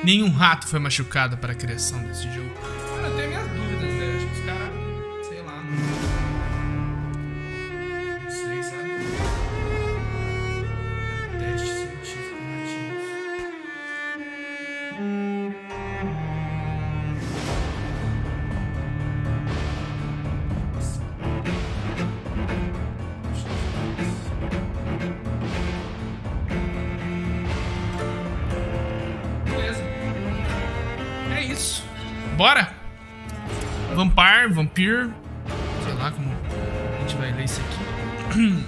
Nenhum rato foi machucado para a criação desse jogo. Cara, eu tenho minhas dúvidas, né? Acho que os caras, sei lá, não sei, sabe? Teste científico nativos. Bora! Vampyr. Sei lá como a gente vai ler isso aqui.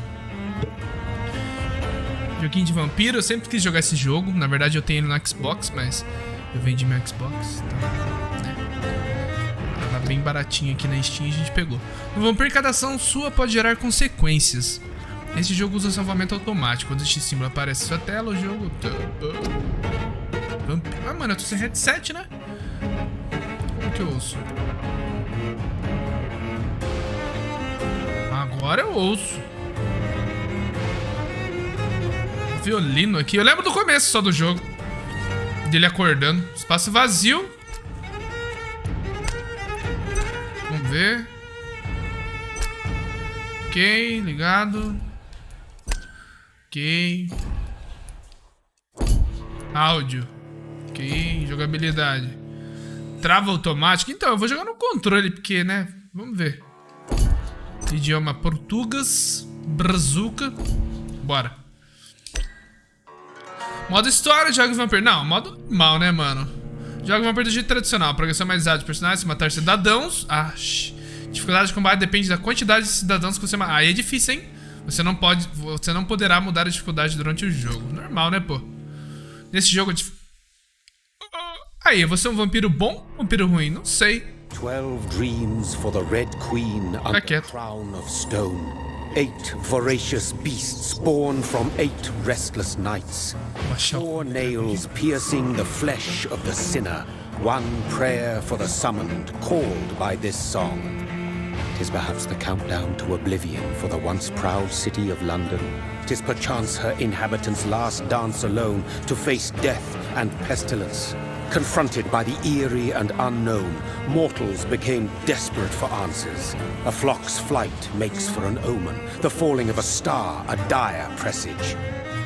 Joguinho de vampiro. Eu sempre quis jogar esse jogo. Na verdade eu tenho ele no Xbox, mas eu vendi meu Xbox. Então, né? Tava bem baratinho aqui na Steam e a gente pegou. No Vampyr, cada ação sua pode gerar consequências. Esse jogo usa salvamento automático. Quando este símbolo aparece em sua tela, o jogo... Ah, mano, eu tô sem headset, né? O que eu ouço? Agora eu ouço. Violino aqui. Eu lembro do começo só do jogo. Dele acordando. Espaço vazio. Vamos ver. Ok, ligado. Ok. Áudio. Ok, jogabilidade. Trava automática. Então, eu vou jogar no controle, porque, né? Vamos ver. Idioma português. Brazuca. Bora. Modo história, jogos Vampyr. Não, modo normal, né, mano? Joga Vampyr do jeito tradicional. Progressão mais alta de personagens, matar cidadãos. Ah, dificuldade de combate depende da quantidade de cidadãos que você matar. Aí é difícil, hein? Você não poderá mudar a dificuldade durante o jogo. Normal, né, pô? Nesse jogo... Aí, eu vou ser um vampiro bom ou um vampiro ruim? Não sei. 12 dreams for the Red Queen under a crown of stone. 8 voracious beasts born from 8 restless nights. 4 nails piercing the flesh of the sinner. 1 prayer for the summoned, called by this song. 'Tis perhaps the countdown to oblivion for the once proud city of London. 'Tis perchance her inhabitants' last dance alone to face death and pestilence. Confronted by the eerie and unknown, mortals became desperate for answers. A flock's flight makes for an omen, the falling of a star a dire presage.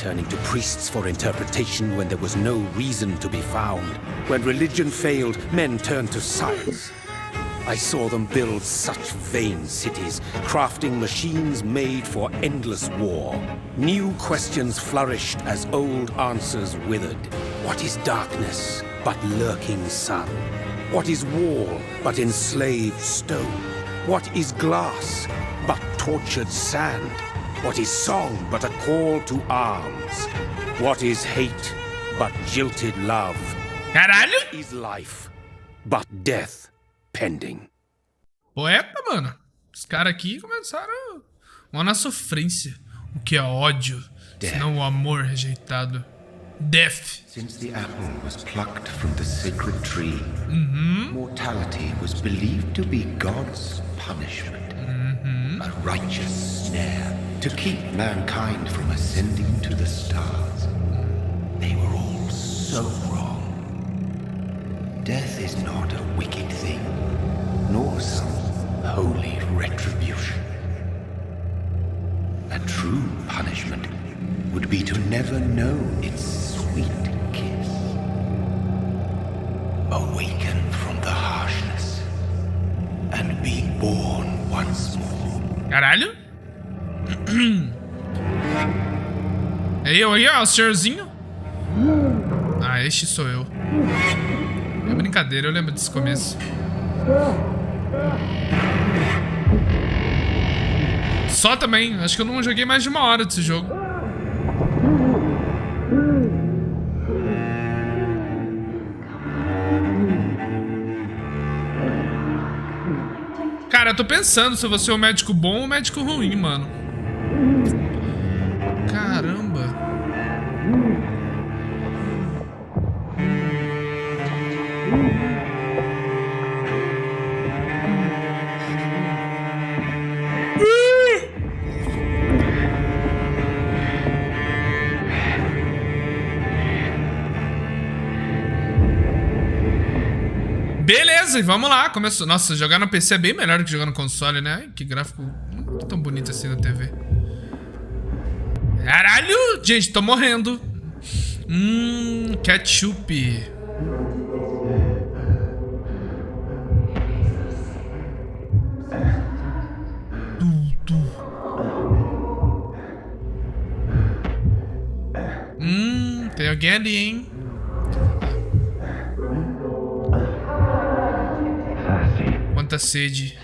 Turning to priests for interpretation when there was no reason to be found. When religion failed, men turned to science. I saw them build such vain cities, crafting machines made for endless war. New questions flourished as old answers withered. What is darkness but lurking sun? What is wall but enslaved stone? What is glass but tortured sand? What is song but a call to arms? What is hate but jilted love? Caralho! What is life but death pending? Poeta, mano. Os caras aqui começaram na sofrência. O que é ódio, senão o amor rejeitado. Death. Since the apple was plucked from the sacred tree, mortality was believed to be God's punishment. A righteous snare to keep mankind from ascending to the stars. They were all so wrong. Death is not a wicked thing, nor some holy retribution. A true punishment would be to never know its sweet kiss. Awaken from the harshness and be born once more. Caralho? É eu aí, ó, o senhorzinho. Ah, este sou eu. É brincadeira, eu lembro desse começo. Só também, acho que eu não joguei mais de 1 hora desse jogo. Cara, eu tô pensando se eu vou ser um médico bom ou um médico ruim, mano. Caramba. Beleza, e vamos lá. Começou. Nossa, jogar no PC é bem melhor do que jogar no console, né? Ai, que gráfico não é tão bonito assim na TV. Caralho! Gente, tô morrendo. Ketchup. Tem alguém ali, hein? Quanta sede.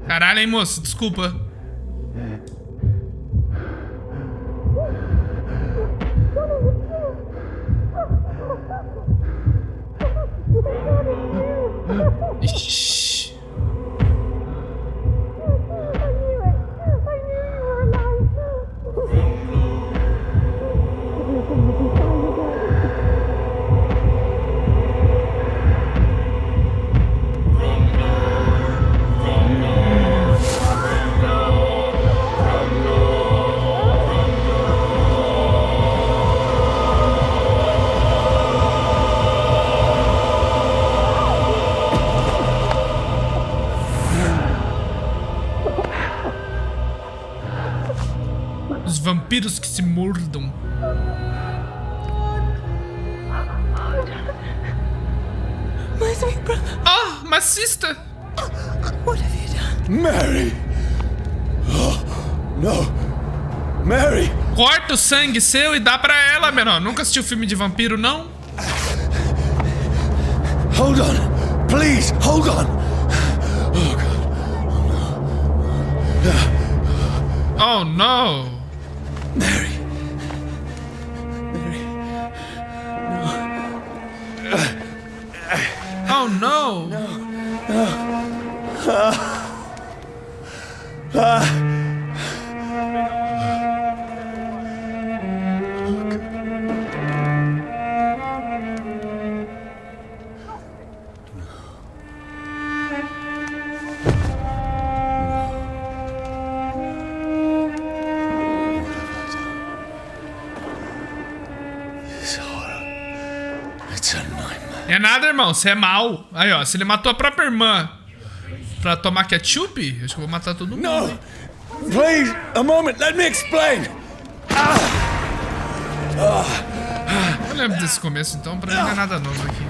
Caralho, hein, moço? Desculpa. Ixi. Os vampiros que se mordam. Ah, macista! What have you done? Mary! Oh, no! Mary! Corta o sangue seu e dá pra ela, menor. Nunca assistiu filme de vampiro, não? Hold on! Please, hold on! Oh, God. Oh, no! Mary! Mary! Oh, no! É nada, irmão. Você é mal. Aí, ó. Se ele matou a própria irmã pra tomar ketchup, acho que eu vou matar todo mundo. No! Please, a moment, let me explain! Eu lembro desse começo, então pra mim não é nada novo aqui.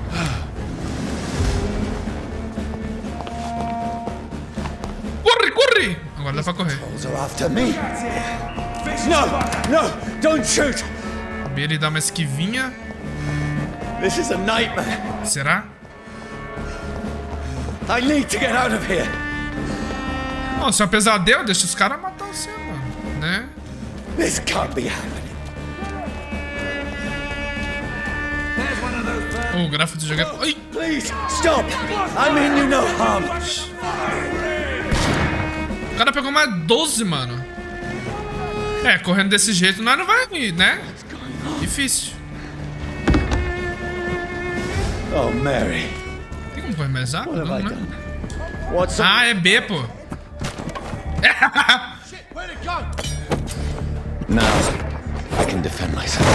Corre, corre! Agora dá pra correr. Are after me. No, no, don't shoot! Ele dá uma esquivinha. This is a nightmare. Será? I need to get out of here. Bom, se é um pesadelo, deixa os caras matar você, mano. Né? This can't be happening. O gráfico do jogo é... Ai! Please, stop! I mean you no harm. O cara pegou mais 12, mano. É, correndo desse jeito nós não vai ir, né? Difícil. Oh, Mary. Tem como correr mais rápido? Não, né? What's up? Ah, é B, pô. Now, I can defend myself.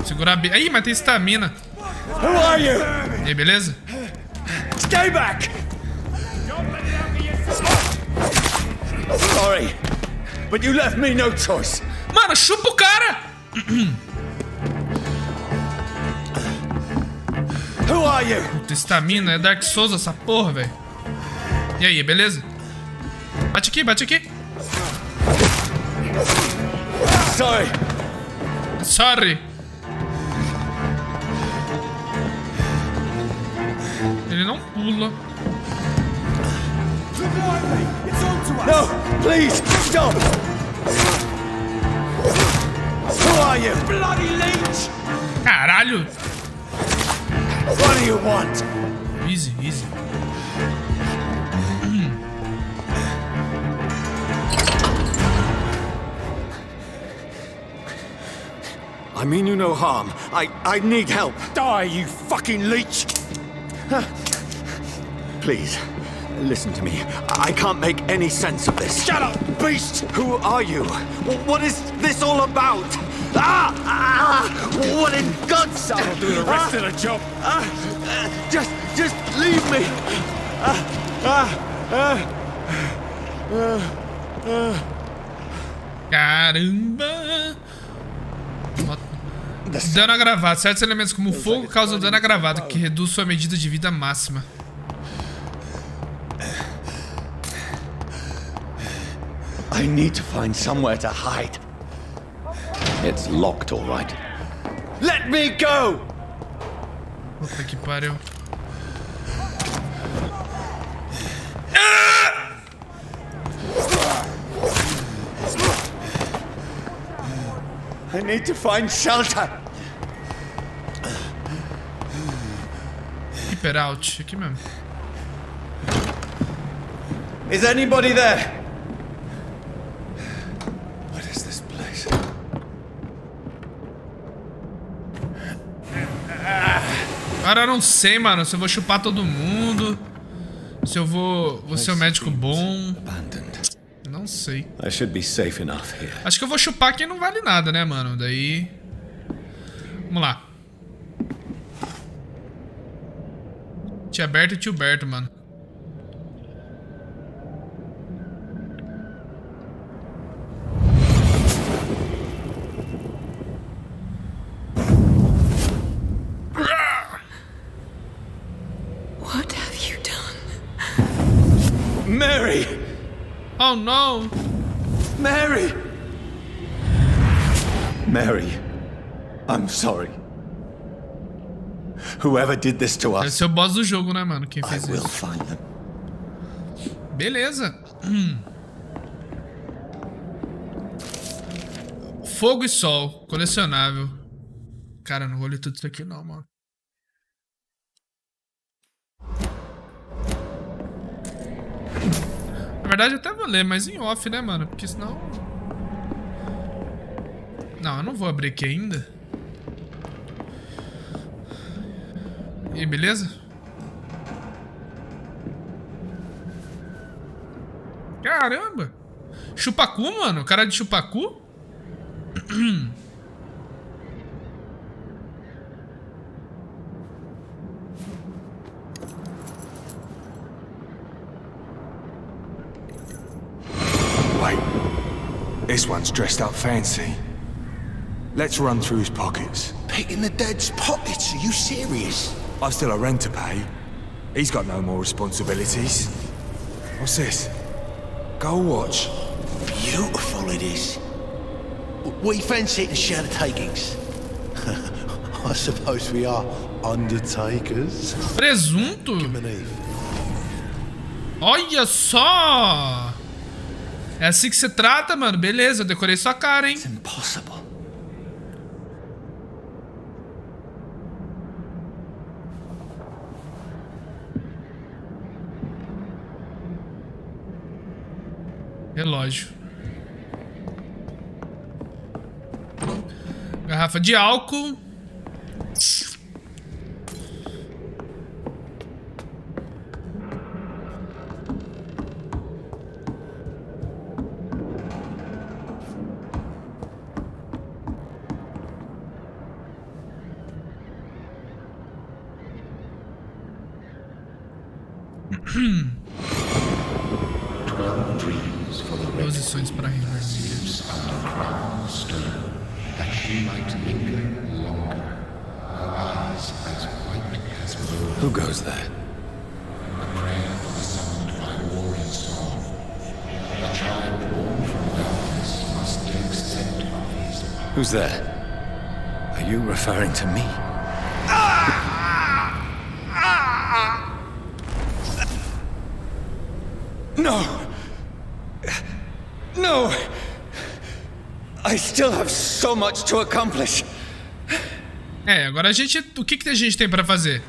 Segurar B. Ih, mas tem estamina. Who are you? E aí, beleza? Stay back! Sorry, but you left me no choice. Mano, chupa o cara! Who are you? Puta, estamina, é Dark Souls essa porra, velho. E aí, beleza? Bate aqui, bate aqui. Sorry. Sorry. Ele não pula. No, please, stop! Who are you? Bloody leech! Caralho. What do you want? Easy, easy. I mean you no harm. I need help. Die, you fucking leech! Please, listen to me. I can't make any sense of this. Shut up, beast! Who are you? What is this all about? What in God's name? I'll do the rest of the job. Just leave me. Caramba! Dano agravado. Certos elementos como fogo causam dano agravado, que reduz sua medida de vida máxima. I need to find somewhere to hide. It's locked, all right. Let me go! Puta que pariu. I need to find shelter. Hyper out. Aqui mesmo. Is anybody there? What is this place? Cara, eu não sei, mano. Se eu vou chupar todo mundo. Se eu vou ser um médico bom. Não sei. I should be safe enough here. Acho que eu vou chupar quem não vale nada, né, mano? Daí... Vamos lá. Tia Berta e tio Berto, mano. What have you done? Mary! Oh, no! Mary! Mary, I'm sorry. Whoever did this to Deve us, ser o boss do jogo, né, mano? Quem I fez will isso. find them. Beleza. Fogo e sol. Colecionável. Cara, não vou ler tudo isso aqui não, mano. Na verdade, eu até vou ler, mas em off, né, mano? Porque senão... Não, eu não vou abrir aqui ainda. E aí, beleza? Caramba! Chupacu, mano? Cara de chupacu? Wait. This one's dressed up fancy. Let's run through his pockets. Picking the dead's pockets? Are you serious? I've still a rent to pay. He's got no more responsibilities. What's this? Gold watch. Beautiful it is. We fancy it and share the takings. I suppose we are undertakers. Presunto? Eve. Olha só! É assim que se trata, mano. Beleza, eu decorei sua cara, hein? It's impossible. Relógio. Garrafa de álcool. Posições para rir. That she might linger longer, her eyes as white as wool. Who goes there? A prayer for the summoned by warrior song. A child born from darkness must take scent of his heart. Who's there? Are you referring to me? No! No! I still have so much to accomplish. É, agora a gente... O que a gente tem pra fazer?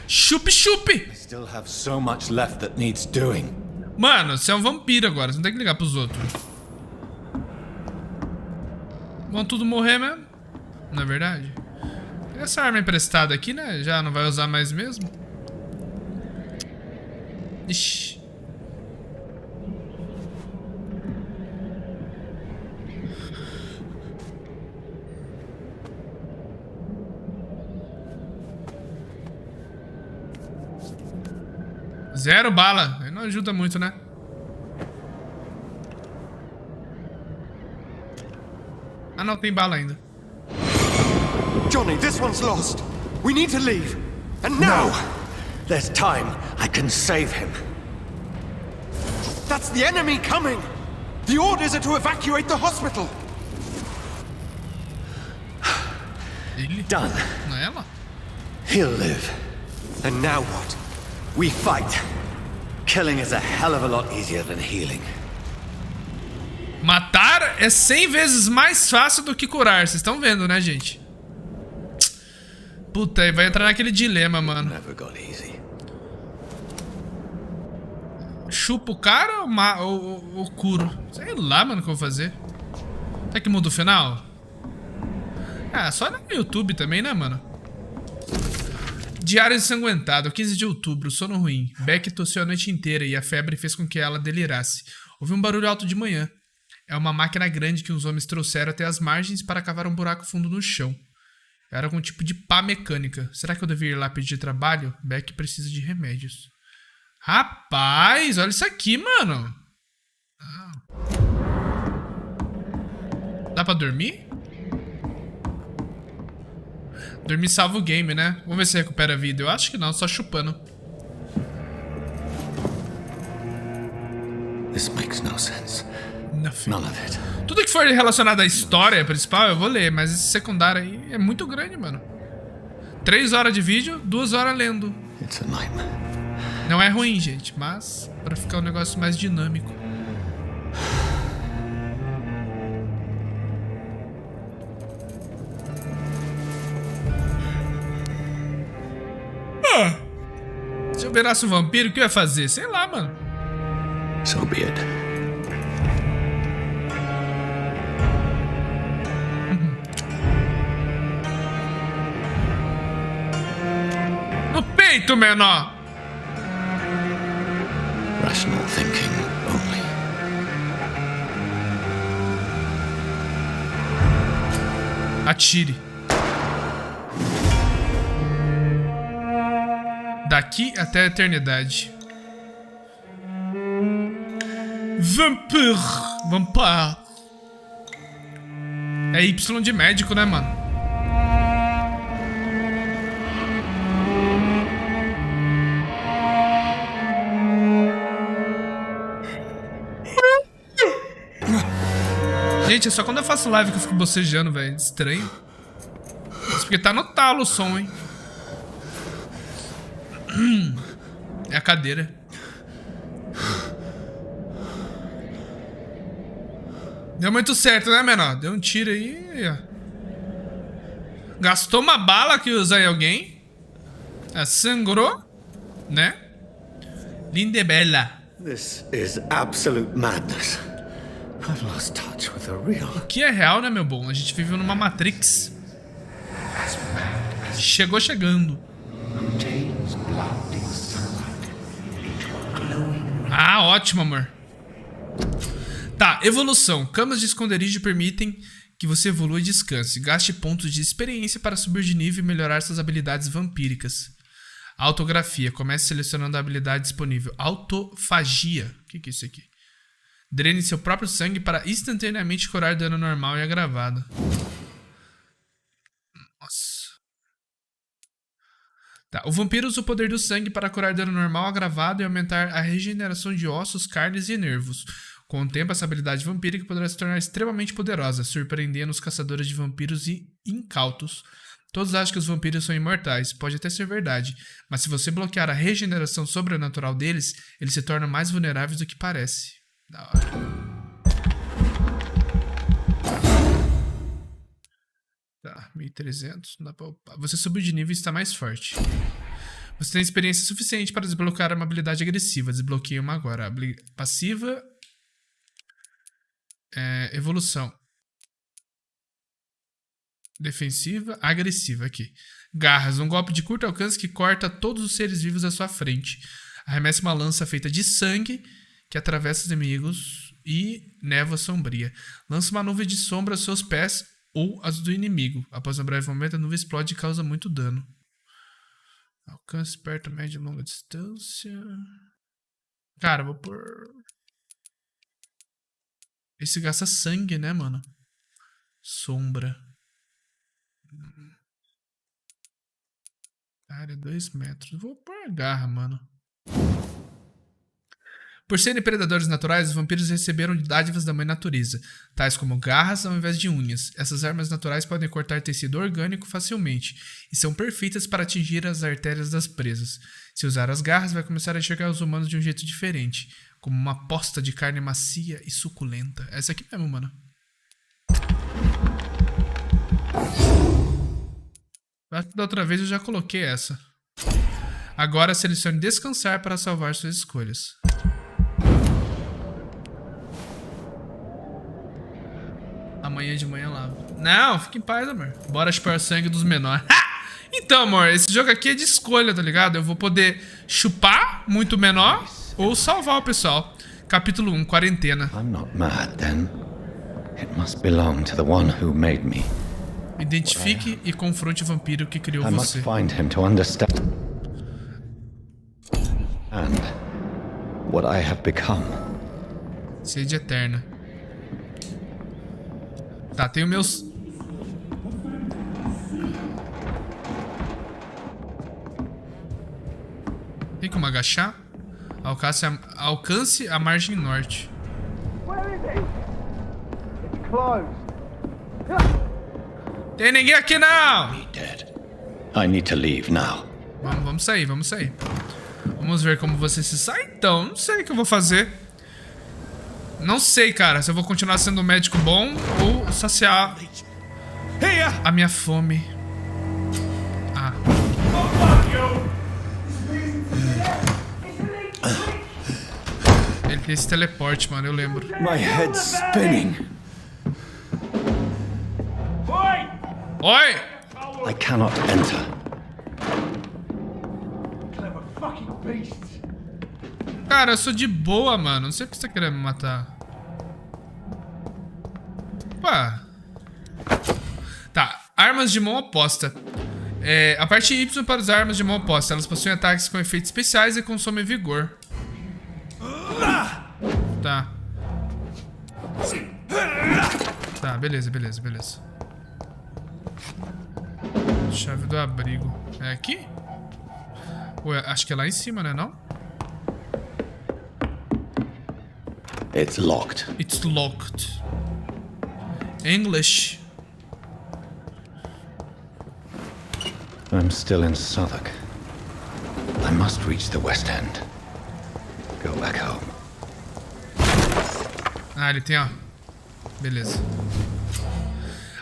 Chup-chup! I still have so much left that needs doing. Mano, você é um vampiro agora. Você não tem que ligar pros outros. Vão tudo morrer mesmo? Não é verdade? Pega essa arma emprestada aqui, né? Já não vai usar mais mesmo. Ixi. 0 bala. Aí não ajuda muito, né? Ah, não, tem bala ainda. Johnny, this one's lost. We need to leave. And now! There's time. I can save him. That's the enemy coming! The orders are to evacuate the hospital! Ele? Done. Não é ela? He'll live. And now what? We fight. Killing is a hell of a lot easier than healing. Matar é 100 vezes mais fácil do que curar. Vocês estão vendo, né, gente? Puta, aí vai entrar naquele dilema, mano. Never got easy. Chupa o cara ou curo? Sei lá, mano, o que eu vou fazer. Será que muda o final? Ah, só no YouTube também, né, mano? Diário ensanguentado, 15 de outubro, sono ruim. Beck tossiu a noite inteira e a febre fez com que ela delirasse. Houve um barulho alto de manhã. É uma máquina grande que os homens trouxeram até as margens para cavar um buraco fundo no chão. Era algum tipo de pá mecânica. Será que eu devia ir lá pedir trabalho? Beck precisa de remédios. Rapaz, olha isso aqui, mano. Ah. Dá pra dormir? Dormir salva o game, né? Vamos ver se recupera a vida. Eu acho que não, só chupando. This makes no sense. None of it. Tudo que for relacionado à história principal eu vou ler, mas esse secundário aí é muito grande, mano. 3 horas de vídeo, 2 horas lendo. It's a nightmare. Não é ruim, gente, mas para ficar um negócio mais dinâmico. Se eu virasse um vampiro, o que eu ia fazer? Sei lá, mano. So be it. No peito, menor! Rational thinking only. Atire. Daqui até a eternidade. Vampyr. Vampyr. É Y de médico, né, mano? Gente, é só quando eu faço live que eu fico bocejando, velho. Estranho. Isso porque tá no talo o som, hein? É a cadeira. Deu muito certo, né, menor? Deu um tiro aí, ó. Gastou uma bala que usa em alguém. Sangrou, né? Linda e bela. This is absolute madness. I've lost touch with the real. O que é real, né, meu bom? A gente vive numa Matrix. Chegou chegando. Ah, ótimo, amor. Tá, evolução. Camas de esconderijo permitem que você evolua e descanse. Gaste pontos de experiência para subir de nível e melhorar suas habilidades vampíricas. Autografia. Comece selecionando a habilidade disponível. Autofagia. O que é isso aqui? Drene seu próprio sangue para instantaneamente curar dano normal e agravado. Nossa. Tá. O vampiro usa o poder do sangue para curar dano normal, agravado e aumentar a regeneração de ossos, carnes e nervos. Com o tempo, essa habilidade vampírica poderá se tornar extremamente poderosa, surpreendendo os caçadores de vampiros e incautos. Todos acham que os vampiros são imortais, pode até ser verdade, mas se você bloquear a regeneração sobrenatural deles, eles se tornam mais vulneráveis do que parece. Da hora. Tá, 1300, não dá pra upar. Você subiu de nível e está mais forte. Você tem experiência suficiente para desbloquear uma habilidade agressiva. Desbloqueie uma agora. Passiva. Evolução. Defensiva. Agressiva aqui. Garras. Um golpe de curto alcance que corta todos os seres vivos à sua frente. Arremesse uma lança feita de sangue que atravessa os inimigos e névoa sombria. Lança uma nuvem de sombra aos seus pés ou as do inimigo. Após um breve momento, a nuvem explode e causa muito dano. Alcance perto, média e longa distância. Cara, eu vou pôr... Esse gasta sangue, né, mano? Sombra. Área 2 metros. Vou pôr a garra, mano. Por serem predadores naturais, os vampiros receberam dádivas da mãe natureza, tais como garras ao invés de unhas. Essas armas naturais podem cortar tecido orgânico facilmente e são perfeitas para atingir as artérias das presas. Se usar as garras, vai começar a enxergar os humanos de um jeito diferente, como uma posta de carne macia e suculenta. Essa aqui mesmo, mano. Da outra vez eu já coloquei essa. Agora selecione descansar para salvar suas escolhas. Amanhã de manhã lava. Não, fica em paz, amor. Bora chupar o sangue dos menores. Então, amor, esse jogo aqui é de escolha, tá ligado? Eu vou poder chupar muito menor ou salvar o pessoal. Capítulo 1, quarentena. I'm not mad, then. It must belong to the one who made me. Identifique e confronte o vampiro que criou I must você. find him to understand. And what I have become. Sede eterna. Tá, tenho meus... Tem como agachar? Alcance a margem norte. Tem ninguém aqui não! I need to leave now. Vamos sair, vamos sair. Vamos ver como você se sai então. Não sei o que eu vou fazer. Não sei, cara, se eu vou continuar sendo um médico bom ou saciar a minha fome. Ah. Ele tem esse teleporte, mano, eu lembro. My head's spinning. Oi! I cannot enter. Cara, eu sou de boa, mano. Não sei porque você tá querendo me matar. Opa. Tá, armas de mão oposta. Aperte Y para usar armas de mão oposta. Elas possuem ataques com efeitos especiais e consomem vigor. Tá. Tá, beleza, beleza, beleza. Chave do abrigo. É aqui? Ué, acho que é lá em cima, né, não? It's locked. It's locked. English. I'm still in Southwark. I must reach the West End. Go back home. Ah, ele tem, ó. Beleza.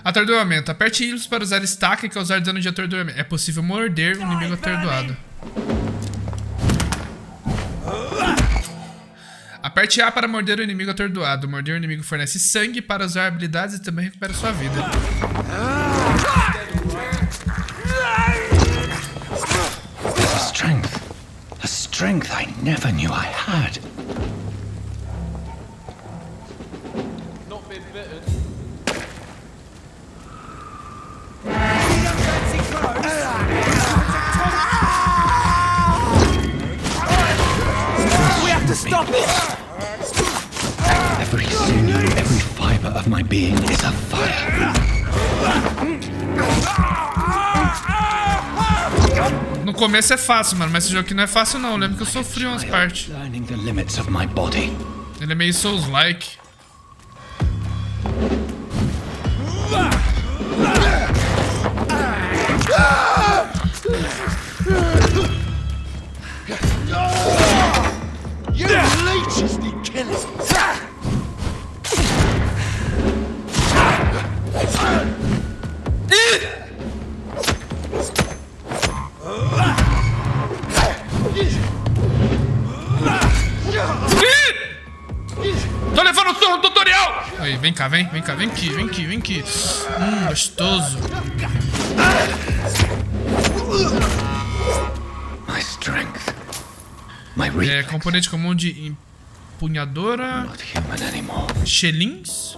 Atordoamento. Aperte Y para usar estaca e causar dano de atordoamento. É possível morder o inimigo atordoado. Aperte A para morder o inimigo atordoado. Morder o inimigo fornece sangue para usar habilidades e também recupera sua vida. There's a strength I never knew I had. Not been bitten. We have to stop it! Every sinew, every fiber of my being is afire. No começo é fácil, mano, mas esse jogo aqui não é fácil não. Eu lembro que eu sofri umas partes. Learning the limits of my body. Ele é meio Souls-like. You leeches need killing! Tô levando no tutorial! Aí, vem cá, vem cá, vem aqui, vem aqui, vem aqui. Gostoso. My strength. My reflex. Componente comum de empunhadora. Not human anymore. Xelins.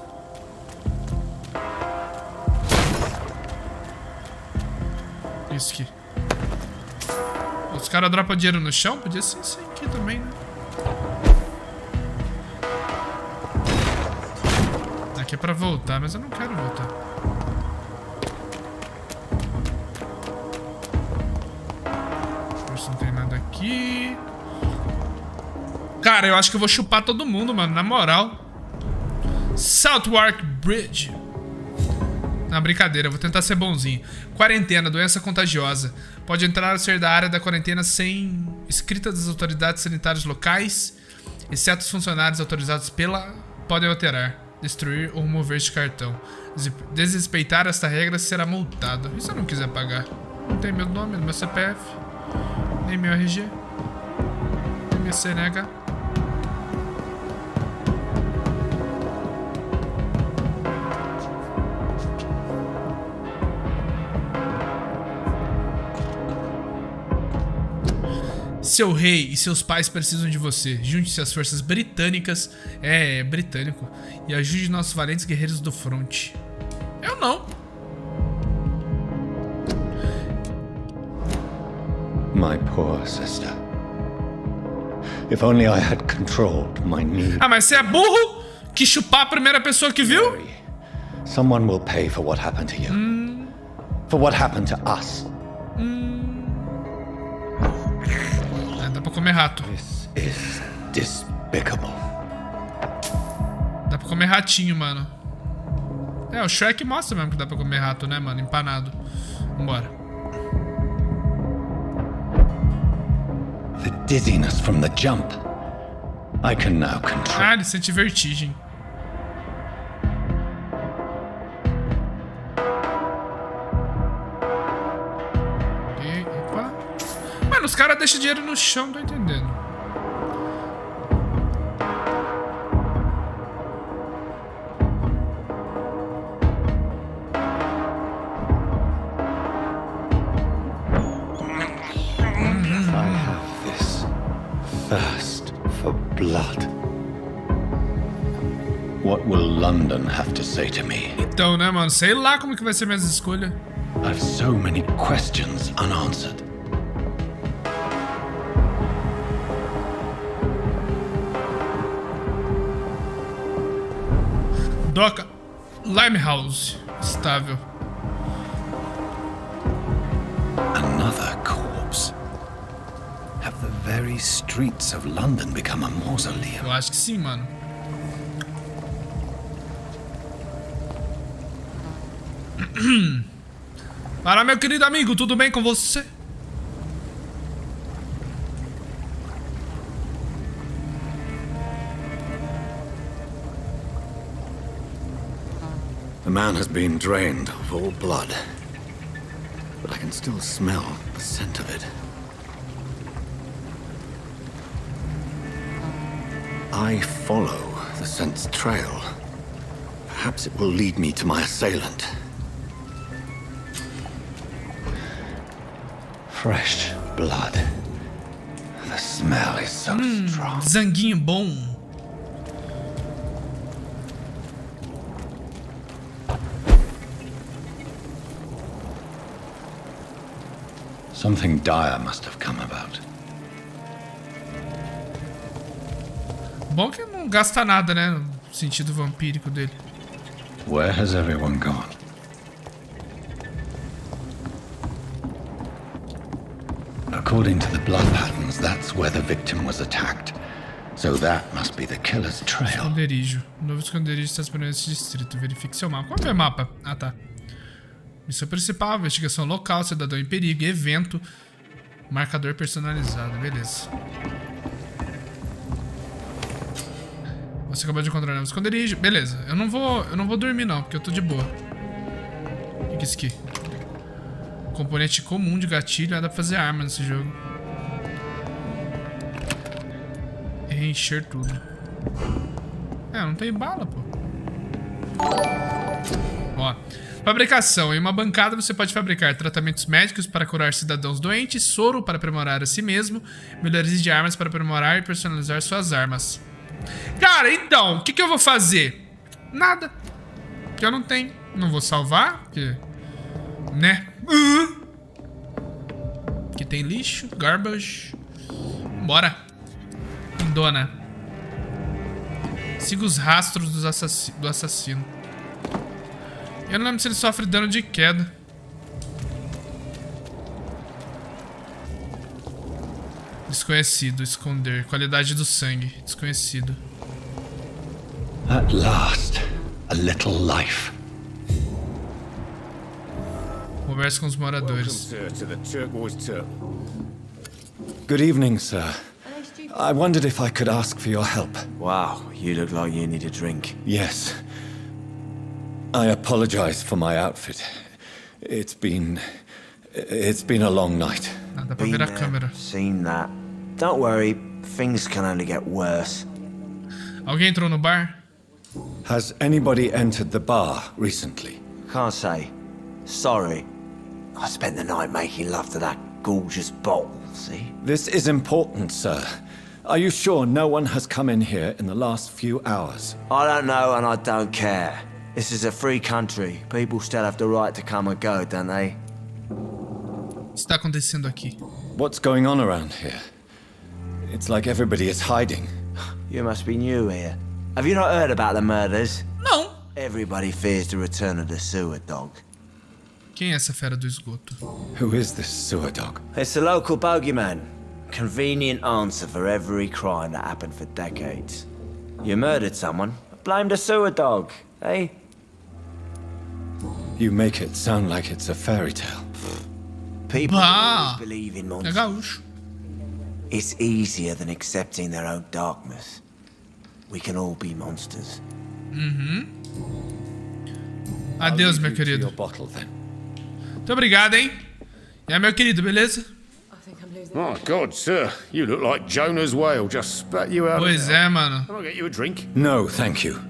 Isso aqui. Os caras dropam dinheiro no chão? Podia ser isso aqui também, né? Aqui é pra voltar, mas eu não quero voltar. Ver se não tem nada aqui. Cara, eu acho que eu vou chupar todo mundo, mano, na moral. Southwark Bridge. Não, brincadeira, eu vou tentar ser bonzinho. Quarentena, doença contagiosa. Pode entrar ou sair da área da quarentena sem escrita das autoridades sanitárias locais, exceto os funcionários autorizados podem alterar, destruir ou remover este cartão. Desrespeitar esta regra será multado. E se eu não quiser pagar? Não tem meu nome, meu CPF, nem meu RG, nem minha CNH. Seu rei e seus pais precisam de você. Junte-se às forças britânicas. É britânico. E ajude nossos valentes guerreiros do fronte. Eu não. My poor sister. If only I had controlled my need. Ah, mas você é burro? Que chupar a primeira pessoa que viu? Someone will pay for what happened to you. For what happened to us. Dá pra comer rato. This is despicable. Dá pra comer ratinho, mano. É, o Shrek mostra mesmo que dá pra comer rato, né, mano? Empanado. Vambora. The dizziness from the jump. I can now control. Ah, ele sente vertigem. Opa. Mano, os caras deixam dinheiro no chão, tô entendendo. Thirst for blood. What will London have to say to me? Então, né, mano? Sei lá como que vai ser minhas escolhas. I've so many questions unanswered. Doca. Limehouse. Estável. Another corpse. Have the very streets of London become a mausoleum? Eu acho que sim, mano. Para, meu querido amigo, tudo bem com você? The man has been drained of all blood, but I can still smell the scent of it. I follow the scent's trail. Perhaps it will lead me to my assailant. Fresh blood. The smell is so strong. Zanguinho bom. Something dire must have come about. Bom que não gasta nada, né? No sentido vampírico dele. Where has everyone gone? According to the blood patterns, that's where the victim was attacked. So that must be the killer's trail. Esconderijo. Novo esconderijo está disponível nesse distrito. Verifique seu mapa. Qual é o mapa? Ah, tá. Missão principal, investigação local, cidadão em perigo, evento, marcador personalizado. Beleza. Você acabou de encontrar um novo esconderijo. Beleza. Eu não vou dormir não, porque eu tô de boa. O que é isso aqui? Componente comum de gatilho. Dá pra fazer arma nesse jogo. Encher tudo. É, não tem bala, pô. Ó. Fabricação. Em uma bancada você pode fabricar tratamentos médicos para curar cidadãos doentes, soro para aprimorar a si mesmo, melhorias de armas para aprimorar e personalizar suas armas. Cara, então, o que eu vou fazer? Nada. Que eu não tenho. Não vou salvar, porque... né? Aqui tem lixo, garbage. Bora. Dona. Siga os rastros do assassino. Eu não lembro se ele sofre dano de queda. Desconhecido, esconder. Qualidade do sangue, desconhecido. At last, a little life. Conversa com os moradores. Good evening, sir. I wondered if I could ask for your help. Wow, you look like you need a drink. Yes. I apologize for my outfit. It's been a long night. Dá pra ver a câmera. Seen that. Don't worry, things can only get worse. Alguém entrou no bar? Has anybody entered the bar recently? Can't say. Sorry. I spent the night making love to that gorgeous bottle, see? This is important, sir. Are you sure no one has come in here in the last few hours? I don't know and I don't care. This is a free country. People still have the right to come and go, don't they? O que está acontecendo aqui? What's going on around here? It's like everybody is hiding. You must be new here. Have you not heard about the murders? Não. Everybody fears the return of the sewer dog. Quem é essa fera do esgoto? Who is this sewer dog? It's the local bogeyman. Convenient answer for every crime that happened for decades. You murdered someone, blame the sewer dog, eh? You make it sound like it's a fairy tale. People Bah. always believe in É monsters. gaúcho. It's easier than accepting their own darkness. We can all be monsters. Adeus, meu Leave you to querido. your bottle, then. Muito obrigado, hein? É, meu querido, beleza? My God, sir, you look like Jonah's whale just spat you out. Pois é, mano. Can I get you a drink? No, thank you.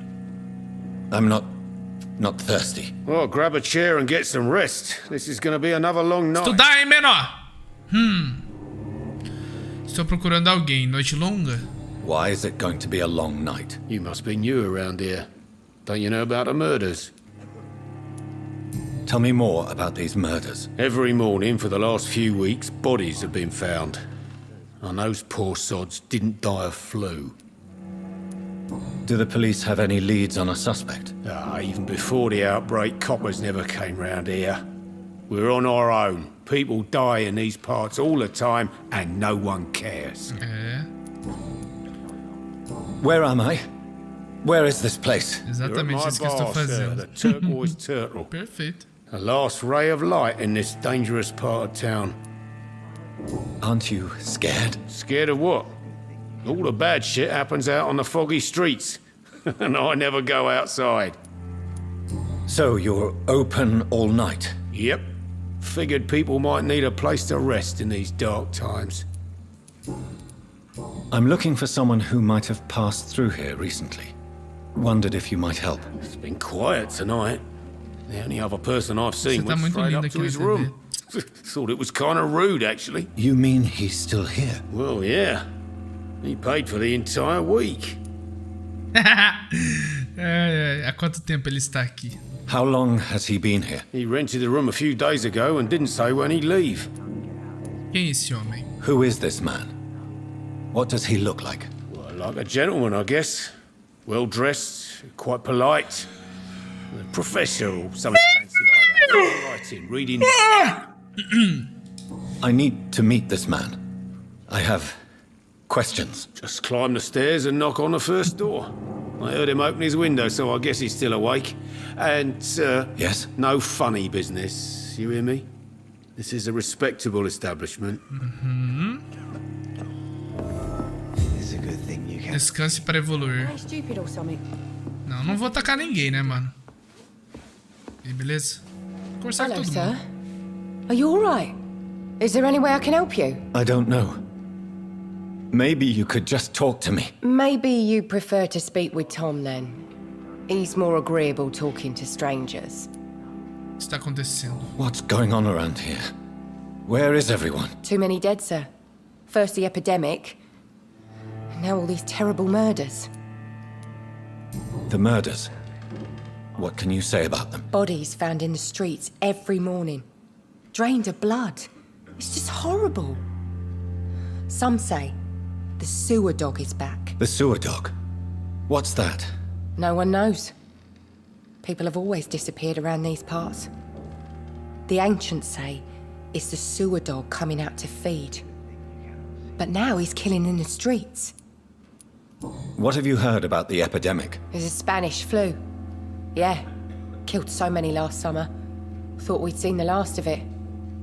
I'm not thirsty. Well, grab a chair and get some rest. This is going to be another long night. Estudar, hein, menor? Estou procurando alguém. Noite longa? Why is it going to be a long night? You must be new around here. Don't you know about the murders? Tell me more about these murders. Every morning for the last few weeks, bodies have been found. And those poor sods didn't die of flu. Do the police have any leads on a suspect? Even before the outbreak, coppers never came round here. We're on our own. People die in these parts all the time, and no one cares. É, Where am I? Where is this place? You're at exatamente my isso que eu estou bar, sir, fazendo. the Turquoise Turtle. Perfeito. The last ray of light in this dangerous part of town. Aren't you scared? Scared of what? All the bad shit happens out on the foggy streets. And I never go outside. So you're open all night? Yep. Figured people might need a place to rest in these dark times. I'm looking for someone who might have passed through here recently. Wondered if you might help. It's been quiet tonight. The only other person I've seen Você tá went muito straight linda up to aqui his na room. Thought it was kind of rude, actually. You mean he's still here? Well, yeah. He paid for the entire week. Há quanto tempo ele está aqui? How long has he been here? He rented the room a few days ago and didn't say when he'd leave. Quem é esse homem? Who is this man? What does he look like? Well, like a gentleman, I guess. Well dressed, quite polite. A professor or something fancy like that. Writing, reading. I need to meet this man. I have questions. Just climb the stairs and knock on the first door. I heard him open his window, so I guess he's still awake. And, Yes? no funny business. You hear me? This is a respectable establishment. It's a good thing you can. Descanse para evoluir. Stupid or something. Não, não vou atacar ninguém, né, mano? E beleza? Vou conversar com Hello, todo sir. mundo. Are you all right? Is there any way I can help you? I don't know. Maybe you could just talk to me. Maybe you prefer to speak with Tom then. He's more agreeable talking to strangers. O que está acontecendo? What's going on around here? Where is everyone? Too many dead, sir. First the epidemic, and now all these terrible murders. The murders. What can you say about them? Bodies found in the streets every morning. Drained of blood. It's just horrible. Some say the The sewer dog is back. The sewer dog? What's that? No one knows. People have always disappeared around these parts. The ancients say it's the sewer dog coming out to feed. But now he's killing in the streets. What have you heard about the epidemic? There's a Spanish flu. Yeah. Killed so many last summer. Thought we'd seen the last of it.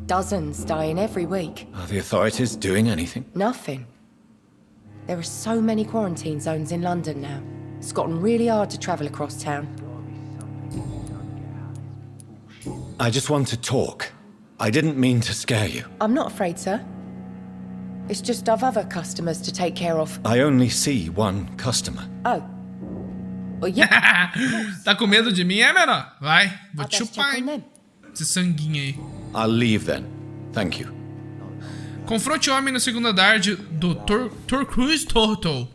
Dozens dying every week. Are the authorities doing anything? Nothing. There are so many quarantine zones in London now. It's gotten really hard to travel across town. I just want to talk. I didn't mean to scare you. I'm not afraid, sir. It's just I've other customers to take care of. I only see one customer. Oh. Well, yeah. Tá com medo de mim, é, menor? Vai, vou te chupar, check on hein? Esse sanguinho aí. I'll leave then. Thank you. Confronte o homem no segundo andar do Turquoise Turtle.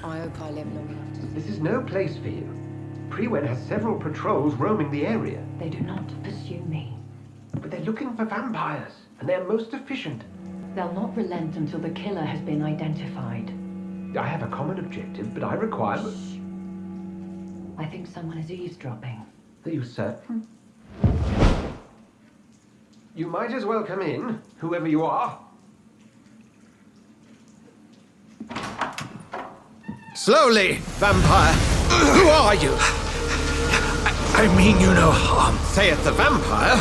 I hope I live long enough. This is no place for you. Prewen has several patrols roaming the area. They do not pursue me. But they're looking for vampires, and they're most efficient. They'll not relent until the killer has been identified. I have a common objective, but I require... I think someone is eavesdropping. Are you certain? You might as well come in, whoever you are. Slowly, vampire! Who are you? I mean you no harm. Saith the vampire.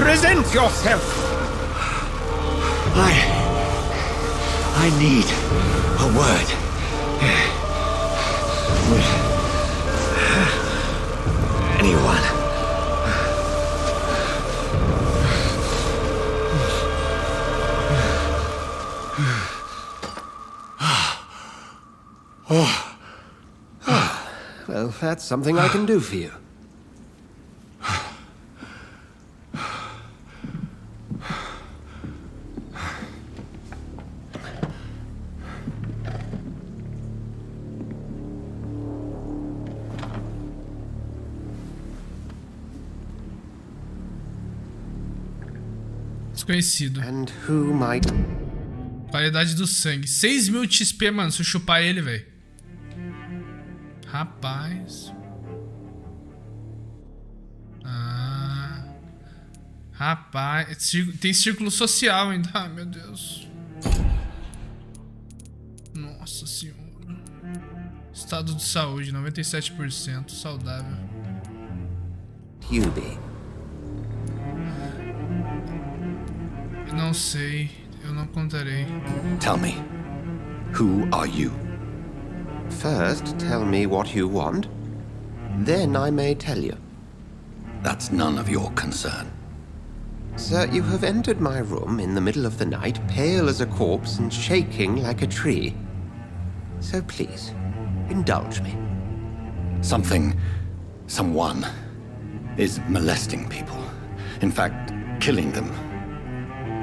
Present yourself! I need a word. With anyone. Well, that's something I can do for you. Desconhecido. And who might... Qualidade do sangue. 6.000 de XP, mano, se eu chupar ele, velho. Rapaz. Ah. Rapaz. Tem círculo social ainda. Ai, meu Deus. Nossa senhora. Estado de saúde, 97%. Saudável. Yubi. Não sei. Eu não contarei. Tell me, who are you? First, tell me what you want. Then I may tell you. That's none of your concern. Sir, you have entered my room in the middle of the night, pale as a corpse and shaking like a tree. So please, indulge me. Someone is molesting people. In fact, killing them.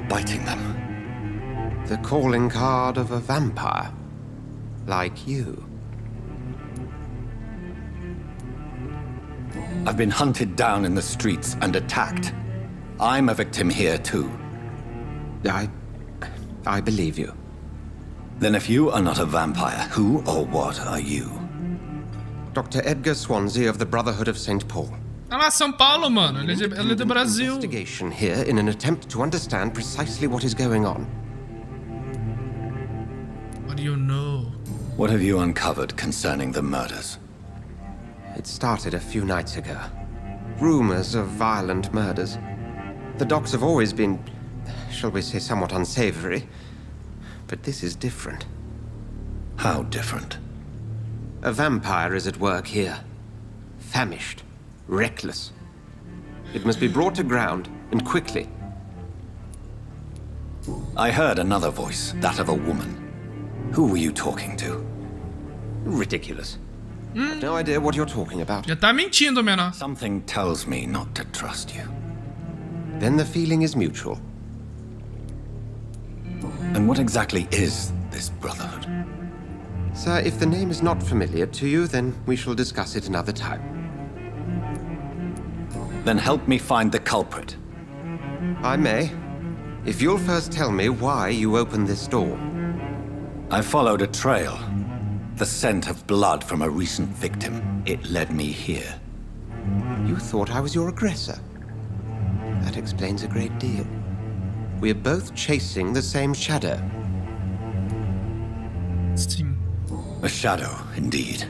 Biting them. The calling card of a vampire. Like you. I've been hunted down in the streets and attacked. I'm a victim here too. I believe you. Then if you are not a vampire, who or what are you? Dr. Edgar Swansea of the Brotherhood of St. Paul. Ah lá, São Paulo, mano. Ele é do Brasil. Investigation here in an attempt to understand precisely what is going on. What do you know? What have you uncovered concerning the murders? It started a few nights ago. Rumors of violent murders. The docs have always been, shall we say, somewhat unsavory. But this is different. How different? A vampire is at work here. Famished. Reckless. It must be brought to ground, and quickly. I heard another voice, that of a woman. Who were you talking to? Ridiculous. I've no idea what you're talking about. Já tá mentindo, menor. Something tells me not to trust you. Then the feeling is mutual. And what exactly is this brotherhood? Sir, if the name is not familiar to you, then we shall discuss it another time. Then help me find the culprit. I may. If you'll first tell me why you opened this door. I followed a trail. The scent of blood from a recent victim. It led me here. You thought I was your aggressor. That explains a great deal. We're both chasing the same shadow. Sim. A shadow, indeed.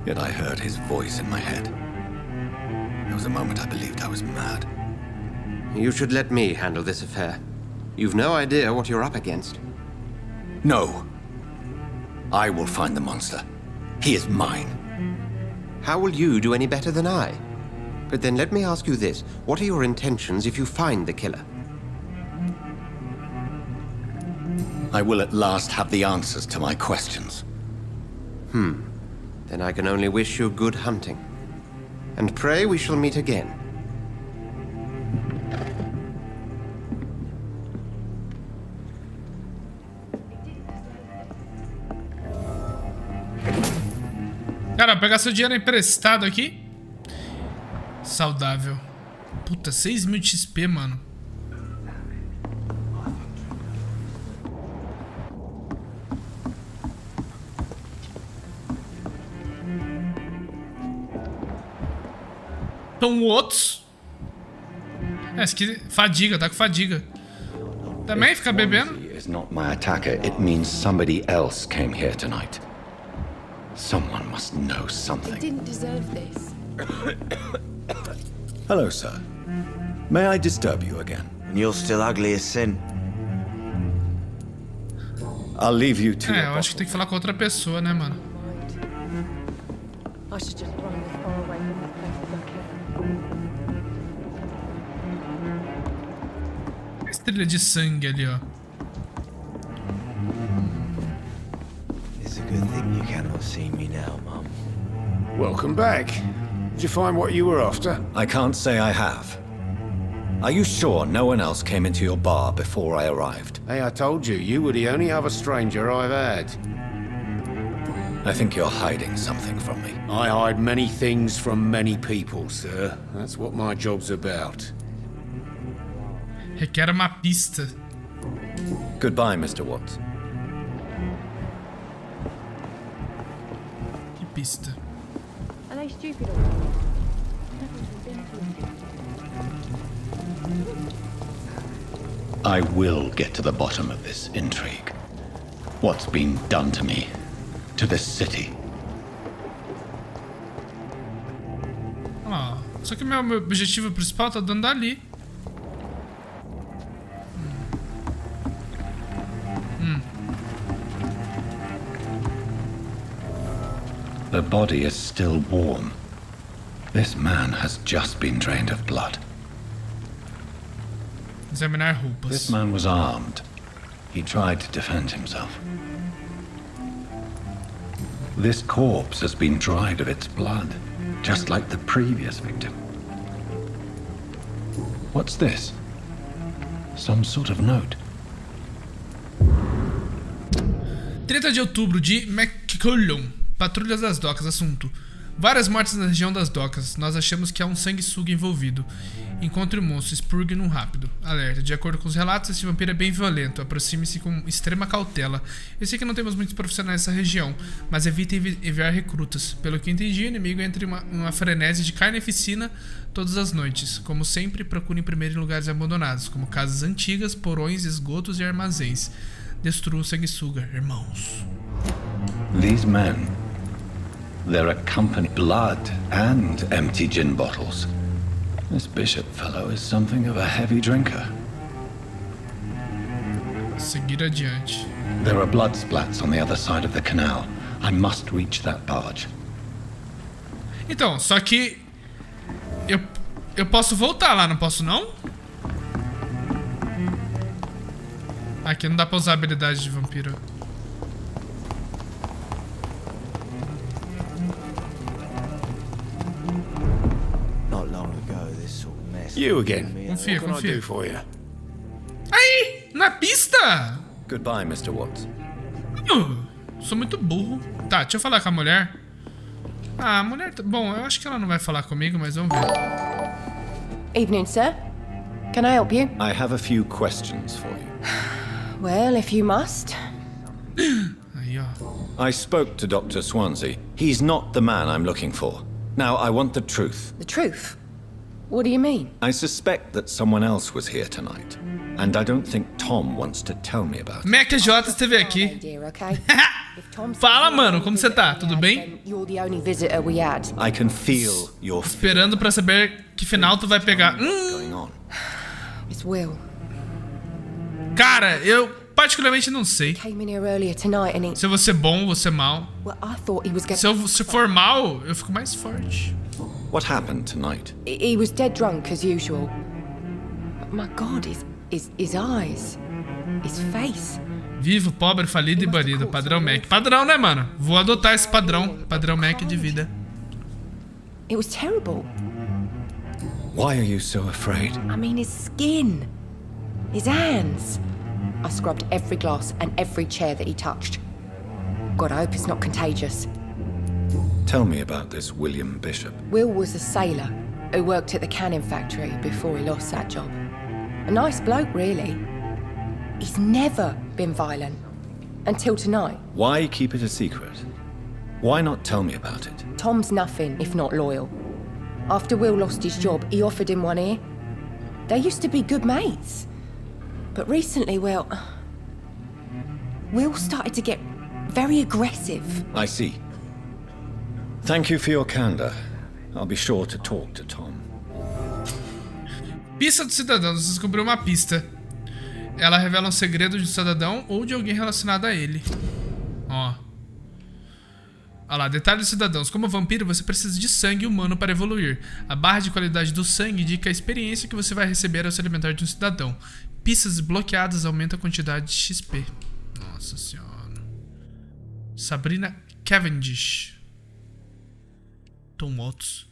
Yet I heard his voice in my head. There was a moment I believed I was mad. You should let me handle this affair. You've no idea what you're up against. No. I will find the monster. He is mine. How will you do any better than I? But then let me ask you this. What are your intentions if you find the killer? I will at last have the answers to my questions. Then I can only wish you good hunting. And pray we shall meet again. Cara, pegar seu dinheiro emprestado aqui. Saudável. Puta, 6.000 de XP, mano. Então outros. Fadiga, tá com fadiga. Também fica bebendo. Is not my attacker. It means somebody else came here tonight. Someone must know something. He didn't deserve this. Hello, sir. May I disturb you again? And you're still ugly as sin. I'll leave you to eu acho que tem que falar com outra pessoa, né, mano? I should just run as far away from this place as I can. Estrela de sangue ali, ó. It's a good thing you cannot see me now, Mum. Welcome back. Did you find what you were after? I can't say I have. Are you sure no one else came into your bar before I arrived? Hey, I told you, you were the only other stranger I've had. I think you're hiding something from me. I hide many things from many people, sir. That's what my job's about. Requer uma pista. Goodbye, Mr. Watts. Que pista? Are they stupid or what? Nothing's been to them. I will get to the bottom of this intrigue. What's been done to me, to this city. Ó, só que meu objetivo principal tá dando ali. The body is still warm. This man has just been drained of blood. Examinar roupas. This man was armed. He tried to defend himself. This corpse has been dried of its blood, just like the previous victim. What's this? Some sort of note. 30 de outubro de McCullum. Patrulhas das docas. Assunto: várias mortes na região das docas. Nós achamos que há um sanguessuga envolvido. Encontre o monstro, expurgue-no rápido. Alerta: de acordo com os relatos, este vampiro é bem violento. Aproxime-se com extrema cautela. Eu sei que não temos muitos profissionais nessa região, mas evite enviar recrutas. Pelo que entendi, o inimigo entra em uma frenesi de carnificina todas as noites. Como sempre, procurem primeiro em lugares abandonados, como casas antigas, porões, esgotos e armazéns. Destrua o sanguessuga, irmãos. These men, they're accompanied blood and empty gin bottles. This bishop fellow is something of a heavy drinker. Seguir adiante. There are blood splats on the other side of the canal. I must reach that barge. Então, só que eu posso voltar lá, não posso não? Aqui não dá pra usar a habilidade de vampiro. You again. Confia, What can I confia. do for you? Aí! Na pista! Goodbye, Mr. Watts. Sou muito burro. Tá, deixa eu falar com a mulher. Ah, a mulher... Bom, eu acho que ela não vai falar comigo, mas vamos ver. Evening, sir. Can I help you? I have a few questions for you. Well, if you must. Aí, ó. I spoke to Dr. Swansea. He's not the man I'm looking for. Now, I want the truth. The truth? What do you mean? I suspect that someone else was here tonight. And I don't think Tom wants to tell me about it. Mac J esteve aqui. Fala, mano, como você tá? Tudo bem? You're the only visitor we had. I can feel your fear. Esperando pra saber que final tu vai pegar. Going on. It's Will. Cara, eu particularmente não sei. Came in here earlier tonight and Se eu vou ser bom ou vou ser mal. well, I thought he was Se for mal, eu fico mais forte. What happened tonight? He was dead drunk as usual. But my God, his eyes, his face. Vivo, pobre, falido e banido. Padrão Mac. Padrão, né, mano? Vou adotar esse padrão. Padrão Mac de vida. It was terrible. Why are you so afraid? I mean, his skin, his hands. I scrubbed every glass and every chair that he touched. God, I hope it's not contagious. Tell me about this William Bishop. Will was a sailor who worked at the canning factory before he lost that job. A nice bloke, really. He's never been violent. Until tonight. Why keep it a secret? Why not tell me about it? Tom's nothing if not loyal. After Will lost his job, he offered him one ear. They used to be good mates. But recently, well, Will started to get very aggressive. I see. Thank you for your candor. I'll be sure to talk to Tom. Pista do cidadão. Você descobriu uma pista. Ela revela um segredo de um cidadão ou de alguém relacionado a ele. Ó. Olha lá, detalhes dos cidadãos. Como vampiro, você precisa de sangue humano para evoluir. A barra de qualidade do sangue indica a experiência que você vai receber ao se alimentar de um cidadão. Pistas bloqueadas aumentam a quantidade de XP. Nossa senhora. Sabrina Cavendish. Tom Watts.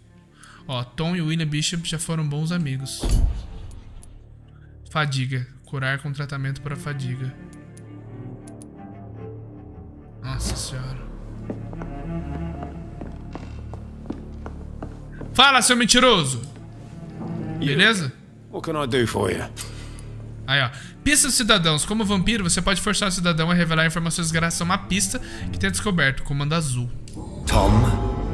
Ó, Tom e William Bishop já foram bons amigos. Fadiga. Curar com tratamento para fadiga. Nossa senhora. Fala, seu mentiroso! Beleza? What can I do for you? Aí, ó. Pistas dos cidadãos. Como vampiro, você pode forçar o cidadão a revelar informações graças a uma pista que tenha descoberto. Comando azul. Tom,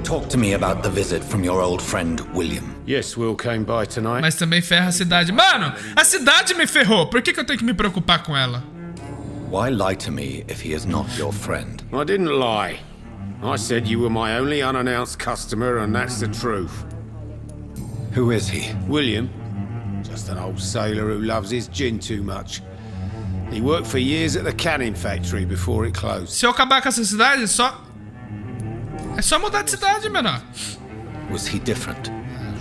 talk to me about the visit from your old friend, William. Yes, Will came by tonight. Mas também ferra a cidade. Mano, a cidade me ferrou. Por que eu tenho que me preocupar com ela? Why lie to me if he is not your friend? I didn't lie. I said you were my only unannounced customer, and that's the truth. Who is he? William. Just an old sailor who loves his gin too much. He worked for years at the canning factory before it closed. Se eu acabar com essa cidade, é só mudar de cidade, menor. Was he different?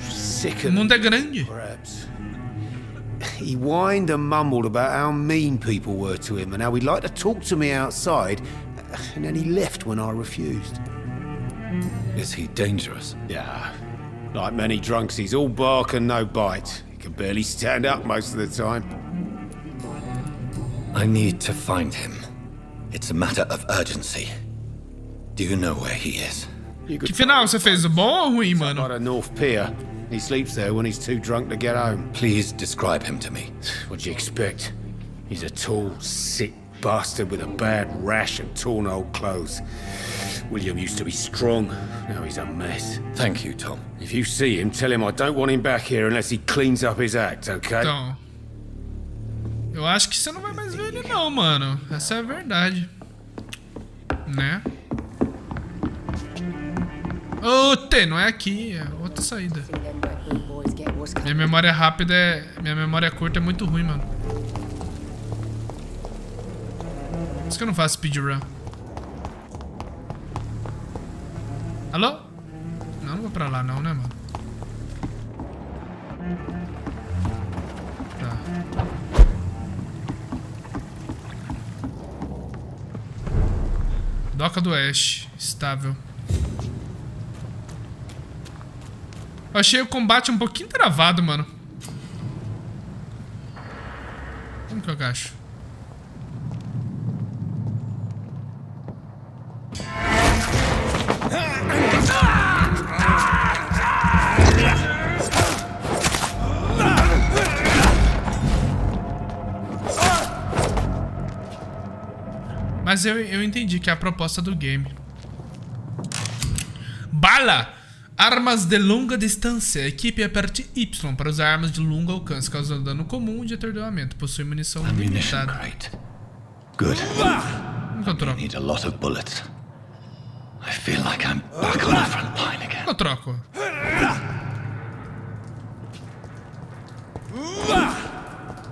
Sick O mundo é grande. perhaps. He whined and mumbled about how mean people were to him and how he'd like to talk to me outside, and then he left when I refused. Is he dangerous? Yeah. Like many drunks, he's all bark and no bite. He can barely stand up most of the time. I need to find him. It's a matter of urgency. Do you know where he is? Que final você fez? Bom ou ruim, mano? By the North Pier. He sleeps there when he's too drunk to get home. Please describe him to me. What do you expect? He's a tall, sick bastard with a bad rash and torn old clothes. William used to be strong. Now he's a mess. Thank you, Tom. If you see him, tell him I don't want him back here unless he cleans up his act, okay? Então, eu acho que você não vai mais ver ele não, mano. Essa é a verdade. Né? Ote, não é aqui, é outra saída. Minha memória rápida é... Minha memória curta é muito ruim, mano. Por isso que eu não faço speedrun. Alô? Não vou pra lá não, né, mano? Tá. Doca do Oeste. Estável. Eu achei o combate um pouquinho travado, mano. Como que eu agacho? Mas eu entendi que é a proposta do game. Bala! Armas de longa distância. Equipe aperte Y para usar armas de longo alcance, causando dano comum de atordoamento. Possui munição limitada. Good. Eu troco. Need a lot of bullets. I feel like I'm back on the front line again. Eu troco.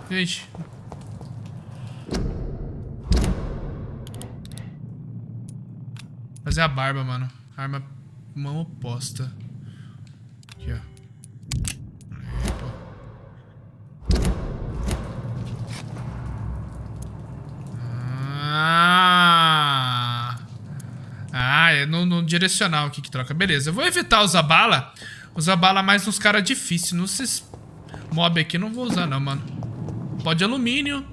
Gente. Fazer a barba, mano. Arma mão oposta. Aqui, ó. É no direcional aqui que troca. Beleza, eu vou evitar usar bala. Usar bala mais nos caras difíceis. Nesses mob aqui eu não vou usar não, mano. Pó de alumínio.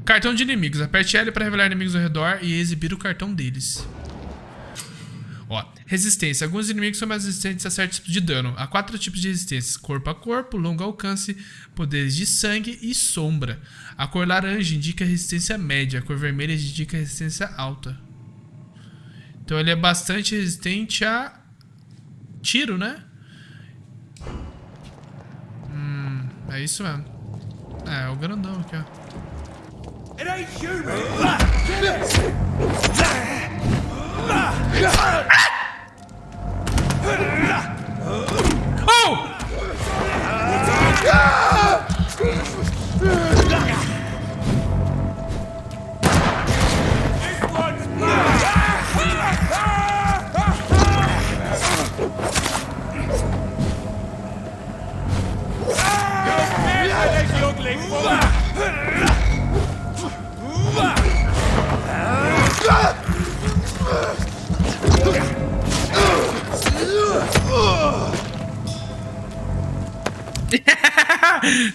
Cartão de inimigos. Aperte L para revelar inimigos ao redor e exibir o cartão deles. Ó, resistência. Alguns inimigos são mais resistentes a certos tipos de dano. Há 4 tipos de resistências: corpo a corpo, longo alcance, poderes de sangue e sombra. A cor laranja indica resistência média. A cor vermelha indica resistência alta. Então ele é bastante resistente a tiro, né? É isso mesmo. É o grandão aqui, ó. Oh!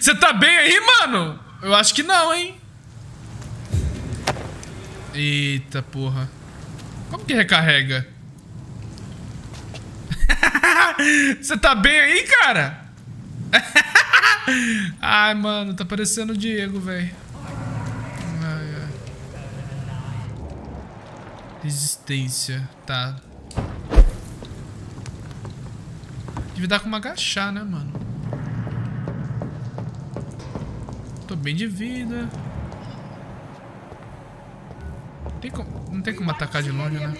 Você tá bem aí, mano? Eu acho que não, hein? Eita, porra. Como que recarrega? Você tá bem aí, cara? Ai, mano, tá parecendo o Diego, velho. Resistência, tá. Devia dar como agachar, né, mano? Tô bem de vida. Não tem como atacar de longe, né?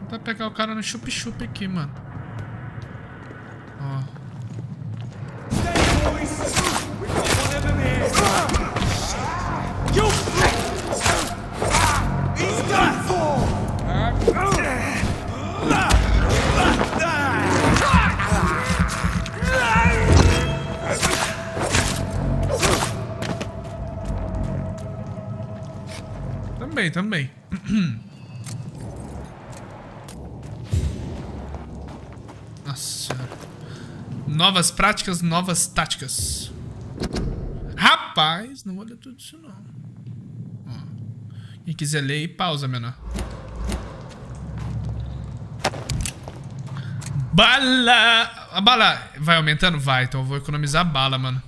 Vou pegar o cara no chup-chup aqui, mano. Ó. Também. Nossa. Novas práticas, novas táticas. Rapaz, não vou ler tudo isso não. Ó. Quem quiser ler aí, pausa, menor. Bala! A bala vai aumentando? Vai, então eu vou economizar bala, mano.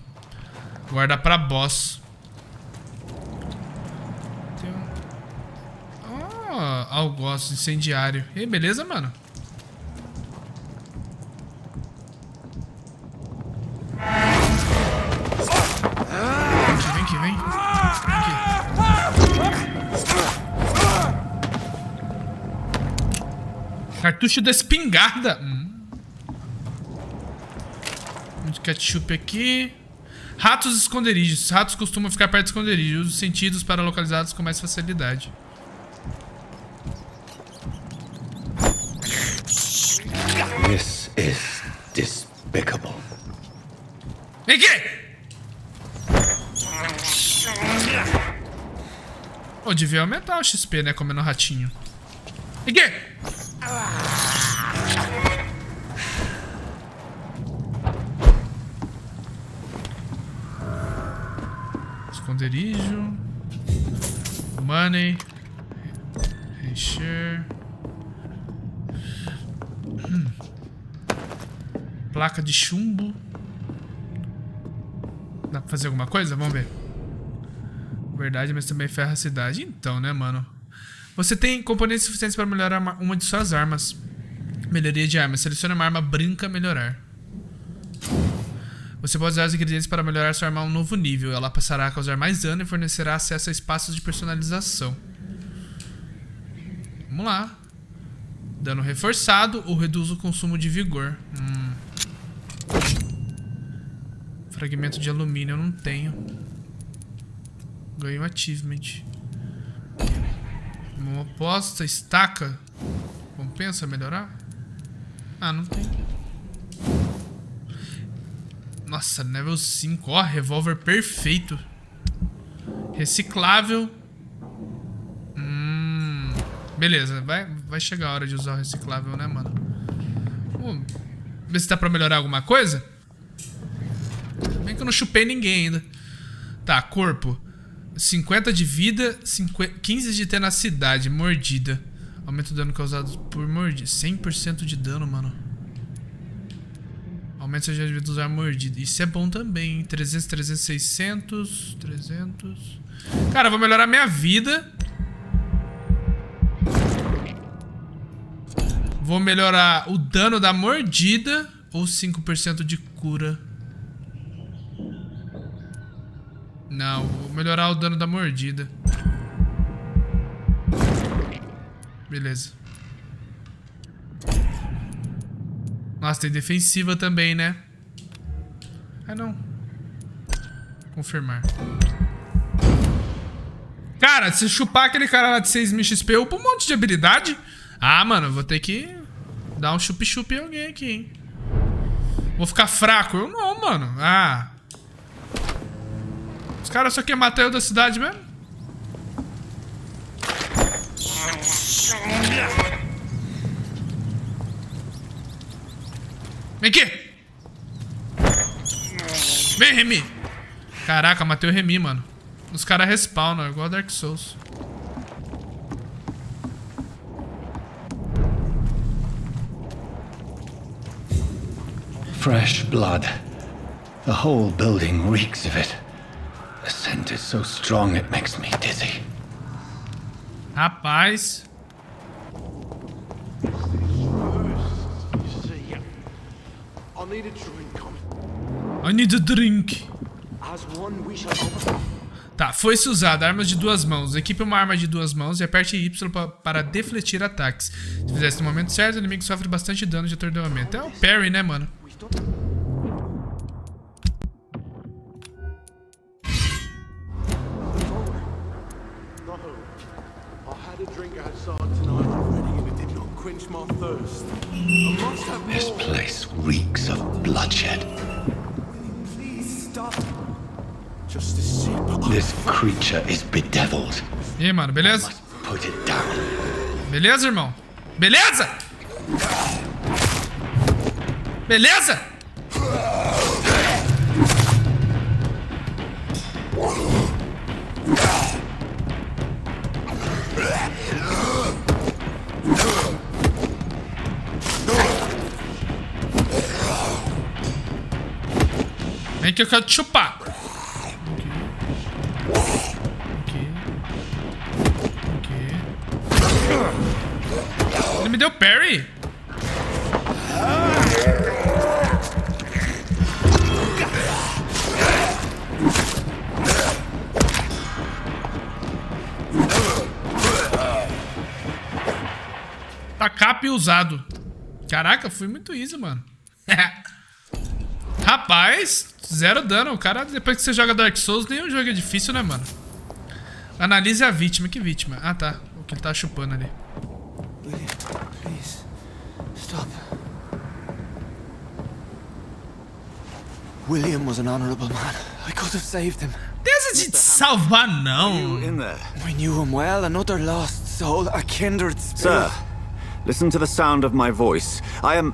Guardar pra boss. Algoz incendiário. E aí, beleza, mano? Vem aqui, vem. Cartucho da espingarda. Muito ketchup aqui. Ratos esconderijos. Ratos costumam ficar perto de esconderijos. Usa os sentidos para localizá-los com mais facilidade. This is despicable. Vem aqui! Pô, devia aumentar o XP, né? Comendo ratinho. Vem aqui! Esconderijo. Money. Encher. Placa de chumbo. Dá pra fazer alguma coisa? Vamos ver. Verdade, mas também ferra a cidade. Então, né, mano? Você tem componentes suficientes para melhorar uma de suas armas. Melhoria de arma. Selecione uma arma branca melhorar. Você pode usar os ingredientes para melhorar sua arma a um novo nível. Ela passará a causar mais dano e fornecerá acesso a espaços de personalização. Vamos lá. Dano reforçado ou reduz o consumo de vigor. Fragmento de alumínio eu não tenho. Ganhei um achievement. Uma aposta, estaca. Compensa melhorar? Ah, não tem. Nossa, level 5. Ó, revólver perfeito. Reciclável. Beleza, vai chegar a hora de usar o reciclável, né, mano? Vamos ver se dá pra melhorar alguma coisa. Bem que eu não chupei ninguém ainda. Tá, corpo. 50 de vida, 15 de tenacidade, mordida. Aumenta o dano causado por mordida. 100% de dano, mano. Aumenta a chance de vida usar mordida. Isso é bom também. 300, 300, 600, 300. Cara, eu vou melhorar minha vida. Vou melhorar o dano da mordida. Ou 5% de cura. Não, vou melhorar o dano da mordida. Beleza. Nossa, tem defensiva também, né? Ah, não. Confirmar. Cara, se chupar aquele cara lá de 6.000 XP, eu upo um monte de habilidade. Ah, mano, eu vou ter que dar um chup-chup em alguém aqui, hein? Vou ficar fraco? Eu não, mano. Ah. Os caras só querem matar eu da cidade mesmo? Vem aqui! Vem, Remy! Caraca, matei o Remy, mano. Os caras respawnam, igual Dark Souls. Fresh blood. The whole building reeks of it. The scent is so strong it makes me dizzy. Rapaz. I need a drink. Tá, foi-se usada. Armas de duas mãos. Equipe uma arma de duas mãos e aperte Y para defletir ataques. Se fizer isso no momento certo, o inimigo sofre bastante dano de atordoamento. É o parry, né, mano? This place reeks of bloodshed. This creature is bedeviled. E aí, mano, beleza? Put it down. Beleza, irmão? Beleza? Beleza? Vem que eu quero te chupar. Ele me deu parry? Tá cap usado. Caraca, fui muito easy, mano. Rapaz, zero dano. O cara, depois que você joga Dark Souls, nenhum jogo é difícil, né, mano? Analise a vítima. Que vítima? Ah, tá. O que ele tá chupando ali. Please, stop. William was an honorable man. I could have saved him. Desde de salvar, não. We knew him well, another lost soul, a kindred spirit. Sir, listen to the sound of my voice. I'm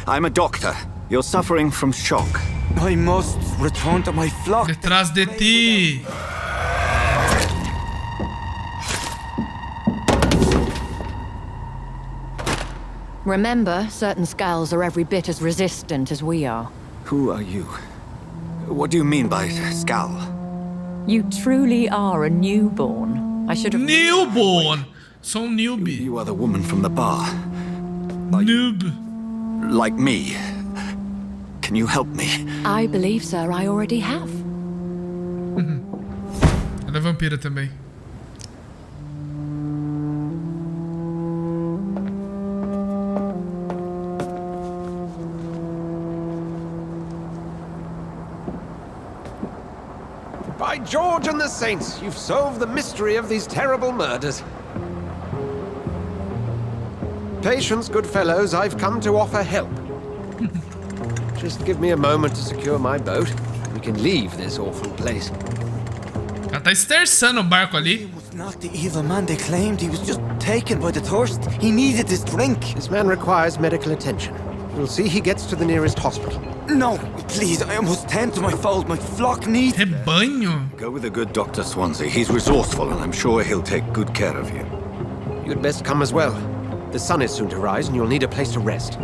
a doctor. You're suffering from shock. I must return to my flock. Detrás de ti. Remember, certain skulls are every bit as resistant as we are. Who are you? What do you mean by skull? You truly are a newborn. I should have... Newborn! Sou newbie. You are the woman from the bar. Noob. Like me. Can you help me? I believe, sir, I already have. Ela é vampira também. By George and the Saints, you've solved the mystery of these terrible murders. Patience, good fellows, I've come to offer help. Just give me a moment to secure my boat. We can leave this awful place. Ela tá esterçando o barco ali. He was not the evil man they claimed. He was just taken by the thirst. He needed this drink. This man requires medical attention. We'll see he gets to the nearest hospital. No, please, I must tend to my fold. My flock needs... Rebanho. Go with the good Dr. Swansea. He's resourceful, and I'm sure he'll take good care of you. You'd best come as well. The sun is soon to rise, and you'll need a place to rest.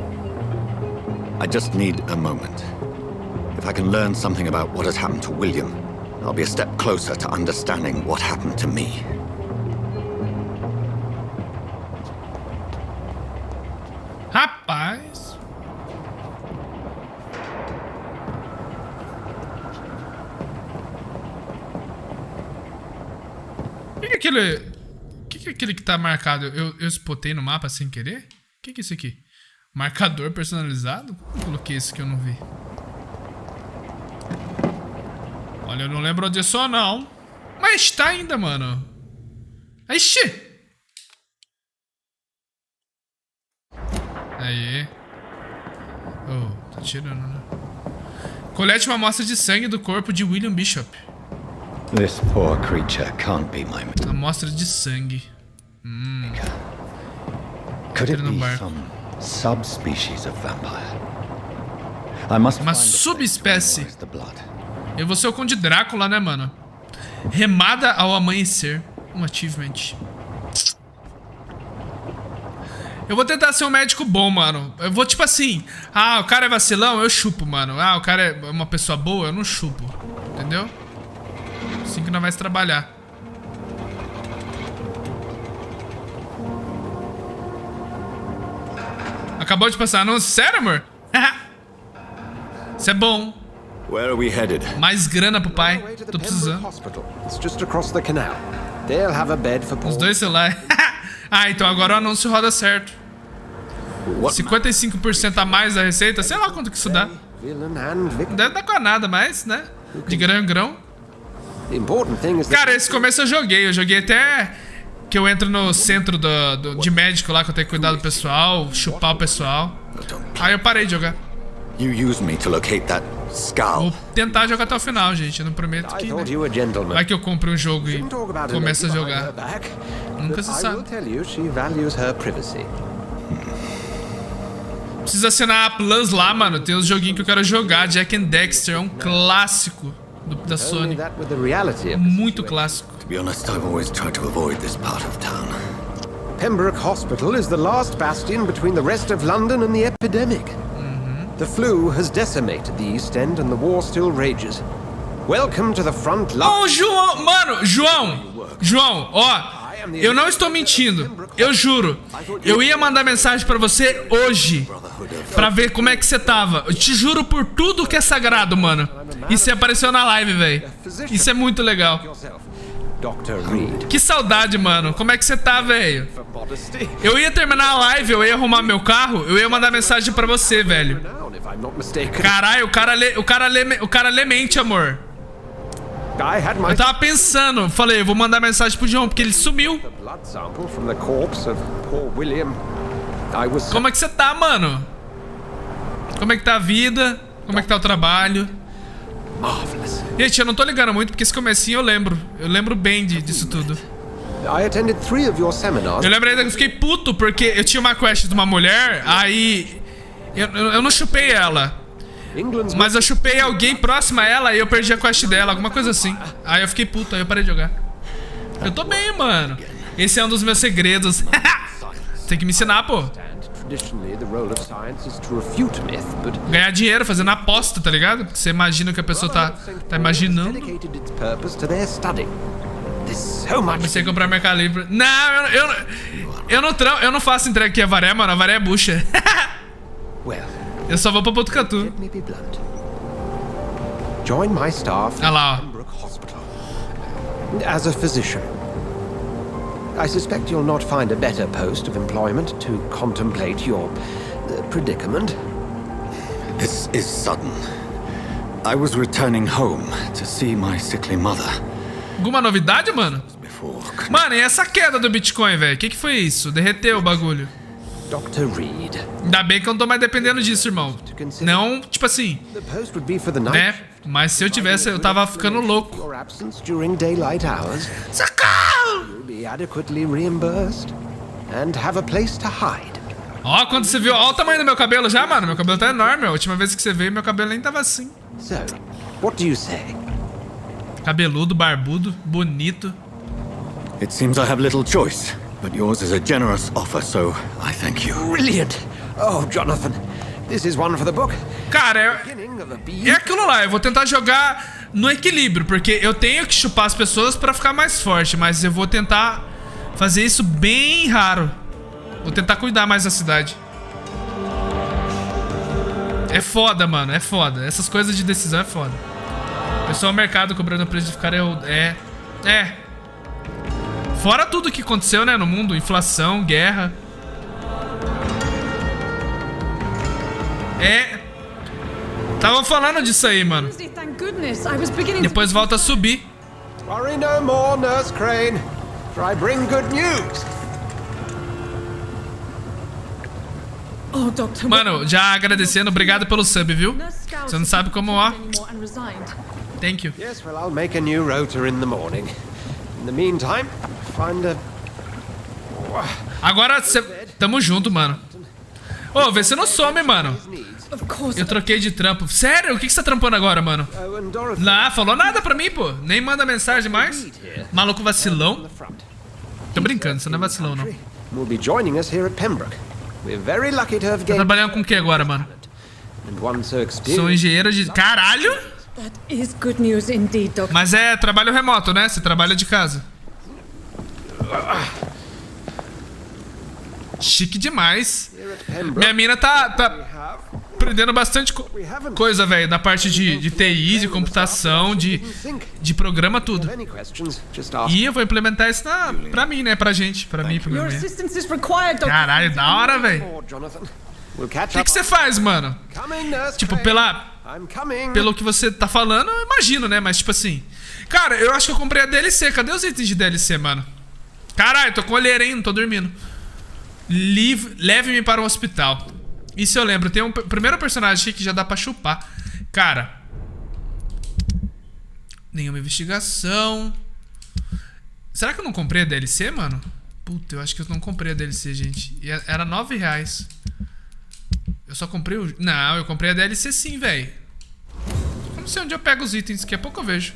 I just need a moment. If I can learn something about what has happened to William, I'll be a step closer to understanding what happened to me. Rapaz. O que é aquele que tá marcado? Eu spotei no mapa sem querer? O que é isso aqui? Marcador personalizado? Como eu coloquei esse que eu não vi? Olha, eu não lembro disso não. Mas tá ainda, mano. Ixi! Aí. Oh, tá tirando, né? Colete uma amostra de sangue do corpo de William Bishop. This poor creature can't be my... Amostra de sangue. Could it be some subspecies of vampire? I must uma subespécie. Eu vou ser o Conde Drácula, né, mano? Remada ao amanhecer. Um achievement. Eu vou tentar ser um médico bom, mano. Eu vou tipo assim... Ah, o cara é vacilão, eu chupo, mano. Ah, o cara é uma pessoa boa, eu não chupo. Entendeu? Assim que nós vamos trabalhar. Acabou de passar anúncio. Sério, amor? Isso é bom. Where are we headed? Mais grana pro pai. Tô precisando. Os dois celulares. Ah, então agora o anúncio roda certo. 55% a mais da receita. Sei lá quanto que isso dá. Não deve dar com nada mais, né? De grão em grão. Cara, esse começo eu joguei. Eu joguei até que eu entro no centro de médico lá, que eu tenho que cuidar do pessoal, chupar o pessoal. Aí eu parei de jogar. Vou tentar jogar até o final, gente. Eu não prometo que... Né? Vai que eu compro um jogo e começo a jogar. Nunca se sabe. Precisa assinar a Plus lá, mano. Tem uns joguinhos que eu quero jogar. Jack and Dexter é um clássico da Sony. Muito clássico. To be honest, I've always tried to avoid this part of town. Pembroke Hospital is the last bastion between the rest of London and the epidemic. The flu has decimated the East End and the war still rages. Welcome to the front line. Oh, João, mano, João, ó, eu não estou mentindo, eu juro. Eu ia mandar mensagem pra você hoje, pra ver como é que você tava. Eu te juro por tudo que é sagrado, mano. E você apareceu na live, velho. Isso é muito legal. Que saudade, mano. Como é que você tá, velho? Eu ia terminar a live, eu ia arrumar meu carro, eu ia mandar mensagem pra você, velho. Caralho, o cara lê mente, amor. Eu tava pensando, falei, eu vou mandar mensagem pro João, porque ele sumiu. Como é que você tá, mano? Como é que tá a vida? Como é que tá o trabalho? Gente, eu não tô ligando muito, porque esse comecinho eu lembro. Eu lembro bem disso tudo. Eu lembro ainda que eu fiquei puto, porque eu tinha uma quest de uma mulher, aí... Eu não chupei ela, mas eu chupei alguém próximo a ela e eu perdi a quest dela, alguma coisa assim. Aí eu fiquei puto, aí eu parei de jogar. Eu tô bem, mano. Esse é um dos meus segredos. Tem que me ensinar, pô. Ganhar dinheiro fazendo aposta, tá ligado? Você imagina o que a pessoa tá imaginando. Comecei a comprar Mercado Livre. Não, eu não faço entrega aqui a Varé, mano. A Varé é bucha. Eu só vou pra Botucatu. Join my staff Olha lá, ó. As a physician. I suspect you'll not find a better post of employment to contemplate your predicament. This is sudden. I was returning home to see my sickly mother. Alguma novidade, mano? Mano, e essa queda do Bitcoin, velho? Que foi isso? Derreteu o bagulho. Dr. Reed. Ainda bem que eu não tô mais dependendo disso, irmão. Não, tipo assim, né? Mas se eu tivesse, eu tava ficando louco. Socorro! Ó, quando você viu, ó o tamanho do meu cabelo já, mano. Meu cabelo tá enorme. A última vez que você veio, meu cabelo nem tava assim. Cabeludo, barbudo, bonito. It seems I have little choice, but yours is a generous offer, so I thank you. Brilliant! Oh, Jonathan, this is one for the book. Cara, é aquilo lá. Eu vou tentar jogar no equilíbrio, porque eu tenho que chupar as pessoas pra ficar mais forte, mas eu vou tentar fazer isso bem raro. Vou tentar cuidar mais da cidade. É foda, mano, é foda. Essas coisas de decisão é foda. Pessoal, o mercado cobrando preço de ficar é. Fora tudo que aconteceu, né, no mundo, inflação, guerra. Tava falando disso aí, mano. Depois volta a subir. Worry no more, Nurse Crane, for I bring good news. Mano, já agradecendo, obrigado pelo sub, viu? Você não sabe como, ó. Thank you. Yes, well, I'll make a new rotor in the morning. In the meantime, find a... Agora, tamo junto, mano. Ô, vê se não some, mano. Eu troquei de trampo. Sério? O que você tá trampando agora, mano? Não, falou nada pra mim, pô. Nem manda mensagem mais. Maluco vacilão. Tô brincando, você não é vacilão, não. Tá trabalhando com o que agora, mano? Sou engenheiro de... Caralho! Mas é trabalho remoto, né? Você trabalha de casa. Chique demais. Minha mina tá aprendendo bastante coisa, velho. Na parte de TI, de computação, de programa, tudo. E eu vou implementar isso pra mim, né? Pra gente. Pra mim, pra minha mulher. Caralho, da hora, velho. O que você faz, mano? Tipo, pelo que você tá falando, eu imagino, né? Mas tipo assim... Cara, eu acho que eu comprei a DLC. Cadê os itens de DLC, mano? Caralho, tô com olheira, hein? Não tô dormindo. Leve-me para o hospital. Isso eu lembro. Tem um primeiro personagem aqui que já dá pra chupar. Cara. Nenhuma investigação. Será que eu não comprei a DLC, mano? Puta, eu acho que eu não comprei a DLC, gente. Era R$9. Eu só comprei o... Não, eu comprei a DLC sim, velho. Eu não sei onde eu pego os itens. Daqui a pouco eu vejo.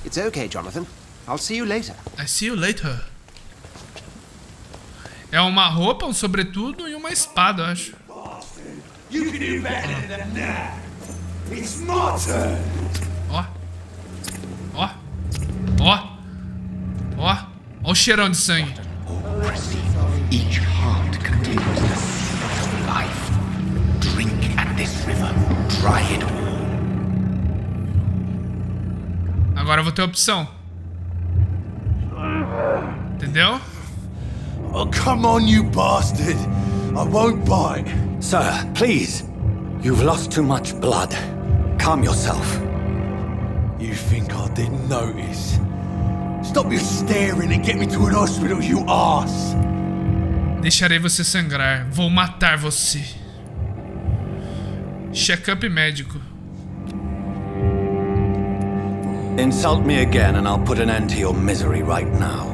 It's okay, Jonathan. I'll see you later. I see you later. É uma roupa, um sobretudo e uma espada, eu acho. You can do better than that. It's my turn. Ó. Ó. Ó. Ó. Ó o cheirão de sangue. Each heart contains the seed of life. Drink at this river. Try it all. Agora eu vou ter opção. Entendeu? Oh, come on, you bastard. I won't bite. Sir, please. You've lost too much blood. Calm yourself. You think I didn't notice? Stop your staring and get me to an hospital, you ass. Deixarei você sangrar. Vou matar você. Check-up médico. Insult me again and I'll put an end to your misery right now.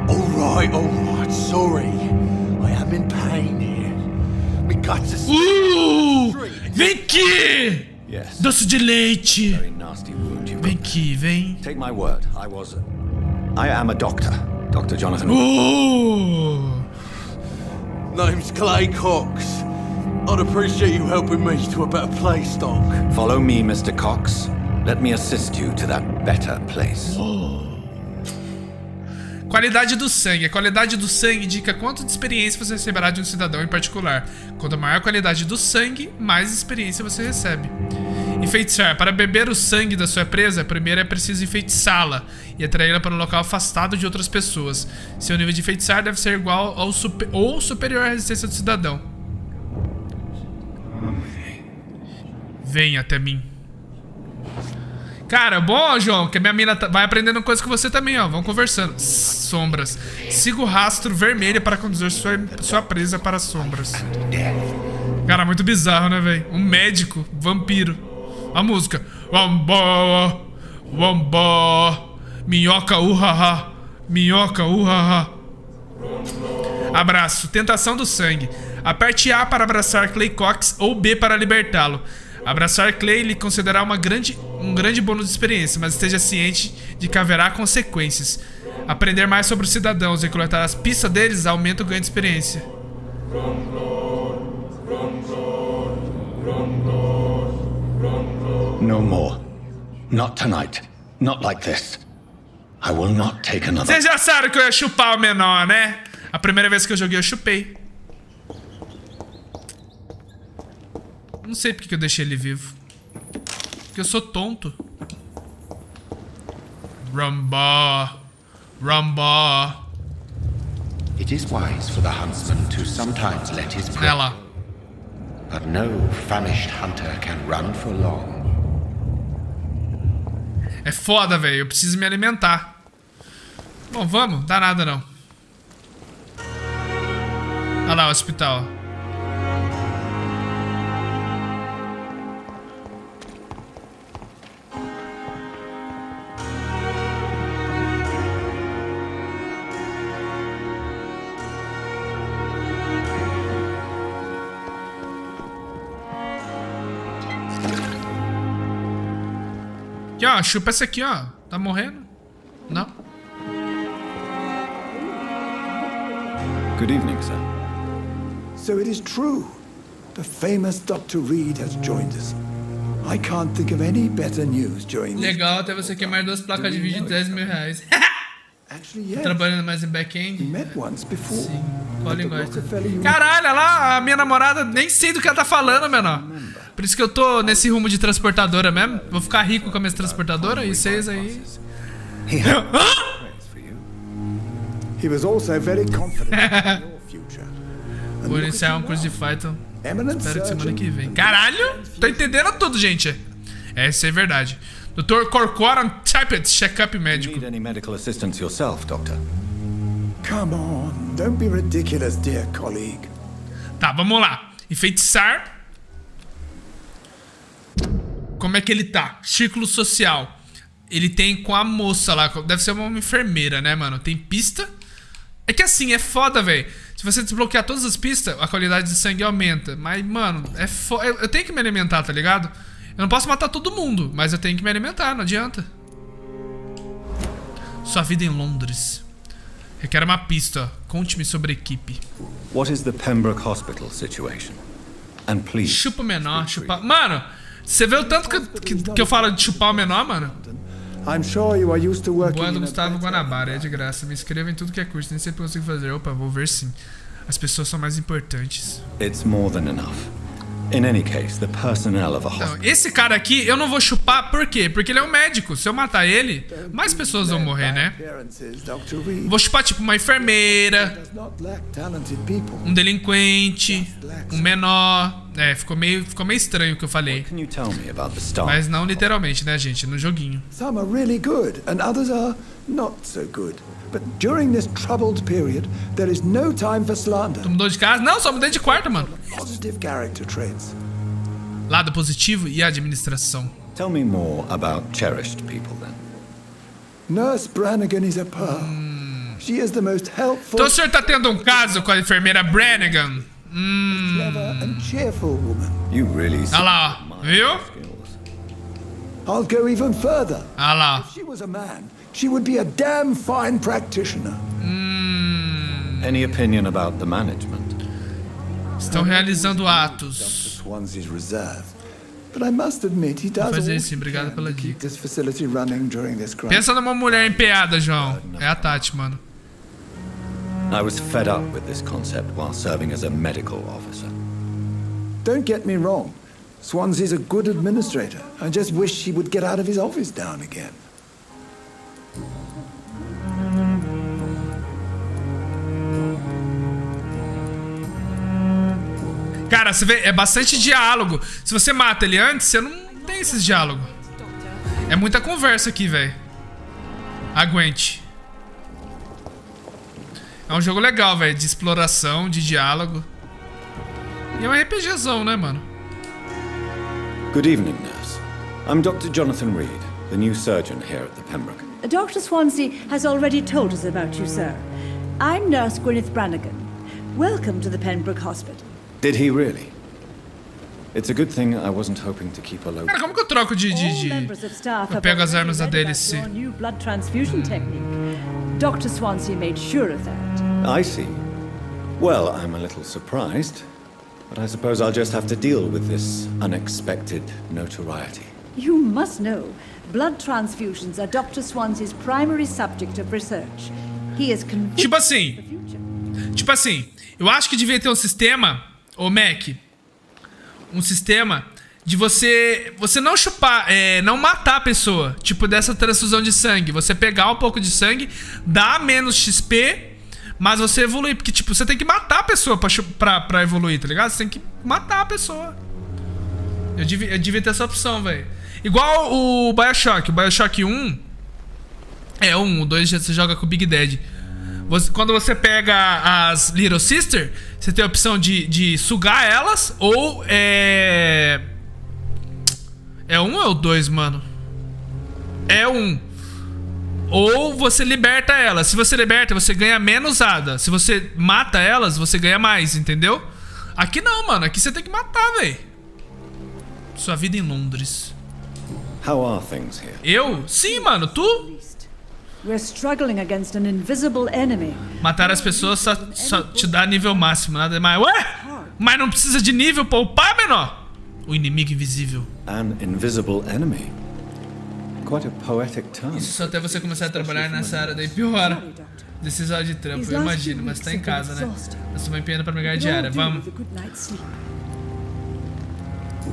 All right, sorry. I am in pain here. Me guts are vem aqui! Yes. Doce de leite. Very nasty wound you vem aqui, vem. Take my word, I am a doctor. Dr. Jonathan. Name's Clay Cox. I'd appreciate you helping me to a better place, Doc. Follow me, Mr. Cox. Let me assist you to that better place. Qualidade do sangue. A qualidade do sangue indica quanto de experiência você receberá de um cidadão em particular. Quanto maior a qualidade do sangue, mais experiência você recebe. Enfeitiçar. Para beber o sangue da sua presa, primeiro é preciso enfeitiçá-la e atraí-la para um local afastado de outras pessoas. Seu nível de enfeitiçar deve ser igual ao ou superior à resistência do cidadão. Venha até mim. Cara, bom, João, que a minha mina vai aprendendo coisas com você também, ó. Vamos conversando. Sombras. Siga o rastro vermelho para conduzir sua presa para as sombras. Cara, muito bizarro, né, velho? Um médico, vampiro. A música. Wamba, wamba, minhoca, uhaha, minhoca, uhaha. Abraço. Tentação do sangue. Aperte A para abraçar Clay Cox ou B para libertá-lo. Abraçar Clay lhe concederá um grande bônus de experiência, mas esteja ciente de que haverá consequências. Aprender mais sobre os cidadãos e coletar as pistas deles aumenta o ganho de experiência. No more. Not tonight. Not like this. I will not take another. Vocês já sabem que eu ia chupar o menor, né? A primeira vez que eu joguei eu chupei. Não sei porque eu deixei ele vivo. Porque eu sou tonto. Rumba. Rumba. It is wise for the huntsman to sometimes let his prey. Ela. But no famished hunter can run for long. É foda, velho. Eu preciso me alimentar. Bom, vamos. Dá nada, não. Olha lá o hospital. Aqui, ó, chupa essa aqui, ó. Tá morrendo? Não? Good evening, sir. So it is true. The famous Dr. Reed has joined us. I can't think of any better news during Legal, até você queimar 2 placas de vídeo de 10 mil reais. Trabalhando mais em back-end. Sim. Qual a linguagem? Caralho, olha lá, a minha namorada nem sei do que ela tá falando, menor. Por isso que eu tô nesse rumo de transportadora mesmo. Vou ficar rico com a minha transportadora e vocês aí. He was also very confident in your future. Vou iniciar um curso de Python. Espero que semana que vem. Caralho! Tô entendendo tudo, gente. Essa é verdade. Dr. Corcoran Typet, check-up médico. Need any medical assistance yourself, doctor? Come on, don't be ridiculous, dear colleague. Tá, vamos lá. Enfeitiçar. Como é que ele tá? Círculo social. Ele tem com a moça lá. Deve ser uma enfermeira, né, mano? Tem pista. É que assim, é foda, velho. Se você desbloquear todas as pistas, a qualidade de sangue aumenta. Mas, mano, é foda. Eu tenho que me alimentar, tá ligado? Eu não posso matar todo mundo, mas eu tenho que me alimentar, não adianta. Sua vida em Londres. Requer uma pista. Conte-me sobre a equipe. What is the Pembroke Hospital situation? And please. Chupa o menor, chupa. Mano, você vê o tanto que eu falo de chupar o menor, mano? I'm sure you are used to working. Boa do Gustavo Guanabara, é de graça. Me inscreva em tudo que é curso, nem sempre consigo fazer. Opa, vou ver sim. As pessoas são mais importantes. It's more than enough. In any case, the personnel of a hospital. Então, esse cara aqui eu não vou chupar, por quê? Porque ele é um médico. Se eu matar ele, mais pessoas vão morrer, né? Vou chupar tipo uma enfermeira, um delinquente, um menor. É, ficou meio estranho o que eu falei. Mas não literalmente, né, gente? No joguinho. Some are really good and others are not so good. But during this troubled period, there is no time for slander. Tu mudou de casa? Não, só mudei de quarto, mano. Positive character traits. Lado positivo e administração. Tell me more about cherished people then. Nurse Brannigan is a pearl. She is the most helpful. Então o senhor tá tendo um caso com a enfermeira Brannigan? Clever and cheerful woman. You really. Olha lá, ó. Viu? I'll go even further. Olha lá. If she was a man, she would be a damn fine practitioner. Any opinion about the management? Estão realizando atos. Swansea's reserve. But I must admit he does Vou fazer all isso, obrigado pela he can to keep dica. this facility running during this crisis. Pensa numa mulher empeada, João. É a Tati, mano. I was fed up with this concept while serving as a medical officer. Don't get me wrong. Swansea's a good administrator. I just wish he would get out of his office down again. Cara, você vê, é bastante diálogo. Se você mata ele antes, você não tem esses diálogos. É muita conversa aqui, velho. Aguente. É um jogo legal, velho, de exploração, de diálogo. E é um RPGzão, né, mano? Good evening, nurse. I'm Dr. Jonathan Reed, the new surgeon here at the Pembroke. Dr. Swansea has already told us about you, sir. I'm Nurse Gwyneth Brannigan. Welcome to the Pembroke Hospital. Did he really? It's a good thing I wasn't hoping to keep a low. Cara, como que eu troco de... Eu pego as armas da DLC. New blood transfusion technique. Dr. Swansea made sure of that. I see. Well, I'm a little surprised, but I suppose I'll just have to deal with this unexpected notoriety. You must know, blood transfusions are Dr. Swansea's primary subject of research. He is convinced. Tipo assim, eu acho que devia ter um sistema, ô Mac, um sistema de você não chupar, não matar a pessoa, tipo dessa transfusão de sangue. Você pegar um pouco de sangue, dar menos XP, mas você evoluir, porque tipo, você tem que matar a pessoa pra evoluir, tá ligado? Você tem que matar a pessoa. Eu devia ter essa opção, velho. Igual o Bioshock. O Bioshock 1 é o 2 você joga com o Big Daddy. Quando você pega as Little Sister, você tem a opção de sugar elas, ou é um ou é o 2, mano? É um. Ou você liberta elas. Se você liberta, você ganha menos ADA. Se você mata elas, você ganha mais, entendeu? Aqui não, mano. Aqui você tem que matar, velho. Sua vida em Londres. How are things here? Eu? Sim, mano. Tu? We're struggling against an invisible enemy. Matar as pessoas só te dá nível máximo, nada mais. Ué? Mas não precisa de nível pra upar, menor? O inimigo invisível. An invisible enemy. Quite a poetic term. Isso só até você começar a trabalhar nessa área, daí piora. Decisão de trampo, eu imagino, mas tá em casa, né? Eu sou uma empenhada pra pegar diária, vamos.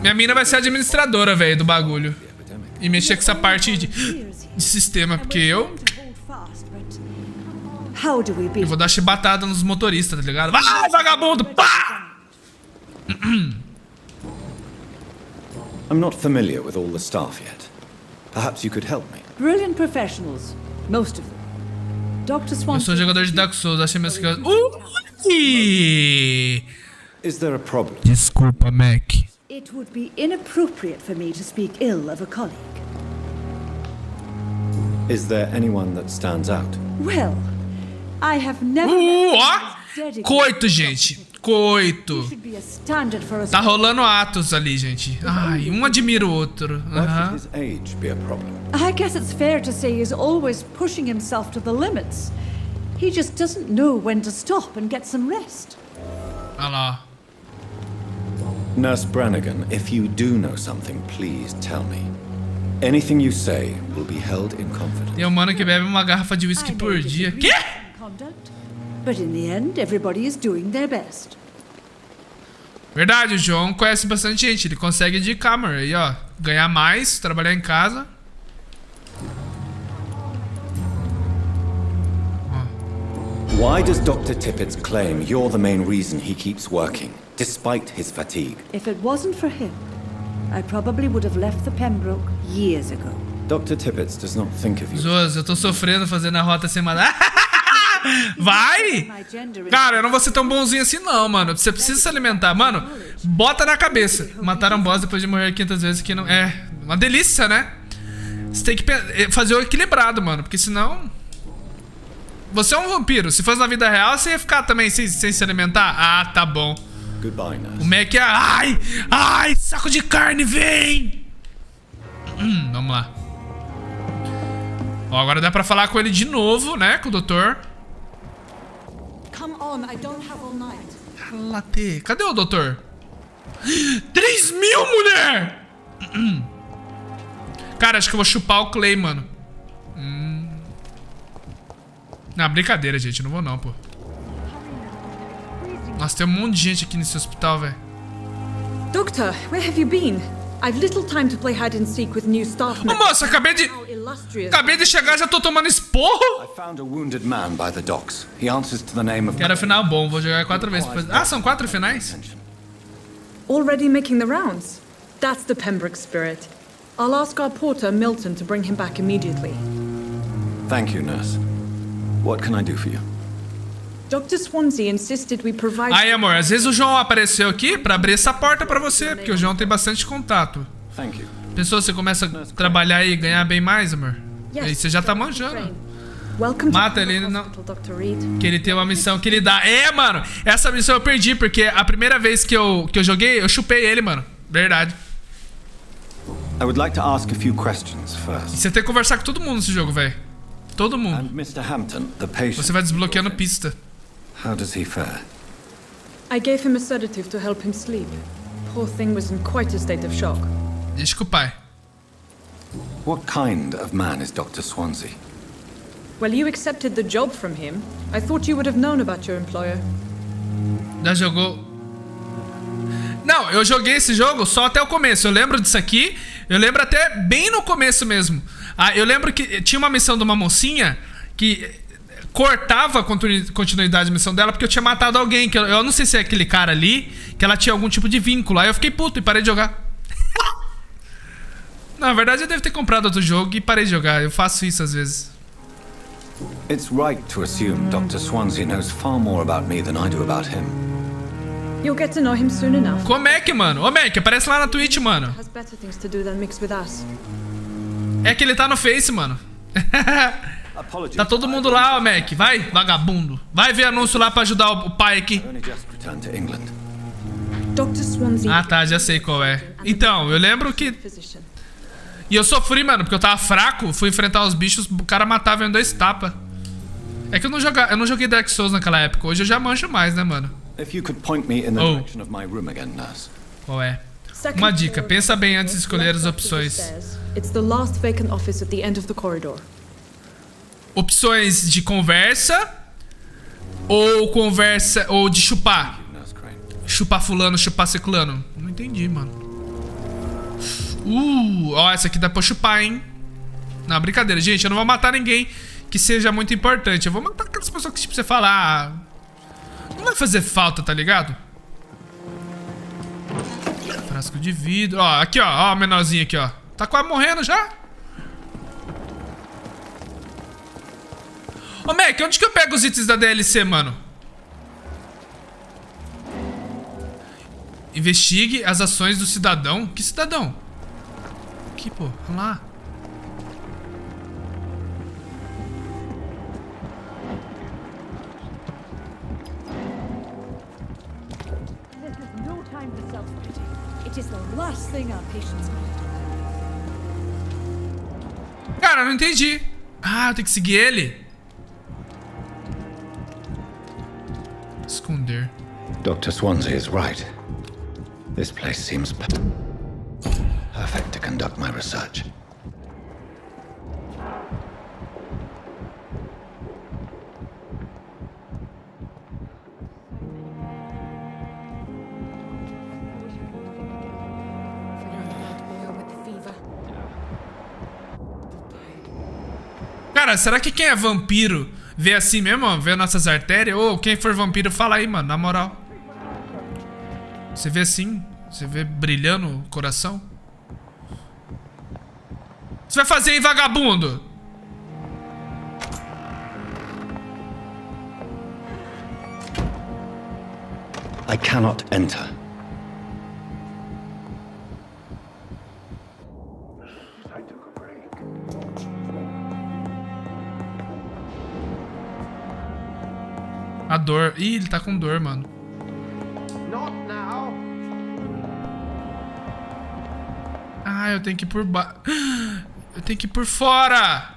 Minha mina vai ser administradora, velho, do bagulho. E mexer com essa parte de sistema, porque eu vou dar chibatada nos motoristas, tá ligado? Vai, vagabundo! Pá! I'm not familiar with all the staff yet. Perhaps you could help me. Brilliant professionals, most of them. Dr. Swansea. Eu sou jogador de Dark Souls, achei meus que... Is there a problem? Desculpa, Mac. It would be inappropriate for me to speak ill of a colleague. Is there anyone that stands out? Well, I have never Coito, gente. Coito. Tá rolando atos ali, gente. Ai, um admira o outro. His age be a problem? I guess it's fair to say he's always pushing himself to the limits. He just doesn't know when to stop and get some rest. Olha lá. Nurse Brannigan, if you do know something, please tell me. Anything you say will be held in confidence. Tem um mano que bebe uma garrafa de whisky por dia. Quê? But in the end, everybody is doing their best. Verdade, o João conhece bastante gente. Ele consegue de câmera aí, ó. Ganhar mais, trabalhar em casa. Why does Dr. Tippett's claim you're the main reason he keeps working, despite his fatigue? If it wasn't for him, I probably would have left the Pembroke years ago. Dr. Tippett does not think of you. Zoas, eu tô sofrendo fazendo a rota semanal. Vai! Cara, eu não vou ser tão bonzinho assim não, mano. Você precisa se alimentar. Mano, bota na cabeça. Mataram um boss depois de morrer 500 vezes, que não... É uma delícia, né? Você tem que fazer o equilibrado, mano. Porque senão... Você é um vampiro. Se fosse na vida real, você ia ficar também sem se alimentar? Ah, tá bom. Goodbye, nurse. O Mac é... Ai! Ai! Saco de carne, vem! Vamos lá. Ó, agora dá pra falar com ele de novo, né? Com o doutor. Cala-te. Cadê o doutor? 3.000, mulher! Cara, acho que eu vou chupar o Clay, mano. Não, brincadeira, gente. Não vou não, pô. Nossa, tem um monte de gente aqui nesse hospital, velho. Doctor, where have you been? I've little time to play hide and seek with new staff members. Ô, moça, acabei de chegar, já tô tomando esporro. I found a wounded man by the docks. He answers to the name of... Quero final bom, vou jogar 4 vezes depois. Ah, são 4 finais? Already making the rounds? That's the Pembroke spirit. I'll ask our porter, Milton, to bring him back immediately. Thank you, nurse. What can I do for you? Dr. Swansea insisted we provide... Aí, amor, às vezes o João apareceu aqui pra abrir essa porta pra você, porque o João tem bastante contato. Thank you. Pensou, você começa a trabalhar e ganhar bem mais, amor? Aí você já tá manjando. Mata ele, não. Que ele tem uma missão que ele dá. É, mano, essa missão eu perdi, porque a primeira vez que eu joguei, eu chupei ele, mano. Verdade. I would like to ask a few questions first. E você tem que conversar com todo mundo nesse jogo, velho. Todo mundo. And Mr. Hampton, the patient. Você vai desbloqueando pista. How does he fare? I gave him a sedative to help him sleep. Poor thing was in quite a state of shock. Deixa com o pai. What kind of man is Dr. Swansea? Well, you accepted the job from him. I thought you would have known about your employer. Já jogou? Não, eu joguei esse jogo só até o começo. Eu lembro disso aqui. Eu lembro até bem no começo mesmo. Ah, eu lembro que tinha uma missão de uma mocinha que cortava a continuidade da missão dela porque eu tinha matado alguém. Que eu não sei se é aquele cara ali, que ela tinha algum tipo de vínculo. Aí eu fiquei puto e parei de jogar. Na verdade, eu devo ter comprado outro jogo e parei de jogar. Eu faço isso às vezes. It's right to assume Dr. Swansea knows far more about me than I do about him. You'll get to know him soon enough. Ô, Mac, mano. Ô, Mac, aparece lá na Twitch, mano. Has better things to do than mix with us. É que ele tá no Face, mano. Tá todo mundo lá, ó, Mac. Vai, vagabundo. Vai ver anúncio lá pra ajudar o pai aqui. Ah, tá, já sei qual é. Então, eu lembro que... E eu sofri, mano, porque eu tava fraco. Fui enfrentar os bichos, o cara matava em 2 tapas. É que eu não joguei Dark Souls naquela época. Hoje eu já manjo mais, né, mano? Qual é? Uma dica, pensa bem antes de escolher as opções. Opções de conversa ou de chupar? Chupar fulano, chupar ciclano. Não entendi, mano. Ó, essa aqui dá pra chupar, hein? Não, brincadeira, gente, eu não vou matar ninguém que seja muito importante. Eu vou matar aquelas pessoas que tipo, você fala, não vai fazer falta, tá ligado? Frasco de vidro. Ó, aqui, ó, ó, a menorzinha aqui, ó. Tá quase morrendo já. Ô, Mac, onde que eu pego os itens da DLC, mano? Investigue as ações do cidadão. Que cidadão? Aqui, pô. Vamos lá. Cara, não entendi. Ah, eu tenho que seguir ele. Esconder. Dr. Swansea is right. This place seems perfect to conduct my research. Cara, será que quem é vampiro vê assim mesmo, ó? Vê nossas artérias? Ou quem for vampiro, fala aí, mano, na moral. Você vê assim? Você vê brilhando o coração? Você vai fazer aí, vagabundo? I cannot enter. A dor. Ih, ele tá com dor, mano. Ah, eu tenho que ir por baixo. Eu tenho que ir por fora.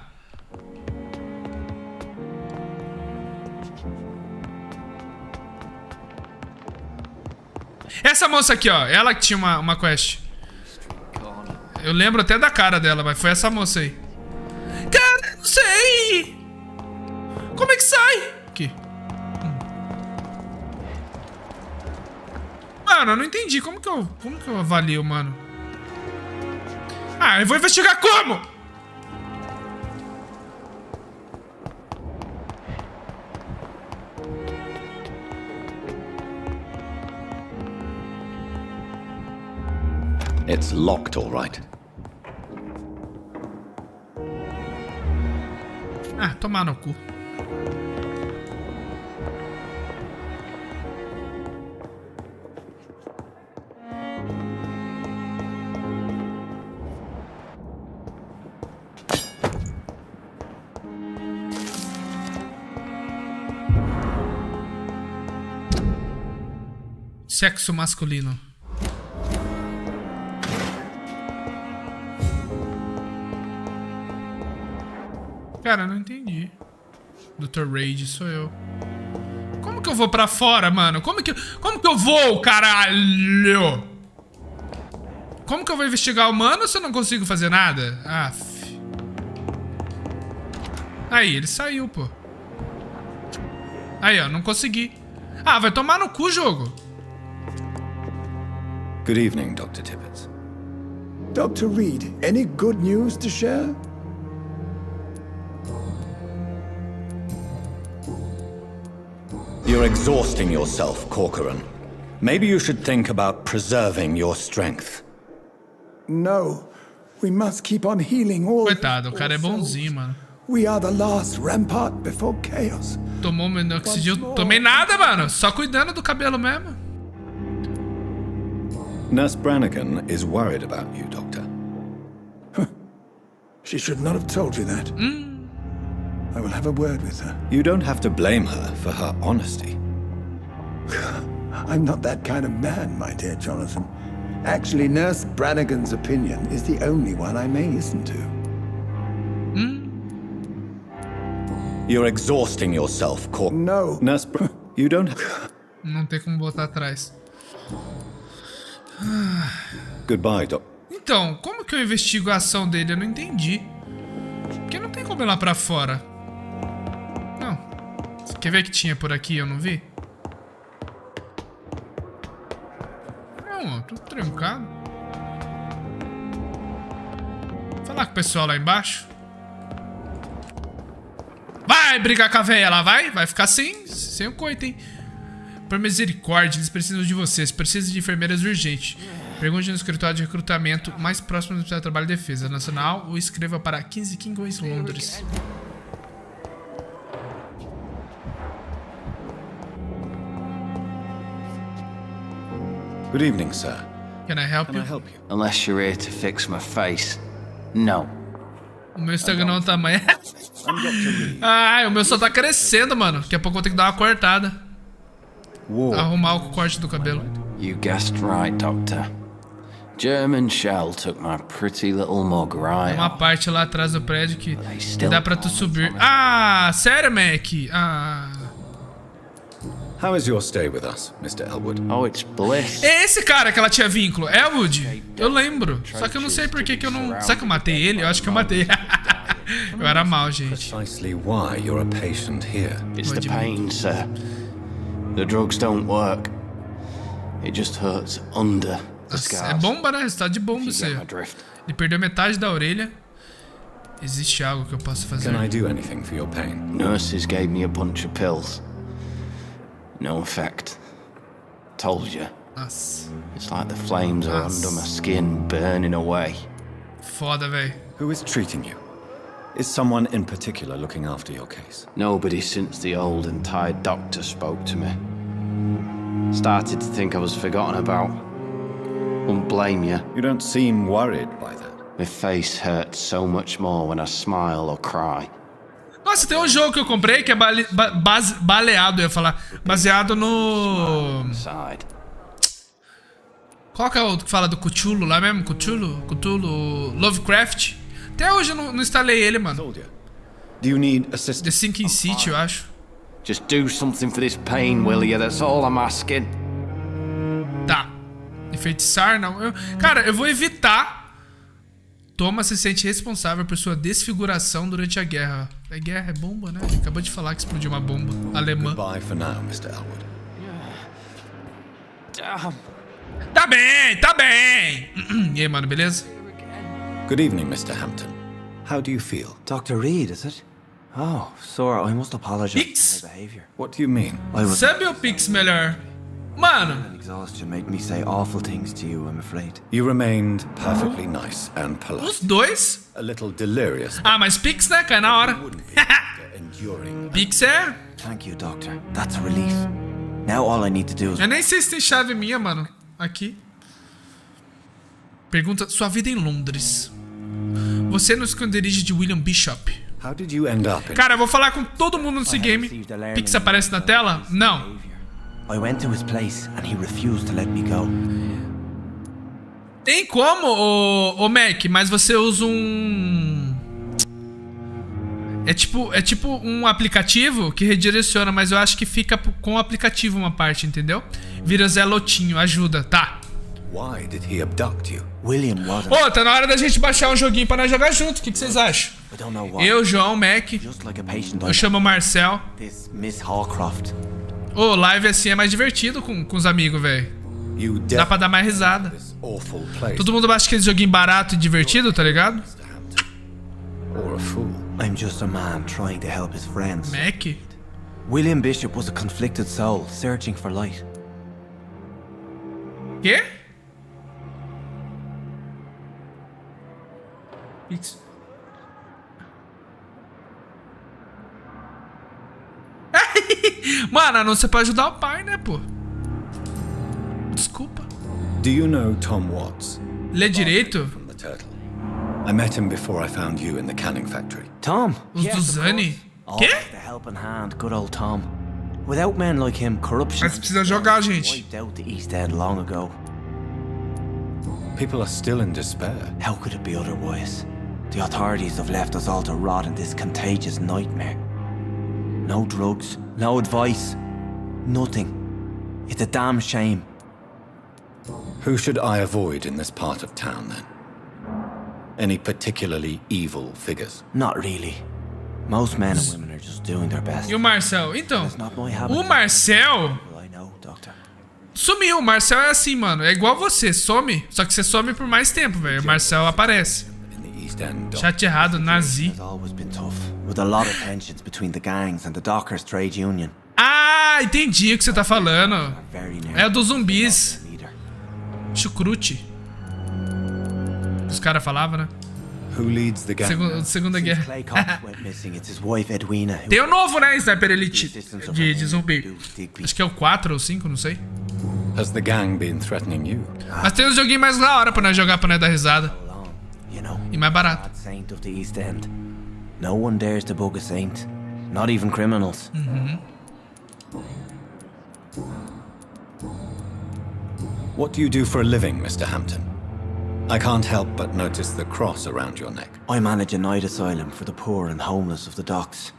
Essa moça aqui, ó. Ela que tinha uma quest. Eu lembro até da cara dela, mas foi essa moça aí. Cara, não sei. Como é que sai? Aqui. Mano, eu não entendi. Como que eu avalio, mano? Ah, eu vou investigar como? It's locked, all right. Ah, tomar no cu. Sexo masculino. Cara, eu não entendi. Dr. Rage, sou eu. Como que eu vou pra fora, mano? Como que eu vou, caralho? Como que eu vou investigar o mano se eu não consigo fazer nada? Aff. Aí, ele saiu, pô. Aí, ó, não consegui. Ah, vai tomar no cu, jogo. Good evening, Dr. Tippett. Dr. Reed, any good news to share? You're exhausting yourself, Corcoran. Maybe you should think about preserving your strength. No, we must keep on healing all. Coitado, o cara é bonzinho, mano. We are the last rampart before chaos. Tomou minoxidil. Tomei nada, mano. Só cuidando do cabelo mesmo. Nurse Brannigan is worried about you, Doctor. She should not have told you that. I will have a word with her. You don't have to blame her for her honesty. I'm not that kind of man, my dear Jonathan. Actually, Nurse Brannigan's opinion is the only one I may listen to. You're exhausting yourself, No. Nurse you don't... Não tem como botar atrás. Goodbye, Doc. Então, como que eu investigo a ação dele? Eu não entendi. Porque não tem como ir lá pra fora. Não. Você quer ver que tinha por aqui e eu não vi? Não, ó, tudo trancado. Vou falar com o pessoal lá embaixo. Vai brigar com a véia lá, vai? Vai ficar sem o coito, hein? Por misericórdia, eles precisam de vocês. Precisam de enfermeiras urgente. Pergunte no escritório de recrutamento mais próximo do Hospital de Trabalho e Defesa Nacional ou escreva para 15 Kingsways, Londres. Good evening, sir. Can I help you? Unless you're here to fix my face. No. O meu Instagram tá tamanho. Ai, o meu só tá crescendo, mano. Daqui a pouco eu vou ter que dar uma cortada. Arrumar o corte do cabelo. You guessed right, Doctor. German shell took my pretty little mug right. Tem uma parte lá atrás do prédio que dá pra tu subir. Ah, sério, Mac? Ah. How is your stay with us, Mr. Elwood? Oh, it's bliss. É esse cara que ela tinha vínculo, Elwood. Eu lembro. Só que eu não sei por que eu não... Será que eu matei ele? Eu acho que eu matei. Eu era mal, gente. Precisely why you're a patient here. It's the pain, sir. The drugs don't work. It just hurts under the scars. É bomba, né? Resultado de bomba isso aí. Ele perdeu metade da orelha. Existe algo que eu possa fazer? Can I do anything for your pain? Nurses gave me a bunch of pills. No effect. Told you. Nossa. It's like the flames are under my skin, burning away. Foda, véi. Who is treating you? Is someone in particular looking after your case? Nobody since the old and tired doctor spoke to me. Started to think I was forgotten about. Won't blame you. You don't seem worried by that. My face hurts so much more when I smile or cry. Nossa, tem um jogo que eu comprei que é baleado, eu ia falar. Baseado no... Qual que é o que fala do Cthulhu lá mesmo? Cthulhu Lovecraft. Até hoje eu não instalei ele, mano. Do you need assistance? The Sinking City, eu acho. Just do something for this pain, will you? That's all I'm asking. Tá. Enfeitiçar, não. Cara, eu vou evitar. Thomas se sente responsável por sua desfiguração durante a guerra. É guerra, é bomba, né? Acabou de falar que explodiu uma bomba alemã. Goodbye for now, Mr. Elwood. Tá bem, tá bem. E aí, mano, beleza? Good evening, Mr. Hampton. How do you feel? Dr. Reed, is it? Oh, sir, I must apologize for my behavior. What do you mean? Sabe o Pix melhor? Mano. Exhaustion made me say awful things to you, I'm afraid. You remained perfectly nice and polite. Os dois? A little delirious. Ah, mas Pix, né, cai na hora. Pix é... Thank you, doctor. That's a relief. Now all I need to do is... Eu nem sei se tem chave minha, mano. Aqui. Pergunta, sua vida em Londres. Você no esconderijo de William Bishop. How did you end up in... Cara, eu vou falar com todo mundo nesse game. Pix aparece na tela? Não. I went to his place and he refused to let me go. Tem como, ô Mac, mas você usa um... É tipo um aplicativo que redireciona, mas eu acho que fica com o aplicativo uma parte, entendeu? Vira Zé Lotinho, ajuda, tá. Why did he abduct you? William wasn't... Ô, tá na hora da gente baixar um joguinho pra nós jogar junto, o que vocês acham? Eu, João, Mac, eu chamo Marcel. Ô, live assim é mais divertido com os amigos, velho. Dá pra dar mais risada. Todo mundo baixa aquele joguinho barato e divertido, tá ligado? I'm just a man trying to help his friends. Mac? William Bishop was a conflicted soul searching for light. Quê? Pix. Mano, anúncio é pra ajudar o pai, né, pô? Desculpa. Do you know Tom Watts? Lê direito? From the Turtle. I met him before I found you in the canning factory. Tom? Os do Zangue? Quê? The helping hand, good old Tom. Without men like him, corruption... Mas precisa jogar, gente. Wiped out the East End long ago. People are still in despair. How could it be otherwise? The authorities have left us all to rot in this contagious nightmare. No drugs, no advice, nothing. It's a damn shame. Who should I avoid in this part of town, then? Any particularly evil figures? Not really. Most men and women are just doing their best. E o Marcel? Então, o Marcel... Sumiu, o Marcel é assim, mano. É igual você, some. Só que você some por mais tempo, velho. O Marcel aparece. Chat errado, nazi. With a lot of tensions between the gangs and the Dockers Trade Union. Ah, entendi o que você tá falando. É o dos zumbis. Chucrute. Os caras falavam, né? Segunda Guerra. Tem o novo, né? Sniper Elite de zumbi. Acho que é o 4 ou 5, não sei. Has the gang been threatening you? Mas tem uns joguinhos mais da hora pra nós jogar, pra nós dar risada. E mais barato. No one dares to bug a saint. Not even criminals. What do you do for a living, Mr. Hampton? I can't help but notice the cross around your neck. I manage a night asylum for the poor and homeless of the docks.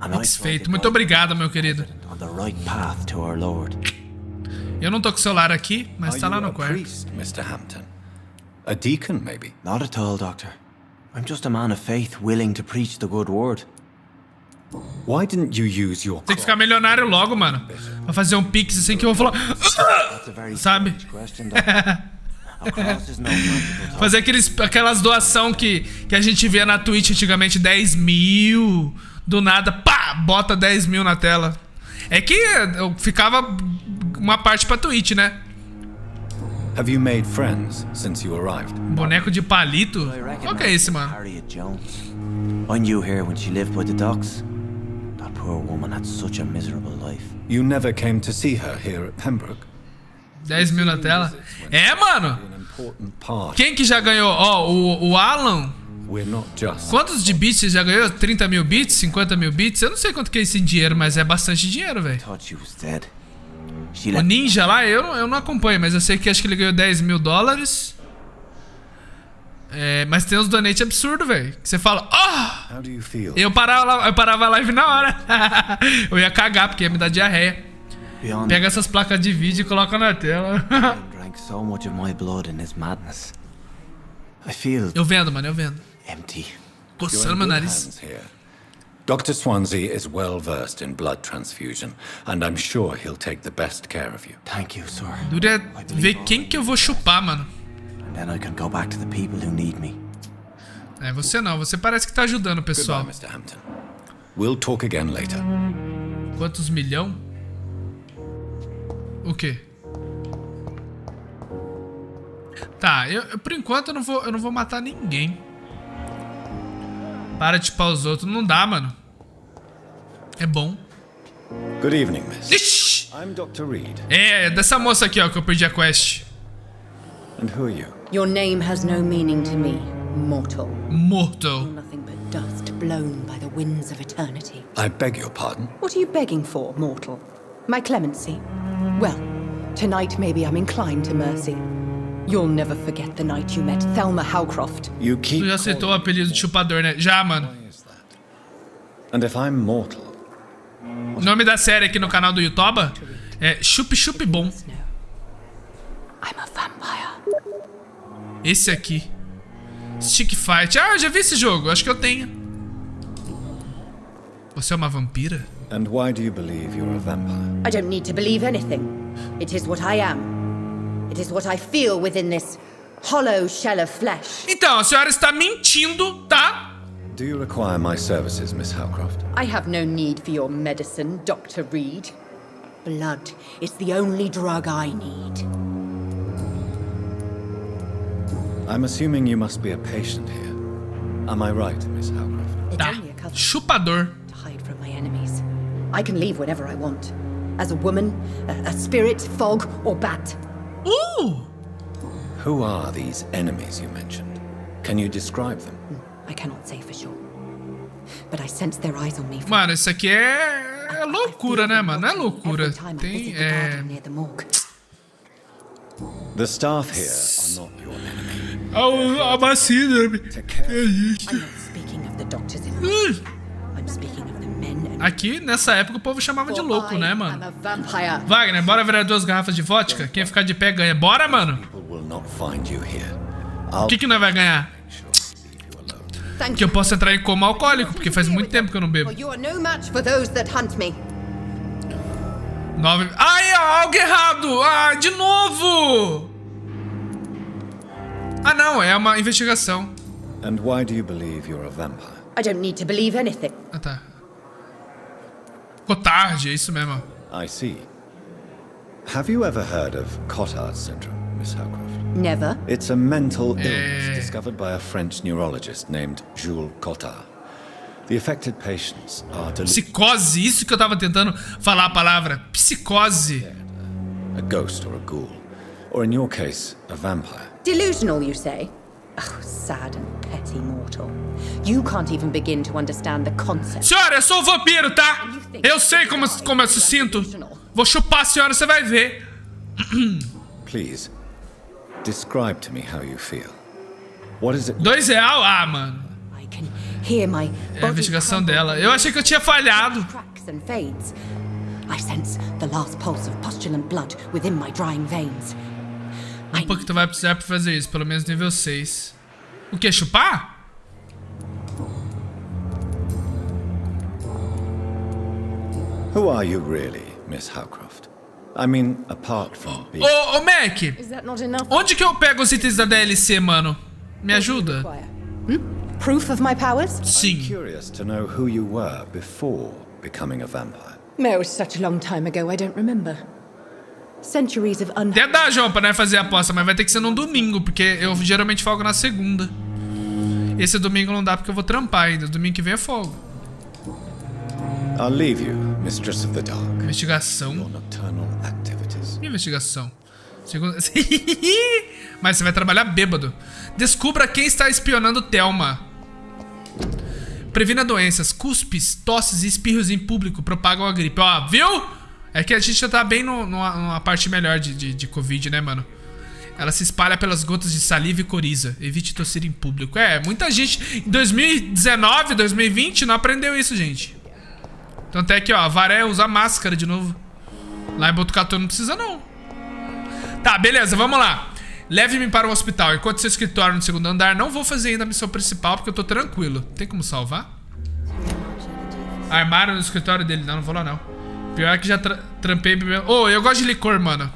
Satisfeito. Muito obrigado, meu querido. On the right path to our Lord. Eu não tô com o celular aqui, mas tá lá no quarto. Priest, Mr. Hampton? A deacon, maybe? Not at all, Doctor. I'm just a man of faith willing to preach the good word. Why didn't you use your... Tem que ficar milionário logo, mano. Pra fazer um pix assim que eu vou falar... Sabe? Fazer aquelas doação que a gente via na Twitch antigamente, 10 mil, do nada, pá, bota 10 mil na tela. É que eu ficava uma parte pra Twitch, né? Have you made friends since you arrived? Boneco de palito? Qual que é esse, mano? I knew her when she lived by the docks. That poor woman had such a miserable life. You never came to see her here at Pembroke? 10 mil na tela? É, mano! Quem que já ganhou? Ó, o Alan. Quantos de bits você já ganhou? 30 mil bits? 50 mil bits? Eu não sei quanto que é isso em dinheiro, mas é bastante dinheiro, velho. O Ninja lá, eu não acompanho, mas eu sei que acho que ele ganhou 10 mil dólares. É, mas tem uns donate absurdo, velho. Que você fala, eu parava a live na hora. Eu ia cagar, porque ia me dar diarreia. Pega essas placas de vídeo e coloca na tela. drank so much of my blood in this madness. I feel Eu vendo, mano, eu vendo. empty. Coçando meu nariz. Dr. Swansea is well versed in blood transfusion, and I'm sure he'll take the best care of you. Thank you, sir. Dura é ver quem que eu vou chupar, mano. And then I can go back to the people who need me. É, você não. Você parece que tá ajudando o pessoal. Goodbye, Mr. Hampton. We'll talk again later. Quantos milhão? O quê? Tá, eu por enquanto eu não vou matar ninguém. Para de chupar os outros. Não dá, mano. É bom. Good evening, miss. Ixi! I'm Dr. Reed. É dessa moça aqui, ó, que eu perdi a quest. And who are you? Your name has no meaning to me, mortal. Mortal. You're nothing but dust blown by the winds of eternity. I beg your pardon? What are you begging for, mortal? My clemency? Well, tonight maybe I'm inclined to mercy. You'll never forget the night you met Thelma Howcroft. You keep Tu já aceitou o apelido de chupador, né? Já, mano. And if I'm mortal? O nome da série aqui no canal do YouTube é Chup-Chup Bom. I'm a vampire. Esse aqui. Stick Fight. Ah, eu já vi esse jogo. Acho que eu tenho. Você é uma vampira? And why do you believe you're a vampire? I don't need to believe anything. It is what I am. It is what I feel within this hollow shell of flesh. Então, a senhora está mentindo, tá? Do you require my services, Miss Howcroft? I have no need for your medicine, Dr. Reed. Blood is the only drug I need. I'm assuming you must be a patient here. Am I right, Miss Howcroft? Tá. Chupador. To hide from my enemies. I can leave whenever I want. As a woman, a spirit, fog, or bat. Who are these enemies you mentioned? Can you describe them? I cannot say for sure. But I sense their eyes on me. Mano, isso aqui é loucura, né, mano? Não é loucura. Tem, The staff here are not your enemy. A vacina. I'm not speaking of the doctors in I'm speaking of the men and Aqui, nessa época, o povo chamava de louco, né, mano? I'm a vampire. Wagner, bora virar 2 garrafas de vodka? Quem ficar de pé ganha. Bora, mano! O que nós vai ganhar? Que eu posso entrar em coma alcoólico, porque faz muito tempo que eu não bebo. You are no match for those that hunt me. 9... Ai, algo errado! Ah, de novo! Ah, não, é uma investigação. And why do you believe you're a vampire? I don't need to believe anything. Ah, tá. Ficou tarde, é isso mesmo. I see. Have you ever heard of Cotard's syndrome, Miss Howcroft? Never. It's a mental illness discovered by a French neurologist named Jules Cotard. The affected patients are Psicose, isso que eu tava tentando falar a palavra. Psicose. A ghost or a ghoul. Or in your case, a vampire. Delusional, you say? Oh, sad and petty mortal. You can't even begin to understand the concept. Senhora, eu sou um vampiro, tá? Eu sei como eu se sinto. Vou chupar a senhora, você vai ver. Please, describe to me how you feel. What is it? R$2? Ah, mano. I can hear my É a investigação dela. Eu achei que eu tinha falhado. cracks and fades. I sense the last pulse of postulant blood within my drying veins. Um pouco que tu vai precisar pra fazer isso, pelo menos nível 6. O que? Chupar? Who are you really, Miss Howcroft? I mean, apart from being... Ô, Mac! Is that not enough? Onde que eu pego os itens da DLC, mano? Me ajuda? Proof of my powers? Sim. I'm curious to know who you were before becoming a vampire. It was such a long time ago, I don't remember. Centuries of Até dá, João, pra nós fazer a aposta, mas vai ter que ser num domingo, porque eu geralmente folgo na segunda. Esse domingo não dá porque eu vou trampar ainda. Domingo que vem é folgo. I'll leave you, Mistress of the Dark. Investigação. Your nocturnal activities. Investigação. Segunda... Mas você vai trabalhar bêbado. Descubra quem está espionando Thelma. Previna doenças. Cuspes, tosses e espirros em público propagam a gripe. Ó, viu? É que a gente já tá bem numa parte melhor de Covid, né, mano? Ela se espalha pelas gotas de saliva e coriza. Evite tossir em público. É, muita gente em 2019, 2020 não aprendeu isso, gente. Tanto é que, ó, a Varé usa máscara de novo. Lá em Botucatu não precisa, não. Tá, beleza, vamos lá. Leve-me para o hospital. Enquanto seu escritório no segundo andar, não vou fazer ainda a missão principal porque eu tô tranquilo. Tem como salvar? Armário no escritório dele. Não, não vou lá não. Pior que já trampei bebendo. Oh, eu gosto de licor, mano.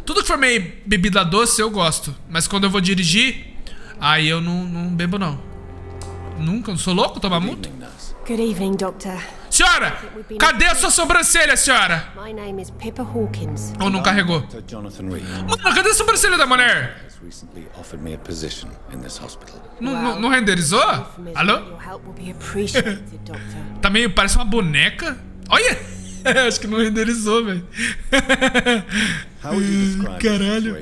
Tudo que for meio bebida doce eu gosto. Mas quando eu vou dirigir, aí eu não bebo não. Nunca, não sou louco tomar muito. Good evening, Doctor. Senhora, cadê a sua sobrancelha, senhora? My name is Pippa Hawkins. Ou não carregou? Mano, cadê a sobrancelha da mulher? Não renderizou? Alô? Tá meio, parece uma boneca. Olha! Acho que não renderizou, velho. Caralho.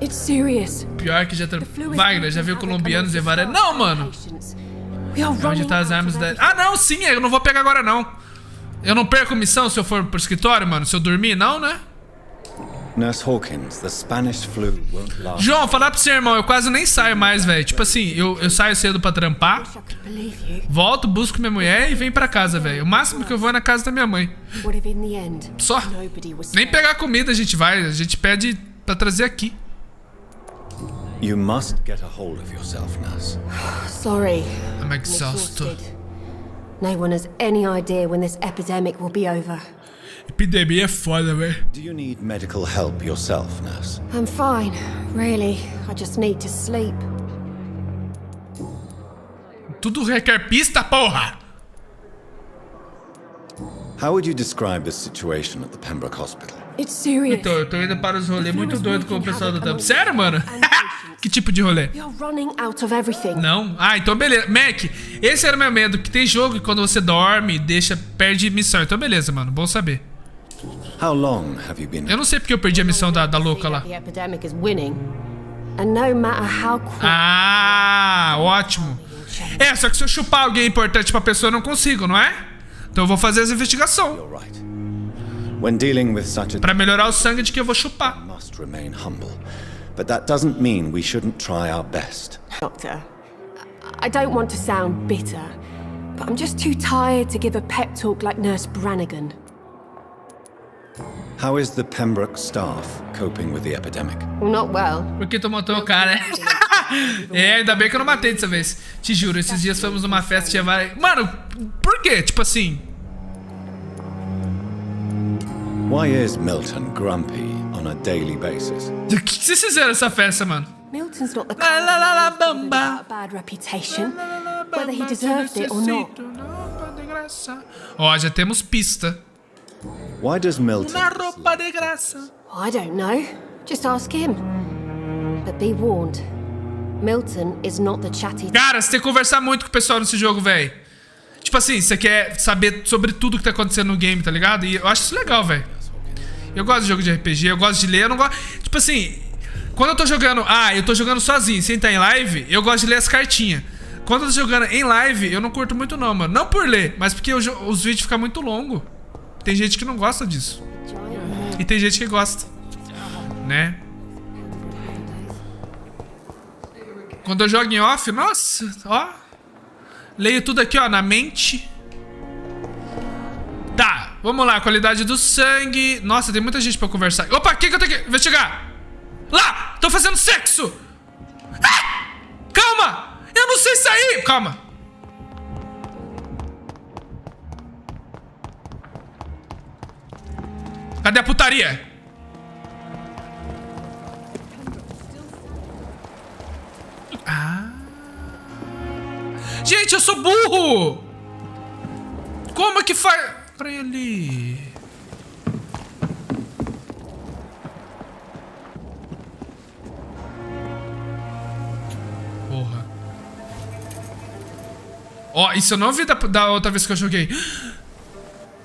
It's serious. Pior que já... Wagner, já viu colombianos e várias... Não, mano. Onde tá as armas da... Ah, não, sim, eu não vou pegar agora, não. Eu não perco missão se eu for pro escritório, mano. Se eu dormir, não, né? Nurse Hawkins, the Spanish flu won't last. João, falar pro seu irmão, eu quase nem saio mais, velho. Tipo assim, eu saio cedo pra trampar, volto, busco minha mulher e venho pra casa, velho. O máximo que eu vou é na casa da minha mãe. Só. Nem pegar comida a gente vai, a gente pede pra trazer aqui. You must get a hold of yourself, nurse. Sorry. I'm exhausted. No one has any idea when this epidemic will be over. Epidemia é foda, velho. Do you need medical help yourself, nurse? I'm fine, really. I just need to sleep. Tudo requer pista, porra! How would you describe the situation at the Pembroke Hospital? It's serious. Então, eu tô indo para os rolês muito doido com o pessoal do tempo. Sério, mano? Que tipo de rolê? Não? Ah, então beleza. Mac, esse era o meu medo, que tem jogo que quando você dorme, perde missão. Então beleza, mano, bom saber. How long have you been? Eu não sei porque eu perdi a missão da louca lá. Ah, ótimo. É, só que se eu chupar alguém importante pra pessoa, eu não consigo, não é? Então eu vou fazer essa investigação. Pra melhorar o sangue de que eu vou chupar. But that doesn't mean we shouldn't try our best. Doctor, I don't want to sound bitter, but I'm just too tired to give a pep talk like Nurse Brannigan. How is the Pembroke staff coping with the epidemic? Well, not well. Por que tu matou o cara? É, ainda bem que eu não matei dessa vez. Te juro, esses dias fomos numa festa e tinha várias... Mano, por quê? Tipo assim... Why is Milton grumpy on a daily basis? O que vocês fizeram essa festa, mano? Milton's not the kind of person without a bad reputation, whether he deserved it or not. Ó, já temos pista. Why does Milton... Uma roupa de graça. I don't know. Just ask him. But be warned. Milton is not the chatty... Cara, você tem que conversar muito com o pessoal nesse jogo, velho. Tipo assim, você quer saber sobre tudo que tá acontecendo no game, tá ligado? E eu acho isso legal, velho. Eu gosto de jogo de RPG, eu gosto de ler, eu não gosto... Tipo assim, quando eu tô jogando... Ah, eu tô jogando sozinho, sem estar em live, eu gosto de ler as cartinhas. Quando eu tô jogando em live, eu não curto muito não, mano. Não por ler, mas porque os vídeos ficam muito longos. Tem gente que não gosta disso. E tem gente que gosta. Né? Quando eu jogo em off, nossa, ó. Leio tudo aqui, ó, na mente. Tá, vamos lá, qualidade do sangue. Nossa, tem muita gente pra conversar. Opa, quem que eu tenho que investigar? Lá, tô fazendo sexo. Ah! Calma, eu não sei sair. Calma. Cadê a putaria? Ah. Gente, eu sou burro! Como que faz... Pra ele... Porra. Ó, isso eu não vi da outra vez que eu joguei.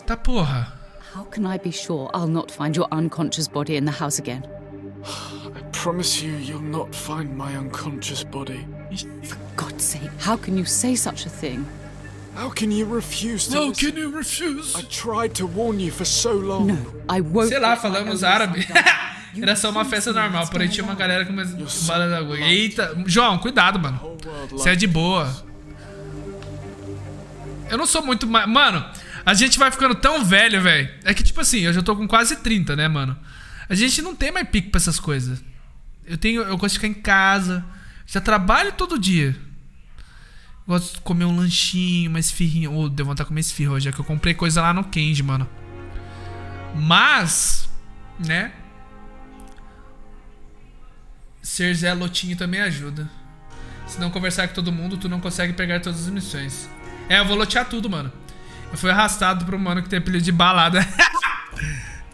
Tá porra. How can I be sure I'll not find your unconscious body in the house again? I promise you, you'll not find my unconscious body. For God's sake, how can you say such a thing? How can you refuse to How listen? can you refuse? I tried to warn you for so long. No, I won't. Sei lá, falamos árabe. Era só uma festa normal, porém tinha uma galera com umas balas da água. Eita, João, cuidado, mano. Você é de boa. Eu não sou muito... Mano, a gente vai ficando tão velho, velho. É que, tipo assim, eu já tô com quase 30, né, mano? A gente não tem mais pique pra essas coisas. Eu gosto de ficar em casa. Já trabalho todo dia. Gosto de comer um lanchinho, uma esfirrinha. Ou devo vontade de comer esfirra hoje, já que eu comprei coisa lá no Kenji, mano. Mas, né? Ser Zé Lotinho também ajuda. Se não conversar com todo mundo, tu não consegue pegar todas as missões. Eu vou lotear tudo, mano. Eu fui arrastado pro mano que tem apelido de balada.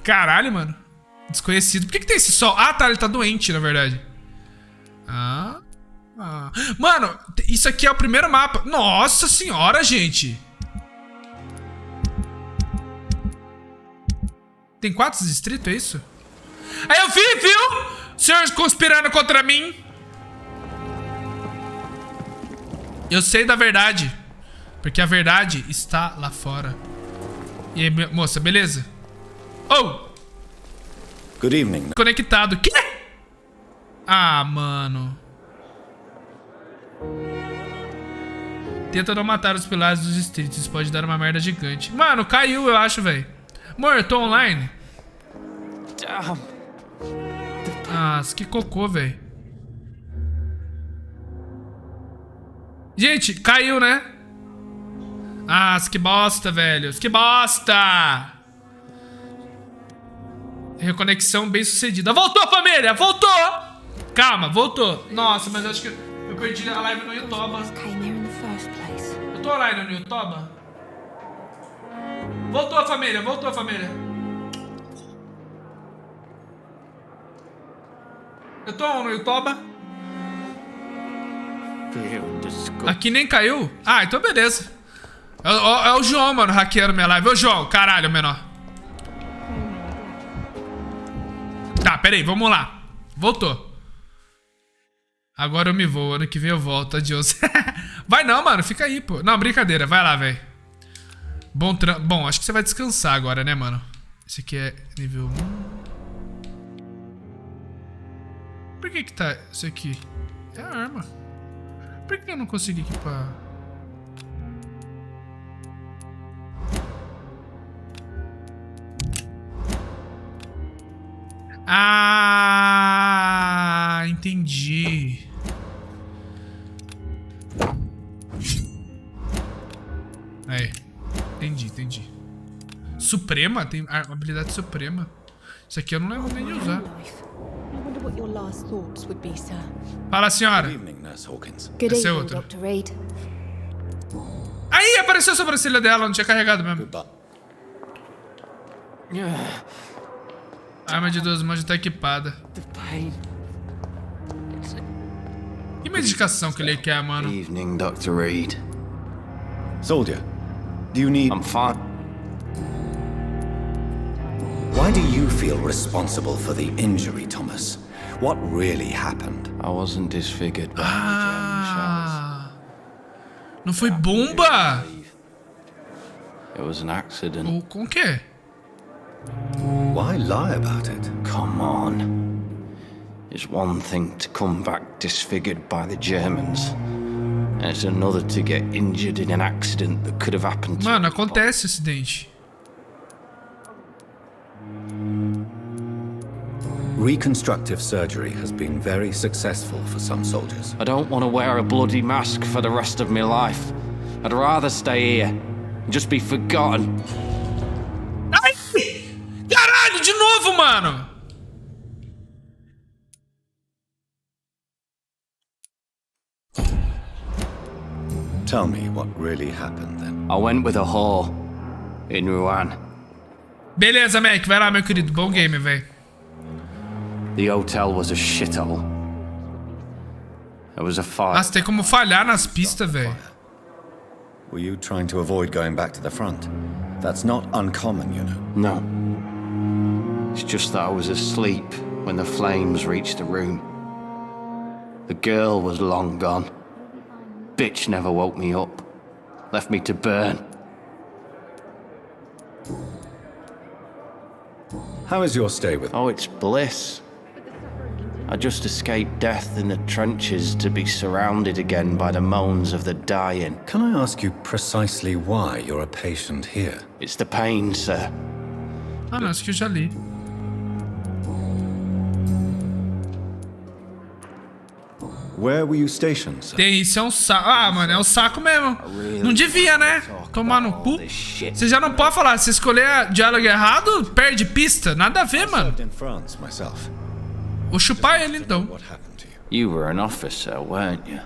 Caralho, mano. Desconhecido. Por que tem esse sol? Ah, tá. Ele tá doente, na verdade. Mano, isso aqui é o primeiro mapa. Nossa senhora, gente. Tem 4 distritos, é isso? Aí eu vi, viu? Senhores conspirando contra mim. Eu sei da verdade. Porque a verdade está lá fora. E aí, moça, beleza? Oh! Good evening. Conectado. Quê? Ah, mano. Tenta não matar os pilares dos distritos. Isso pode dar uma merda gigante. Mano, caiu, eu acho, velho. Amor, eu tô online. Nossa, que cocô, velho. Gente, caiu, né? Nossa, que bosta, velho. Que bosta! Reconexão bem sucedida. Voltou, família! Voltou! Calma, voltou. Nossa, mas eu acho que eu perdi a live no YouTube. Eu tô online no YouTube. Voltou, família. Voltou, família. Eu tô no YouTube. Aqui nem caiu? Ah, então beleza. É o João, mano, hackeando minha live. Ô, João, caralho, menor. Tá, peraí, vamos lá. Voltou. Agora eu me vou, ano que vem eu volto, adiós. Vai não, mano, fica aí, pô. Não, brincadeira, vai lá, velho. Bom, acho que você vai descansar agora, né, mano? Esse aqui é nível 1. Por que tá isso aqui? É a arma. Por que eu não consegui equipar? Ah, entendi. Aí, entendi. Suprema? Tem habilidade suprema. Isso aqui eu não lembro nem de usar. Fala, senhora. Essa é outra. Aí, apareceu a sobrancelha dela, não tinha carregado mesmo. Arma de 2 mãos já tá equipada. Que medicação que ele quer, mano? Evening, Dr. Reed. Soldier, do you need... I'm fine. Why do you feel responsible for the injury, Thomas? What really happened? I wasn't disfigured by não foi bomba? It was an accident. Com o quê? Why lie about it? Come on. It's one thing to come back disfigured by the Germans. And it's another to get injured in an accident that could have happened to... Mano, acontece acidente. Reconstructive surgery has been very successful for some soldiers. I don't want to wear a bloody mask for the rest of my life. I'd rather stay here and just be forgotten. Ai! Caralho, de novo, mano! Tell me what really happened then. I went with a whore in Rouen. Beleza, Mac, vai lá, meu querido. Bom game, velho. The hotel was a shithole. There was a fire. Nossa, tem como falhar nas pistas, velho. Were you trying to avoid going back to the front? That's not uncommon, you know. No. It's just that I was asleep when the flames reached the room. The girl was long gone. Bitch never woke me up. Left me to burn. How is your stay with... Oh, it's bliss. I just escaped death in the trenches to be surrounded again by the moans of the dying. Can I ask you precisely why you're a patient here? It's the pain, sir. Ah, não, acho que eu já li. Where were you stationed, sir? Isso é um saco. Ah, mano, é um saco mesmo. Não devia, né? Tomar no cu. Você já não pode falar. Se escolher diálogo errado, perde pista. Nada a ver, mano. Vou chupar ele, então. You were an officer, weren't you?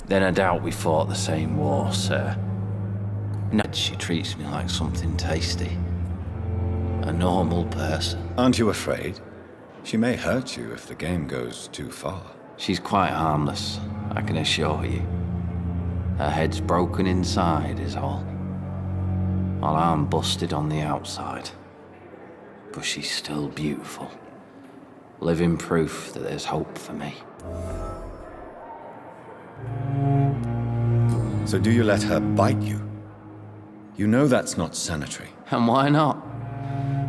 Then I doubt we fought the same war, sir. No, she treats me like something tasty. A normal person. Aren't you afraid? She may hurt you if the game goes too far. She's quite harmless, I can assure you. Her head's broken inside is all. While I'm busted on the outside. But she's still beautiful. Living proof that there's hope for me. So do you let her bite you? You know that's not sanitary. And why not?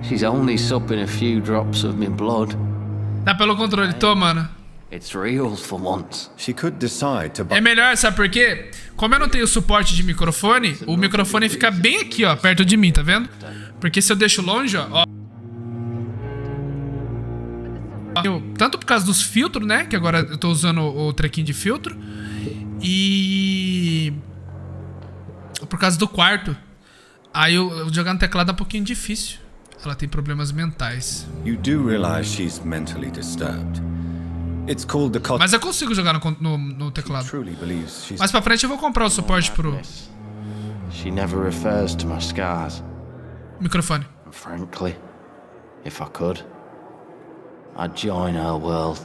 She's only supping a few drops of my blood. Dá pelo controle, tô, mano. It's real for once. She could decide to... É melhor, sabe por quê? Como eu não tenho suporte de microfone, o microfone fica bem aqui, ó, perto de mim, tá vendo? Porque se eu deixo longe, ó... Tanto por causa dos filtros, né? Que agora eu tô usando o trequinho de filtro. E... por causa do quarto. Aí eu jogar no teclado é um pouquinho difícil. Ela tem problemas mentais. You do realize she's mentally disturbed. It's called the Mas eu consigo jogar no teclado. Mais pra frente eu vou comprar o suporte pro... She never refers to my scars. Microfone. Frankly, if I could, I'd join her world.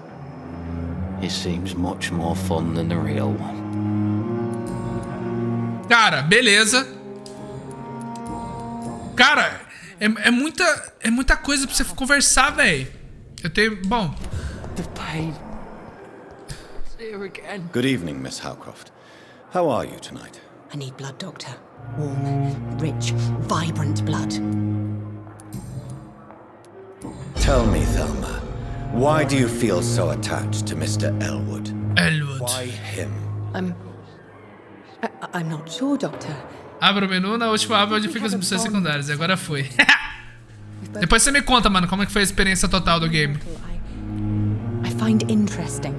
It seems much more fun than the real one. Cara, beleza. Cara, é muita coisa pra você conversar, velho. Eu tenho... Bom... Good evening, Miss Howcroft. How are you tonight? I need blood, Doctor. Warm, rich, vibrant blood. Tell me, Thelma, why do you feel so attached to Mr. Elwood? Elwood. Why him? I'm not sure, Doctor. Abra o menu na última aba onde ficam as missões secundárias. Agora foi. Depois você me conta, mano, como é que foi a experiência total do game. I find interesting.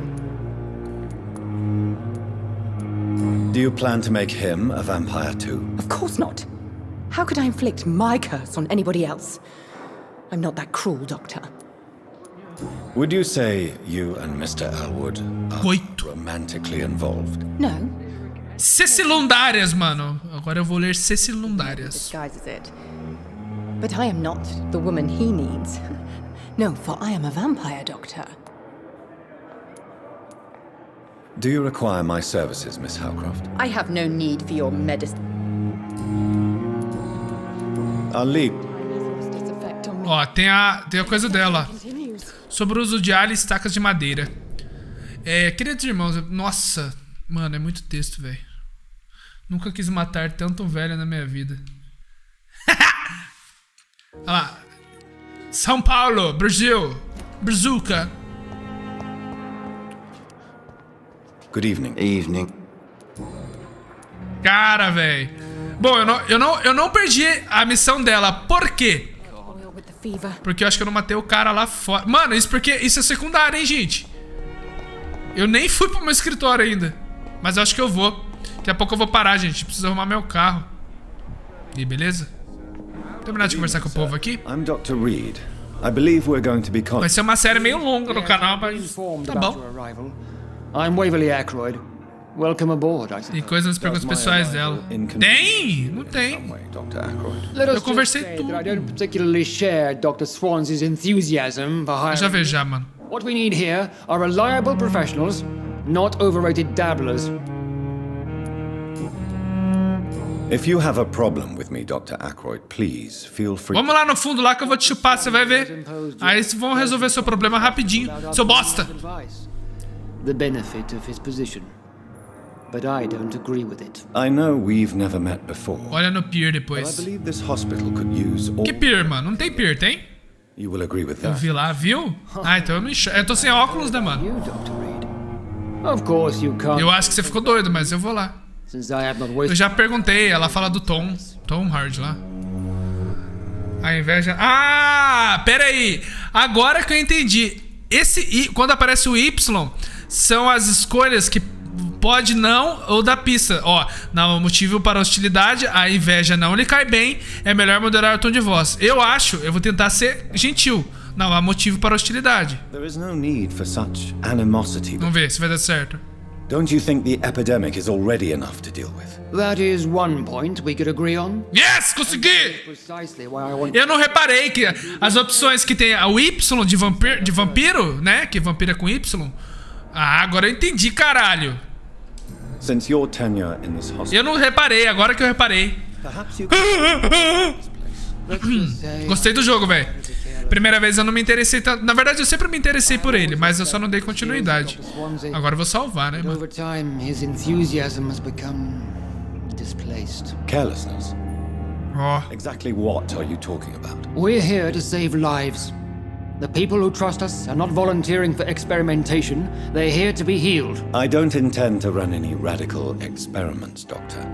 Do you plan to make him a vampire too? Of course not. How could I inflict my curse on anybody else? I'm not that cruel, Doctor. Would you say you and Mr. Elwood are romantically involved? No. Cecilundárias, mano. Agora eu vou ler Cecilundárias. Disguises it. But I am not the woman he needs. No, for I am a vampire, Doctor. Do you require my services, Miss Howcroft? I have no need for your medicine. I'll leave. Ó, tem a coisa dela. Sobre o uso de alho e estacas de madeira. Queridos irmãos, nossa, mano, é muito texto, velho. Nunca quis matar tanto um velho na minha vida. Olha lá. São Paulo, Brasil. Brazuca. Good evening. Evening. Cara, velho. Bom, eu não perdi a missão dela. Por quê? Porque eu acho que eu não matei o cara lá fora. Mano, isso é secundário, hein, gente? Eu nem fui pro meu escritório ainda. Mas eu acho que eu vou. Daqui a pouco eu vou parar, gente. Preciso arrumar meu carro. E beleza? Terminar de conversar com o povo aqui. I'm Dr. Reed. I believe we're going to be Vai ser uma série meio longa no canal, mas tá bom. I'm Waverly Ackroyd. Welcome aboard, I Tem coisas nas perguntas pessoais dela. Tem? Não tem. Eu conversei tudo. I don't particularly share Dr. Swans's enthusiasm for hiring. Já vejo já, mano. What we need here are reliable professionals, not overrated dabblers. If you have a problem with me, Dr. Ackroyd, please feel free. Vamos lá no fundo lá que eu vou te chupar, você vai ver. Aí vão resolver seu problema rapidinho, seu bosta. The benefit of his position. But I don't agree with it. I know we've never met before. Olha no pier depois. I believe this hospital could use all... Que pier, mano? Não tem pier, tem? You will agree with that. Eu vi lá, viu? Ah, então eu tô sem óculos, né, mano? Of course you can't. Eu acho que você ficou doido, mas eu vou lá. Eu já perguntei, ela fala do Tom Hard lá. A inveja... Ah, pera aí. Agora que eu entendi. Quando aparece o Y, são as escolhas que pode não ou da pista. Ó, não motivo para hostilidade, a inveja não lhe cai bem, é melhor moderar o tom de voz. Eu vou tentar ser gentil. Não há motivo para hostilidade. There is no need for such animosity. Vamos ver se vai dar certo. Don't you think the epidemic is already enough to deal with? That is one point we could agree on. Yes, consegui! Eu não reparei que as opções que tem o Y de vampiro, né? Que vampiro é com Y. Ah, agora eu entendi, caralho. Since your tenure in this hospital, eu não reparei, agora que eu reparei. Gostei do jogo, velho. Primeira vez eu não me interessei tanto. Na verdade, eu sempre me interessei por ele, mas eu só não dei continuidade. Agora eu vou salvar, né, mano? Carelessness. Oh. Exactly what are you talking about? We're here to save lives. The people who trust us are not volunteering for experimentation. They're here to be healed. I don't intend to run any radical experiments, Doctor.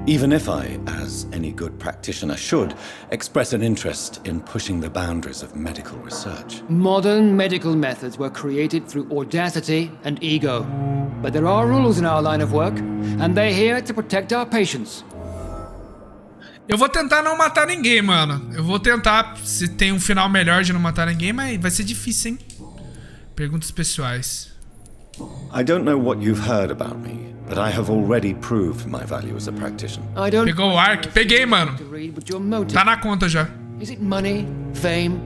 Even if I, as any good practitioner should, express an interest in pushing the boundaries of medical research. Modern medical methods were created through audacity and ego. But there are rules in our line of work, and they're here to protect our patients. Eu vou tentar não matar ninguém, mano. Eu vou tentar, se tem um final melhor de não matar ninguém, mas vai ser difícil, hein? Perguntas pessoais. I don't know what you've heard about me, but I have already proved my value as a practitioner. Pegou o arc? Peguei, mano. Tá na conta já. Is it money, fame,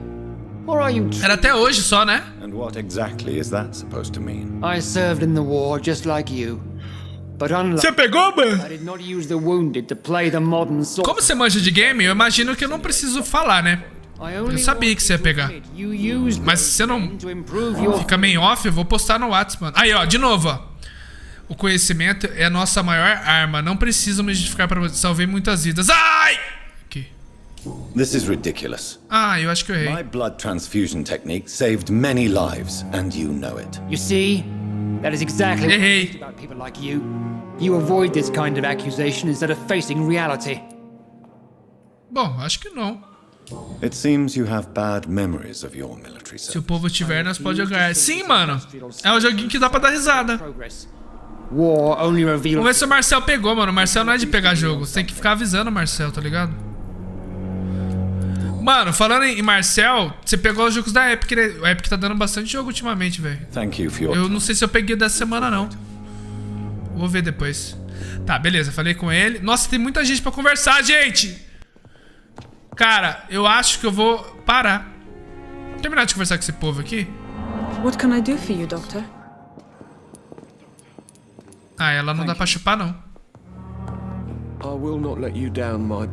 or are you... Era até hoje só, né? And what exactly is that supposed to mean? I served in the war just like you. But unlike... Você pegou, mano? I did not use the wounded to play the modern sword. Como você manja de game, eu imagino que eu não preciso falar, né? Eu sabia que você ia pegar. Mas se você não fica meio off, eu vou postar no WhatsApp, mano. Aí, ó, de novo, ó. O conhecimento é a nossa maior arma. Não precisa me justificar pra você. Salvei muitas vidas. Ai! Aqui. This is ridiculous. Ah, eu acho que eu errei. My blood transfusion technique saved many lives, and you know it. You see? That is exactly what I hate about people like you. You avoid this kind of accusation instead of facing reality. Bom, acho que não. It seems you have bad memories of your military service. Se o povo tiver, nós pode jogar. Sim, mano. É um joguinho que dá pra dar risada. Vamos ver se o Marcel pegou, mano. O Marcel não é de pegar jogo. Você tem que ficar avisando o Marcel, tá ligado? Mano, falando em Marcel, você pegou os jogos da Epic, né? O Epic tá dando bastante jogo ultimamente, velho. Eu não sei se eu peguei dessa semana, não. Vou ver depois. Tá, beleza. Falei com ele. Nossa, tem muita gente pra conversar, gente! Cara, eu acho que eu vou parar. Terminar de conversar com esse povo aqui. What can I do for you, Doctor? Ah, ela não dá pra chupar, não. I will not let you down, my...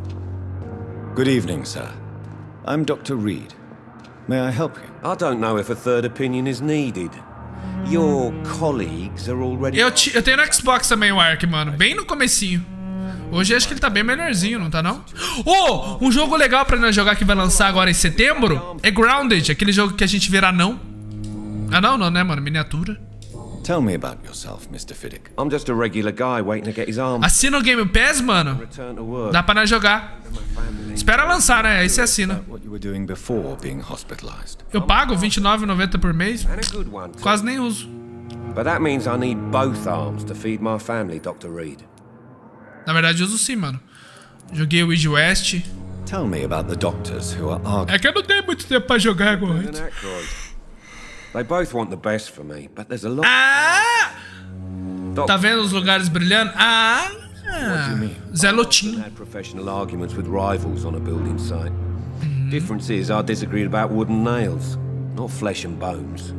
Good evening, sir. I'm Dr. Reed. May I help you? I don't know if a third opinion is needed. Your colleagues are already... Eu tenho no Xbox também o Ark, mano. Bem no comecinho. Hoje acho que ele tá bem melhorzinho, não tá não? Oh, um jogo legal pra nós jogar que vai lançar agora em setembro é Grounded, aquele jogo que a gente vira anão. Anão não, né, mano? Miniatura. Tell me about yourself, Mr. Fiddick. I'm just a regular guy waiting to get his arm. Assina o Game Pass, mano. Dá pra nós jogar. Espera lançar, né? Aí você assina. Eu pago R$29,90 por mês. Quase nem uso. But that means I need both arms to feed my family, Dr. Reed. Na verdade, eu uso sim, mano. Joguei o Wild West. Tell me about the doctors who are arguing. É que eu não tenho muito tempo pra jogar agora. They both want the best for me, but there's a lot. Ah! Tá vendo os lugares brilhando? Ah! Zé Lotinho. Had professional arguments with rivals on a building site. Difference is I disagreed about wooden nails, not flesh and bones.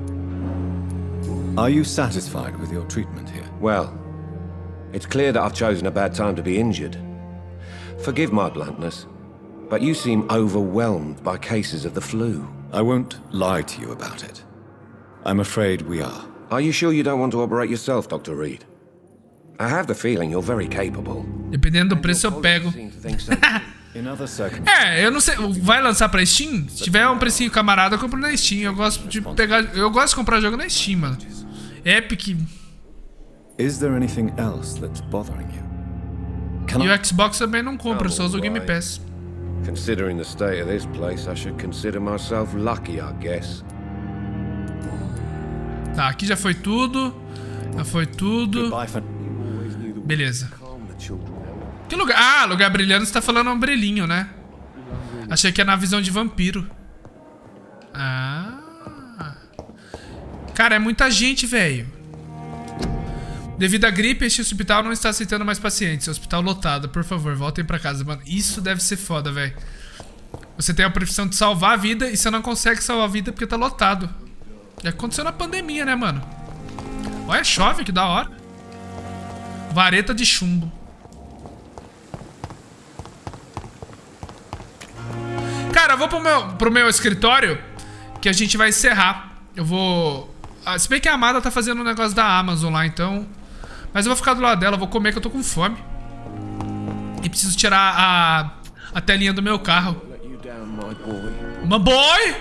Are you satisfied with your treatment here? Well, it's clear that I've chosen a bad time to be injured. Forgive my bluntness, but you seem overwhelmed by cases of the flu. I won't lie to you about it. I'm afraid we are. Are you sure you don't want to operate yourself, Dr. Reed? I have the feeling you're very capable. Dependendo do preço eu pego. Eu não sei, vai lançar pra Steam? Se tiver um precinho camarada, eu compro na Steam. Eu gosto de comprar jogo na Steam, mano. Epic. Is there anything else that's bothering you? E o Xbox também não compra, só uso o Game Pass. Considering the state of this place, I should consider myself lucky, I guess. Tá, aqui já foi tudo. Já foi tudo. Beleza. Que lugar? Ah, lugar brilhando, você tá falando um brilhinho, né? Achei que era na visão de vampiro. Ah. Cara, é muita gente, velho. Devido à gripe, este hospital não está aceitando mais pacientes. Hospital lotado, por favor, voltem pra casa, mano. Isso deve ser foda, velho. Você tem a profissão de salvar a vida e você não consegue salvar a vida porque tá lotado. Já aconteceu na pandemia, né, mano? Olha, chove, que da hora. Vareta de chumbo. Cara, eu vou pro meu escritório, que a gente vai encerrar. Eu vou... Se bem que a Amada tá fazendo um negócio da Amazon lá, então... Mas eu vou ficar do lado dela, eu vou comer que eu tô com fome. E preciso tirar a telinha do meu carro. My boy!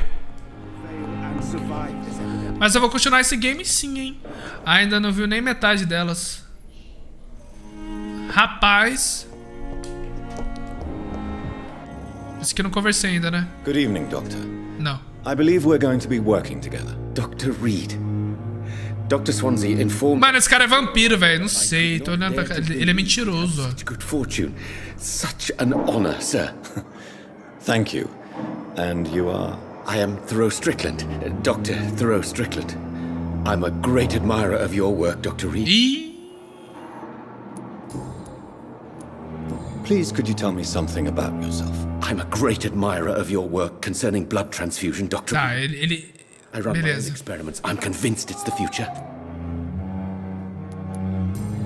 Mas eu vou continuar esse game sim, hein? Ainda não viu nem metade delas. Rapaz... Isso que eu não conversei ainda, né? Good evening, Doctor. Não. I believe we're going to be working together. Dr. Reed. Dr. Swansea informed... Mano, esse cara é vampiro, velho. Não sei. Tô olhando pra cá. Ele é mentiroso, ó. Such good fortune. Such an honor, sir. Thank you. And you are? I am Thoreau Strickland. Dr. Thoreau Strickland. I'm a great admirer of your work, Dr. Reed. Please, could you tell me something about yourself? I'm a great admirer of your work concerning blood transfusion, Dr. Tá, Reed. I run my own experiments. I'm convinced it's the future.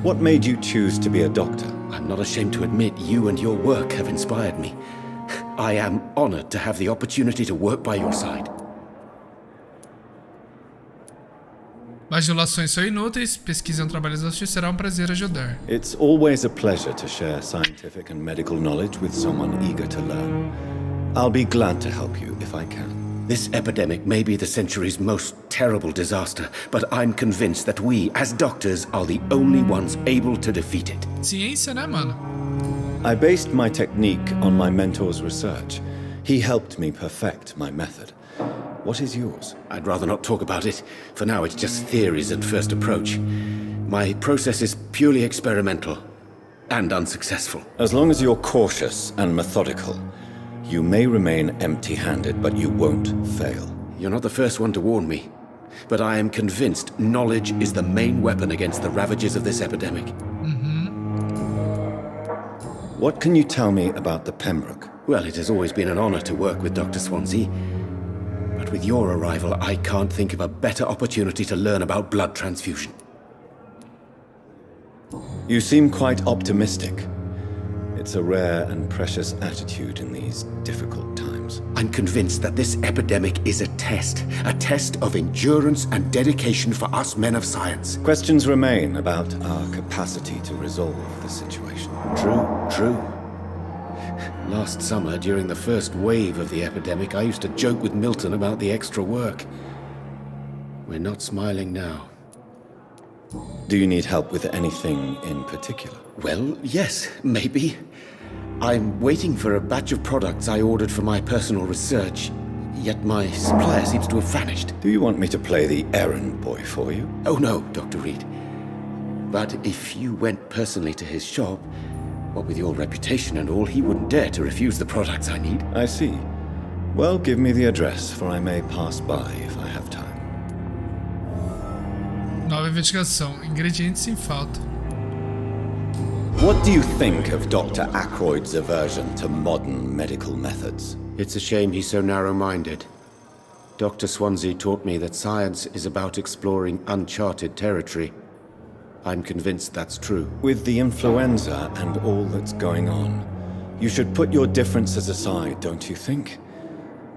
What made you choose to be a doctor? I'm not ashamed to admit you and your work have inspired me. I am honored to have the opportunity to work by your side. Bajulações são inúteis, pesquisa é um trabalho exaustivo, será um prazer ajudar. It's always a pleasure to share scientific and medical knowledge with someone eager to learn. I'll be glad to help you if I can. This epidemic may be the century's most terrible disaster, but I'm convinced that we, as doctors, are the only ones able to defeat it. Ciência, né, mano? I based my technique on my mentor's research. He helped me perfect my method. What is yours? I'd rather not talk about it. For now, it's just theories at first approach. My process is purely experimental and unsuccessful. As long as you're cautious and methodical, you may remain empty-handed, but you won't fail. You're not the first one to warn me, but I am convinced knowledge is the main weapon against the ravages of this epidemic. What can you tell me about the Pembroke? Well, it has always been an honor to work with Dr. Swansea. But with your arrival, I can't think of a better opportunity to learn about blood transfusion. You seem quite optimistic. It's a rare and precious attitude in these difficult times. I'm convinced that this epidemic is a test of endurance and dedication for us men of science. Questions remain about our capacity to resolve the situation. True. Last summer, during the first wave of the epidemic, I used to joke with Milton about the extra work. We're not smiling now. Do you need help with anything in particular? Well, yes, maybe. I'm waiting for a batch of products I ordered for my personal research, yet my supplier seems to have vanished. Do you want me to play the errand boy for you? Oh no, Dr. Reed. But if you went personally to his shop, what with your reputation and all, he wouldn't dare to refuse the products I need. I see. Well, give me the address, for I may pass by if I have time. Nova investigação. Ingredientes em falta. What do you think of Dr. Ackroyd's aversion to modern medical methods? It's a shame he's so narrow-minded. Dr. Swansea taught me that science is about exploring uncharted territory. I'm convinced that's true. With the influenza and all that's going on, you should put your differences aside, don't you think?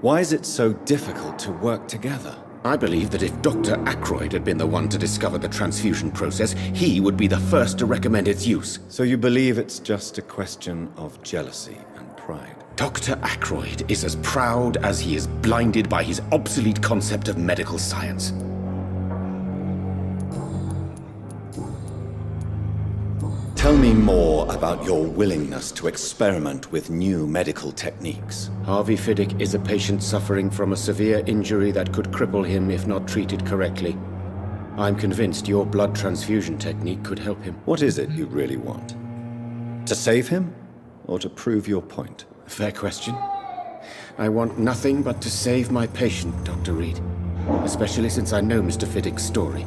Why is it so difficult to work together? I believe that if Dr. Ackroyd had been the one to discover the transfusion process, he would be the first to recommend its use. So you believe it's just a question of jealousy and pride? Dr. Ackroyd is as proud as he is blinded by his obsolete concept of medical science. Tell me more about your willingness to experiment with new medical techniques. Harvey Fiddick is a patient suffering from a severe injury that could cripple him if not treated correctly. I'm convinced your blood transfusion technique could help him. What is it you really want? To save him, or to prove your point? Fair question. I want nothing but to save my patient, Dr. Reed. Especially since I know Mr. Fiddick's story.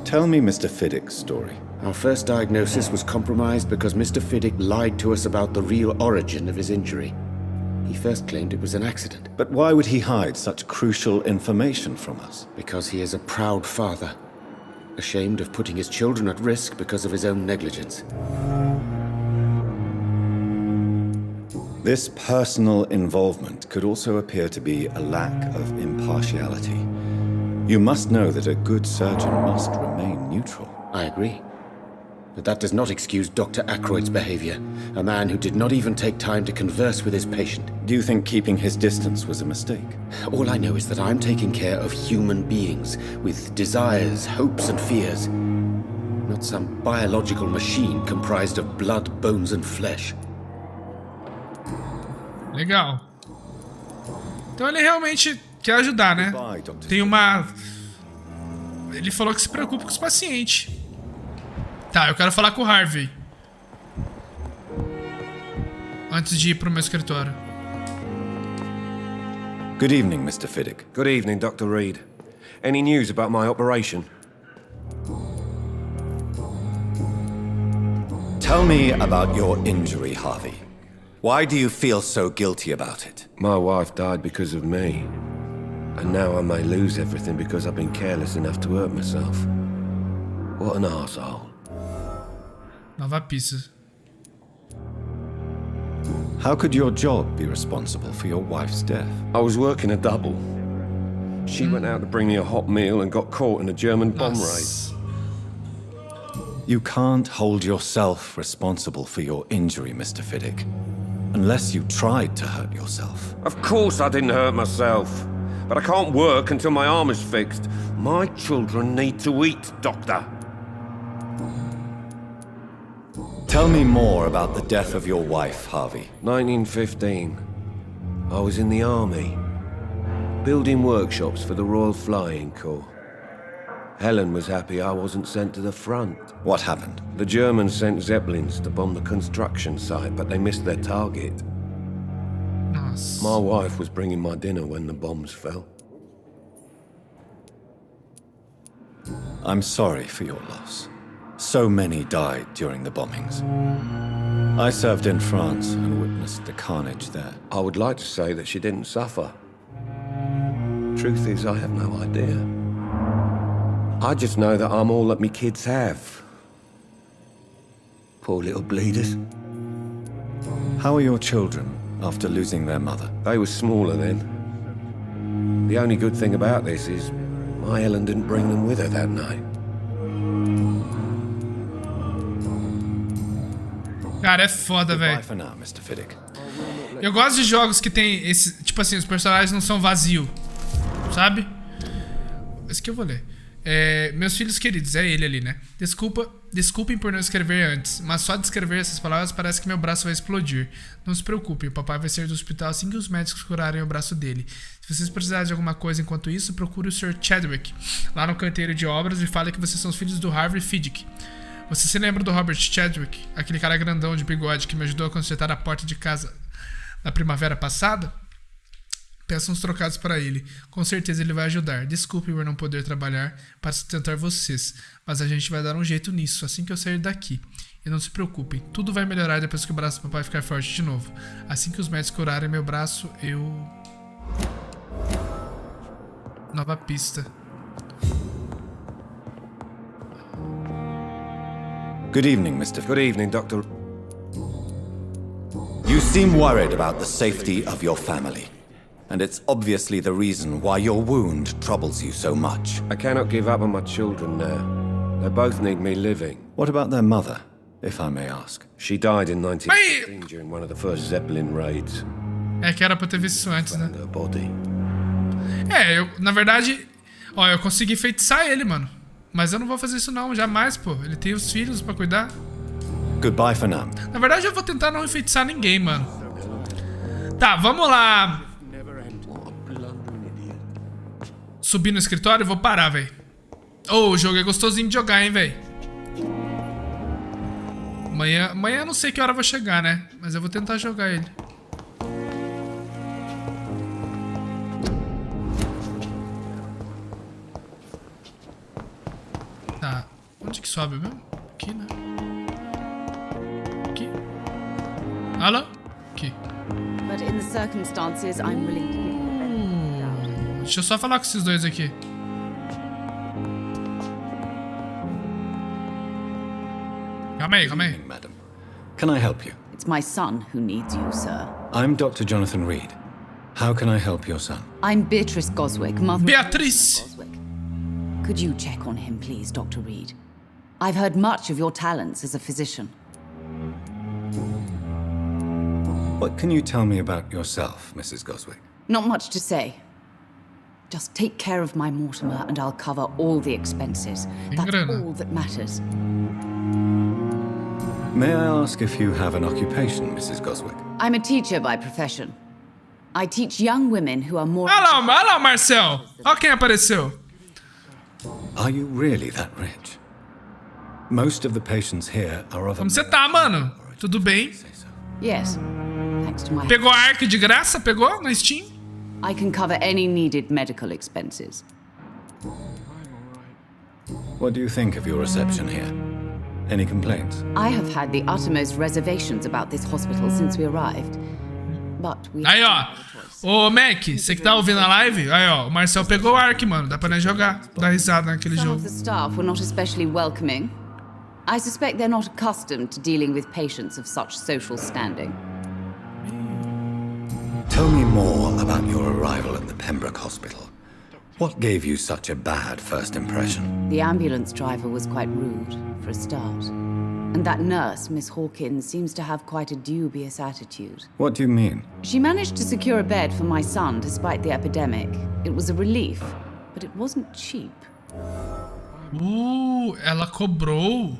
Tell me Mr. Fiddick's story. Our first diagnosis was compromised because Mr. Fiddick lied to us about the real origin of his injury. He first claimed it was an accident. But why would he hide such crucial information from us? Because he is a proud father, ashamed of putting his children at risk because of his own negligence. This personal involvement could also appear to be a lack of impartiality. You must know that a good surgeon must remain neutral. I agree. But that does not excuse Dr. Aykroyd's behavior, a man who did not even take time to converse with his patient. Do you think keeping his distance was a mistake? All I know is that I'm taking care of human beings with desires, hopes, and fears. Not some biological machine comprised of blood, bones, and flesh. Legal. Então ele realmente quer ajudar, né? Tem uma... Ele falou que se preocupa com os pacientes. Tá, eu quero falar com o Harvey. Antes de ir pro meu escritório. Good evening, Mr. Fiddick. Good evening, Dr. Reed. Any news about my operation? Tell me about your injury, Harvey. Why do you feel so guilty about it? My wife died because of me. And now I may lose everything because I've been careless enough to hurt myself. What an arsehole. Nova pista. How could your job be responsible for your wife's death? I was working a double. She went out to bring me a hot meal and got caught in a German bomb raid. You can't hold yourself responsible for your injury, Mr. Fiddick. Unless you tried to hurt yourself. Of course I didn't hurt myself. But I can't work until my arm is fixed. My children need to eat, Doctor. Tell me more about the death of your wife, Harvey. 1915. I was in the army, building workshops for the Royal Flying Corps. Helen was happy I wasn't sent to the front. What happened? The Germans sent Zeppelins to bomb the construction site, but they missed their target. Nossa. My wife was bringing my dinner when the bombs fell. I'm sorry for your loss. So many died during the bombings. I served in France and witnessed the carnage there. I would like to say that she didn't suffer. Truth is, I have no idea. I just know that I'm all that me kids have. Poor little bleeders. How are your children after losing their mother? They were smaller then. The only good thing about this is my Helen didn't bring them with her that night. Cara, é foda, velho. Eu gosto de jogos que tem esse... Tipo assim, os personagens não são vazios. Sabe? Esse que eu vou ler. Meus filhos queridos, é ele ali, né? Desculpem por não escrever antes, mas só de escrever essas palavras parece que meu braço vai explodir. Não se preocupe, o papai vai sair do hospital assim que os médicos curarem o braço dele. Se vocês precisarem de alguma coisa enquanto isso, procure o Sr. Chadwick lá no canteiro de obras e fale que vocês são os filhos do Harvey Fiddick. Você se lembra do Robert Chadwick? Aquele cara grandão de bigode que me ajudou a consertar a porta de casa na primavera passada? Peça uns trocados para ele. Com certeza ele vai ajudar. Desculpe por não poder trabalhar para sustentar vocês, mas a gente vai dar um jeito nisso assim que eu sair daqui. E não se preocupem, tudo vai melhorar depois que o braço do papai ficar forte de novo. Assim que os médicos curarem meu braço, eu... Nova pista. Good evening, Mr. Good evening, Doctor. You seem worried about the safety of your family. And it's obviously the reason why your wound troubles you so much. I cannot give up on my children now. They both need me living. What about their mother, if I may ask? She died in 1915 during one of the first Zeppelin raids. É que era pra ter visto isso antes, né? Na verdade... Ó, eu consegui feitiçar ele, mano. Mas eu não vou fazer isso não, jamais, pô. Ele tem os filhos pra cuidar. Goodbye for now. Na verdade, eu vou tentar não enfeitiçar ninguém, mano. Tá, vamos lá. subir no escritório, eu vou parar, velho. Oh, o jogo é gostosinho de jogar, hein, velho. Amanhã eu não sei que hora eu vou chegar, né? Mas eu vou tentar jogar ele. Tá. Onde que sobe mesmo? Aqui, né? Aqui. Alô? Aqui. But in the circumstances, I'm willing to give you the benefit of the doubt. Deixa eu só falar com esses dois aqui. Calma aí. Madam. Can I help you? It's my son who needs you, sir. I'm Dr. Jonathan Reed. How can I help your son? I'm Beatrice Goswick, mother Beatrice! of Goswick. Could you check on him, please, Dr. Reed? I've heard much of your talents as a physician. What can you tell me about yourself, Mrs. Goswick? Not much to say. Just take care of my Mortimer and I'll cover all the expenses. That's all that matters. May I ask if you have an occupation, Mrs. Goswick? I'm a teacher by profession. I teach young women who are more... Olha lá, Marcel. Olha quem apareceu. Are you really that rich? Most of the patients here are of... Como você tá, mano? Tudo bem? Yes. Thanks to my... Pegou a Ark de graça? Pegou na Steam? I can cover any needed medical expenses. What do you think of your reception here? Any complaints? I have had the uttermost reservations about this hospital since we arrived. But we... Aí, ó. Ô, Mac, você que tá ouvindo a live? Aí, ó. O Marcel pegou o Ark, mano. Dá pra nós jogar. Dar risada naquele Some jogo. of the staff were not especially welcoming. I suspect they're not accustomed to dealing with patients of such social standing. Tell me more about your arrival at the Pembroke Hospital. What gave you such a bad first impression? The ambulance driver was quite rude, for a start. And that nurse, Miss Hawkins, seems to have quite a dubious attitude. What do you mean? She managed to secure a bed for my son despite the epidemic. It was a relief, but it wasn't cheap. Ela cobrou.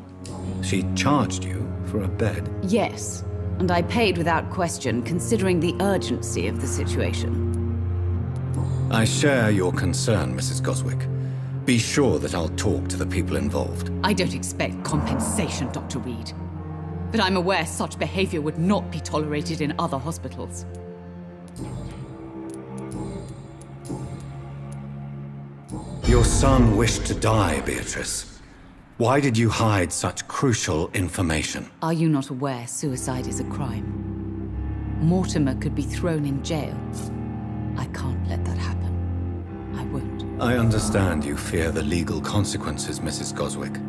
She charged you for a bed? Yes, and I paid without question, considering the urgency of the situation. I share your concern, Mrs. Goswick. Be sure that I'll talk to the people involved. I don't expect compensation, Dr. Reed. But I'm aware such behavior would not be tolerated in other hospitals. Your son wished to die, Beatrice. Why did you hide such crucial information? Are you not aware suicide is a crime? Mortimer could be thrown in jail. I can't let that happen. I won't. I understand you fear the legal consequences, Mrs. Goswick.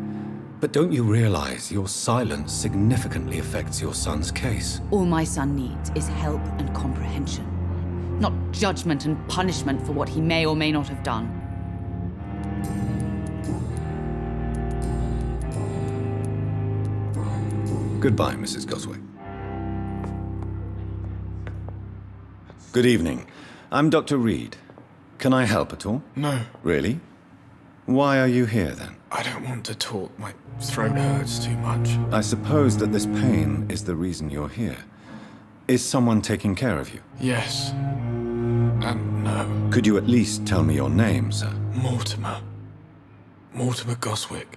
But don't you realize your silence significantly affects your son's case? All my son needs is help and comprehension, not judgment and punishment for what he may or may not have done. Goodbye, Mrs. Goswick. Good evening. I'm Dr. Reed. Can I help at all? No. Really? Why are you here, then? I don't want to talk. My throat hurts too much. I suppose that this pain is the reason you're here. Is someone taking care of you? Yes. And no. Could you at least tell me your name, sir? Mortimer. Mortimer Goswick.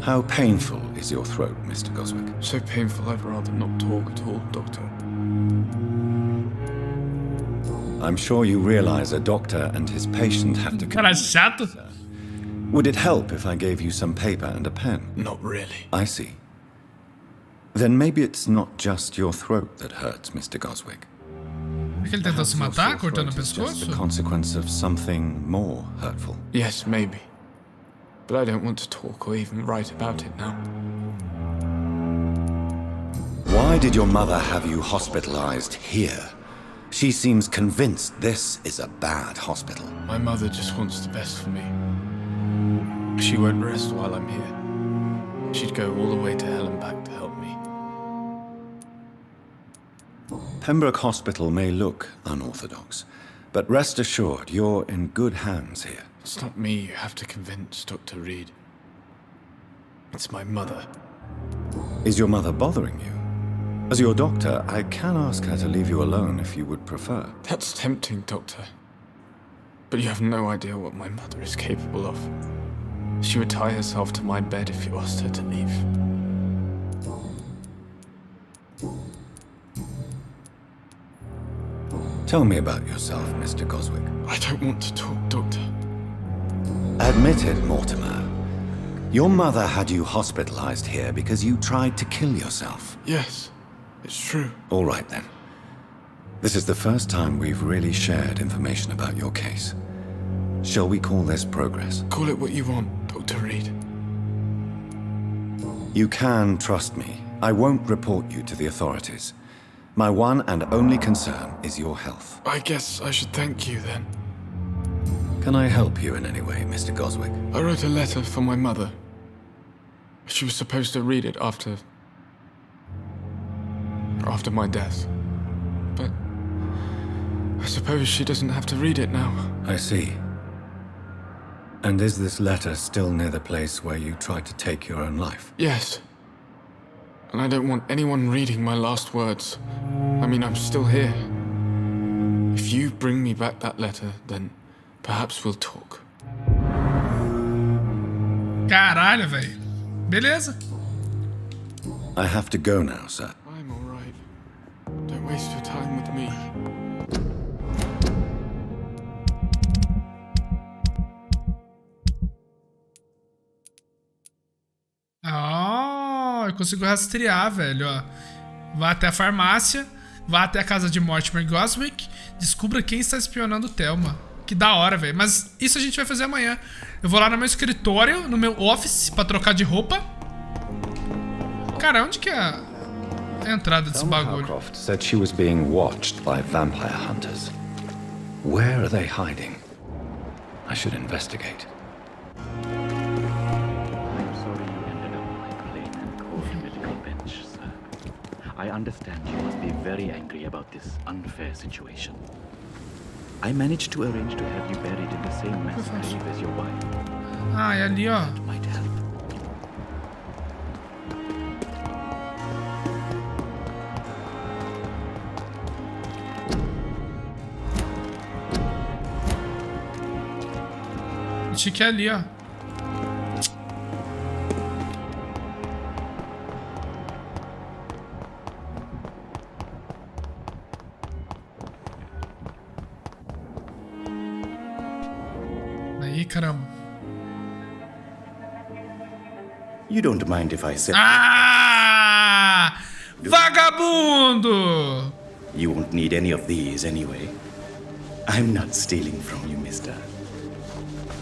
How painful is your throat, Mr. Goswick? So painful I'd rather not talk at all, Doctor. I'm sure you realize a doctor and his patient have to... Cara chato. Would it help if I gave you some paper and a pen? Not really. I see. Then maybe it's not just your throat that hurts, Mr. Goswick. É que ele tentou se matar, cortando o Just pescoço? the consequence of something more hurtful. Yes, maybe. But I don't want to talk or even write about it now. Why did your mother have you hospitalized here? She seems convinced this is a bad hospital. My mother just wants the best for me. She won't rest while I'm here. She'd go all the way to hell and back to help me. Pembroke Hospital may look unorthodox, but rest assured you're in good hands here. It's not me you have to convince, Dr. Reed. It's my mother. Is your mother bothering you? As your doctor, I can ask her to leave you alone if you would prefer. That's tempting, Doctor. But you have no idea what my mother is capable of. She would tie herself to my bed if you asked her to leave. Tell me about yourself, Mr. Goswick. I don't want to talk, Doctor. Admit it, Mortimer. Your mother had you hospitalized here because you tried to kill yourself. Yes, it's true. All right, then. This is the first time we've really shared information about your case. Shall we call this progress? Call it what you want, Dr. Reed. You can trust me. I won't report you to the authorities. My one and only concern is your health. I guess I should thank you, then. Can I help you in any way, Mr. Goswick? I wrote a letter for my mother. She was supposed to read it after my death. But I suppose she doesn't have to read it now. I see. And is this letter still near the place where you tried to take your own life? Yes. And I don't want anyone reading my last words. I mean, I'm still here. If you bring me back that letter, then perhaps we'll talk. Caralho, velho. Beleza. I have to go now, sir. I'm all right. Don't waste your time with me. Oh, eu consigo rastrear, velho, ó. Vá até a farmácia, vá até a casa de Mortimer Goswick, descubra quem está espionando Thelma. Que da hora, velho. Mas isso a gente vai fazer amanhã. Eu vou lá no meu escritório, no meu office, pra trocar de roupa. Cara, onde que é a entrada desse bagulho? Howcroft said she was being watched by vampire hunters. Where are they hiding? I should investigate. I understand you must be very angry about this unfair situation. I managed to arrange to have you buried in the same mass grave as your wife. Ah, é ali, ó. That might help. Acho que é ali, ó. Aí, caramba. You don't mind if I say... Ah! Vagabundo! You won't need any of these anyway. I'm not stealing from you, mister.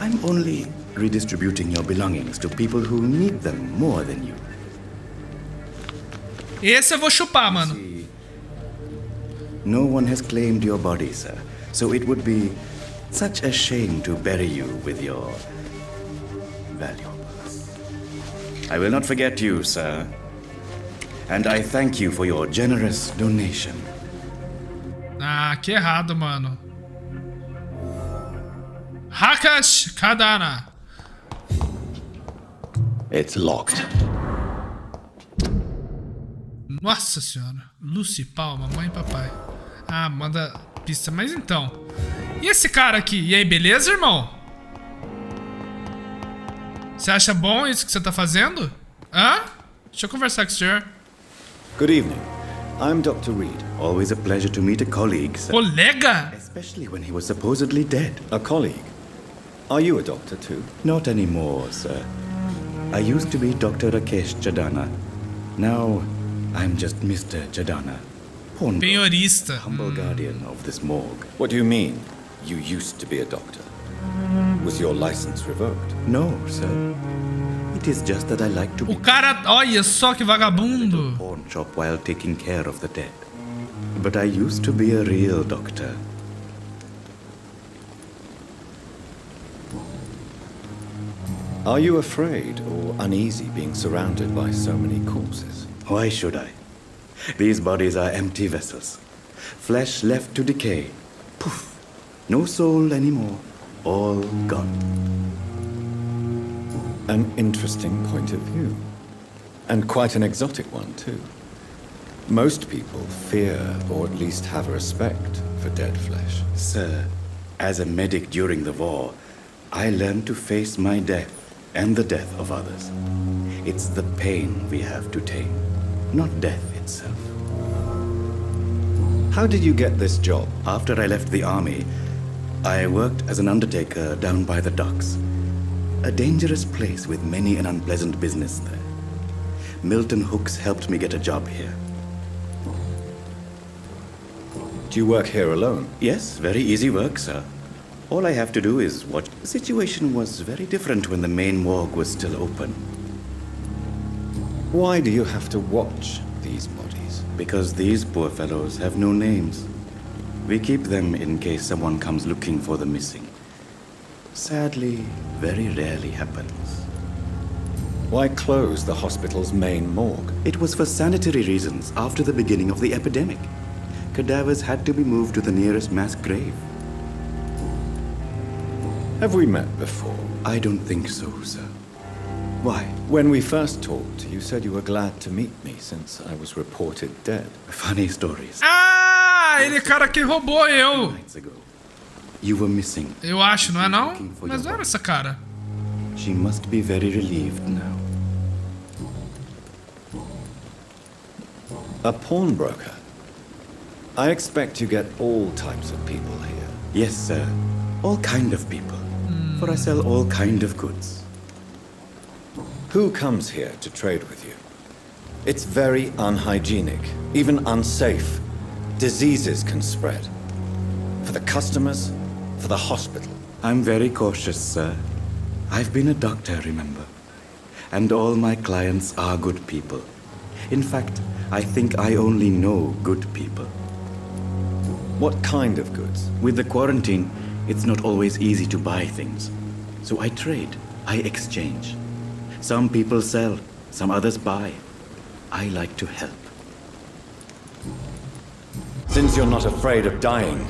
I'm only redistributing your belongings to people who need them more than you. Esse eu vou chupar, mano. No one has claimed your body, sir. So it would be such a shame to bury you with your valuables. I will not forget you, sir. And I thank you for your generous donation. Ah, que errado, mano. Hakash Kadana. It's locked. Nossa senhora. Lucy, Palma, mãe e papai. Ah, manda pista. Mas então. E esse cara aqui? E aí, beleza, irmão? Você acha bom isso que você tá fazendo? Hã? Deixa eu conversar com o senhor. Good evening. I'm Dr. Reed. Always a pleasure to meet a colleague, sir. Colega? Especially when he was supposedly dead. A colleague? Are you a doctor too? Not anymore, sir. I used to be Dr. Rakesh Jadana. Now, I'm just Mr. Jadana. Penhorista. Humble guardian of this morgue. What do you mean? You used to be a doctor. Was your license revoked? No, sir. It is just that I like to be... O cara, olha só que vagabundo. ...pawn shop while taking care of the dead. But I used to be a real doctor. Are you afraid or uneasy being surrounded by so many corpses? Why should I? These bodies are empty vessels. Flesh left to decay. Poof. No soul anymore. All gone. An interesting point of view. And quite an exotic one, too. Most people fear, or at least have respect, for dead flesh. Sir, As a medic during the war, I learned to face my death and the death of others. It's the pain we have to tame, not death itself. How did you get this job? After I left the army, I worked as an undertaker down by the docks. A dangerous place with many an unpleasant business there. Milton Hooks helped me get a job here. Do you work here alone? Yes, very easy work, sir. All I have to do is watch. The situation was very different when the main morgue was still open. Why do you have to watch these bodies? Because these poor fellows have no names. We keep them in case someone comes looking for the missing. Sadly, very rarely happens. Why close the hospital's main morgue? It was for sanitary reasons after the beginning of the epidemic. Cadavers had to be moved to the nearest mass grave. Have we met before? I don't think so, sir. Why? When we first talked, you said you were glad to meet me since I was reported dead. Funny stories. Ah, ele é o cara que roubou eu. You were missing. Eu acho, não é não? Mas não era essa cara. She must be very relieved now. A pawnbroker? I expect you get all types of people here. Yes, sir. All kind of people. For I sell all kind of goods. Who comes here to trade with you? It's very unhygienic, even unsafe. Diseases can spread. For the customers, for the hospital. I'm very cautious, sir. I've been a doctor, remember? And all my clients are good people. In fact, I think I only know good people. What kind of goods? With the quarantine, it's not always easy to buy things. So I trade, I exchange. Some people sell, some others buy. I like to help. Since you're not afraid of dying,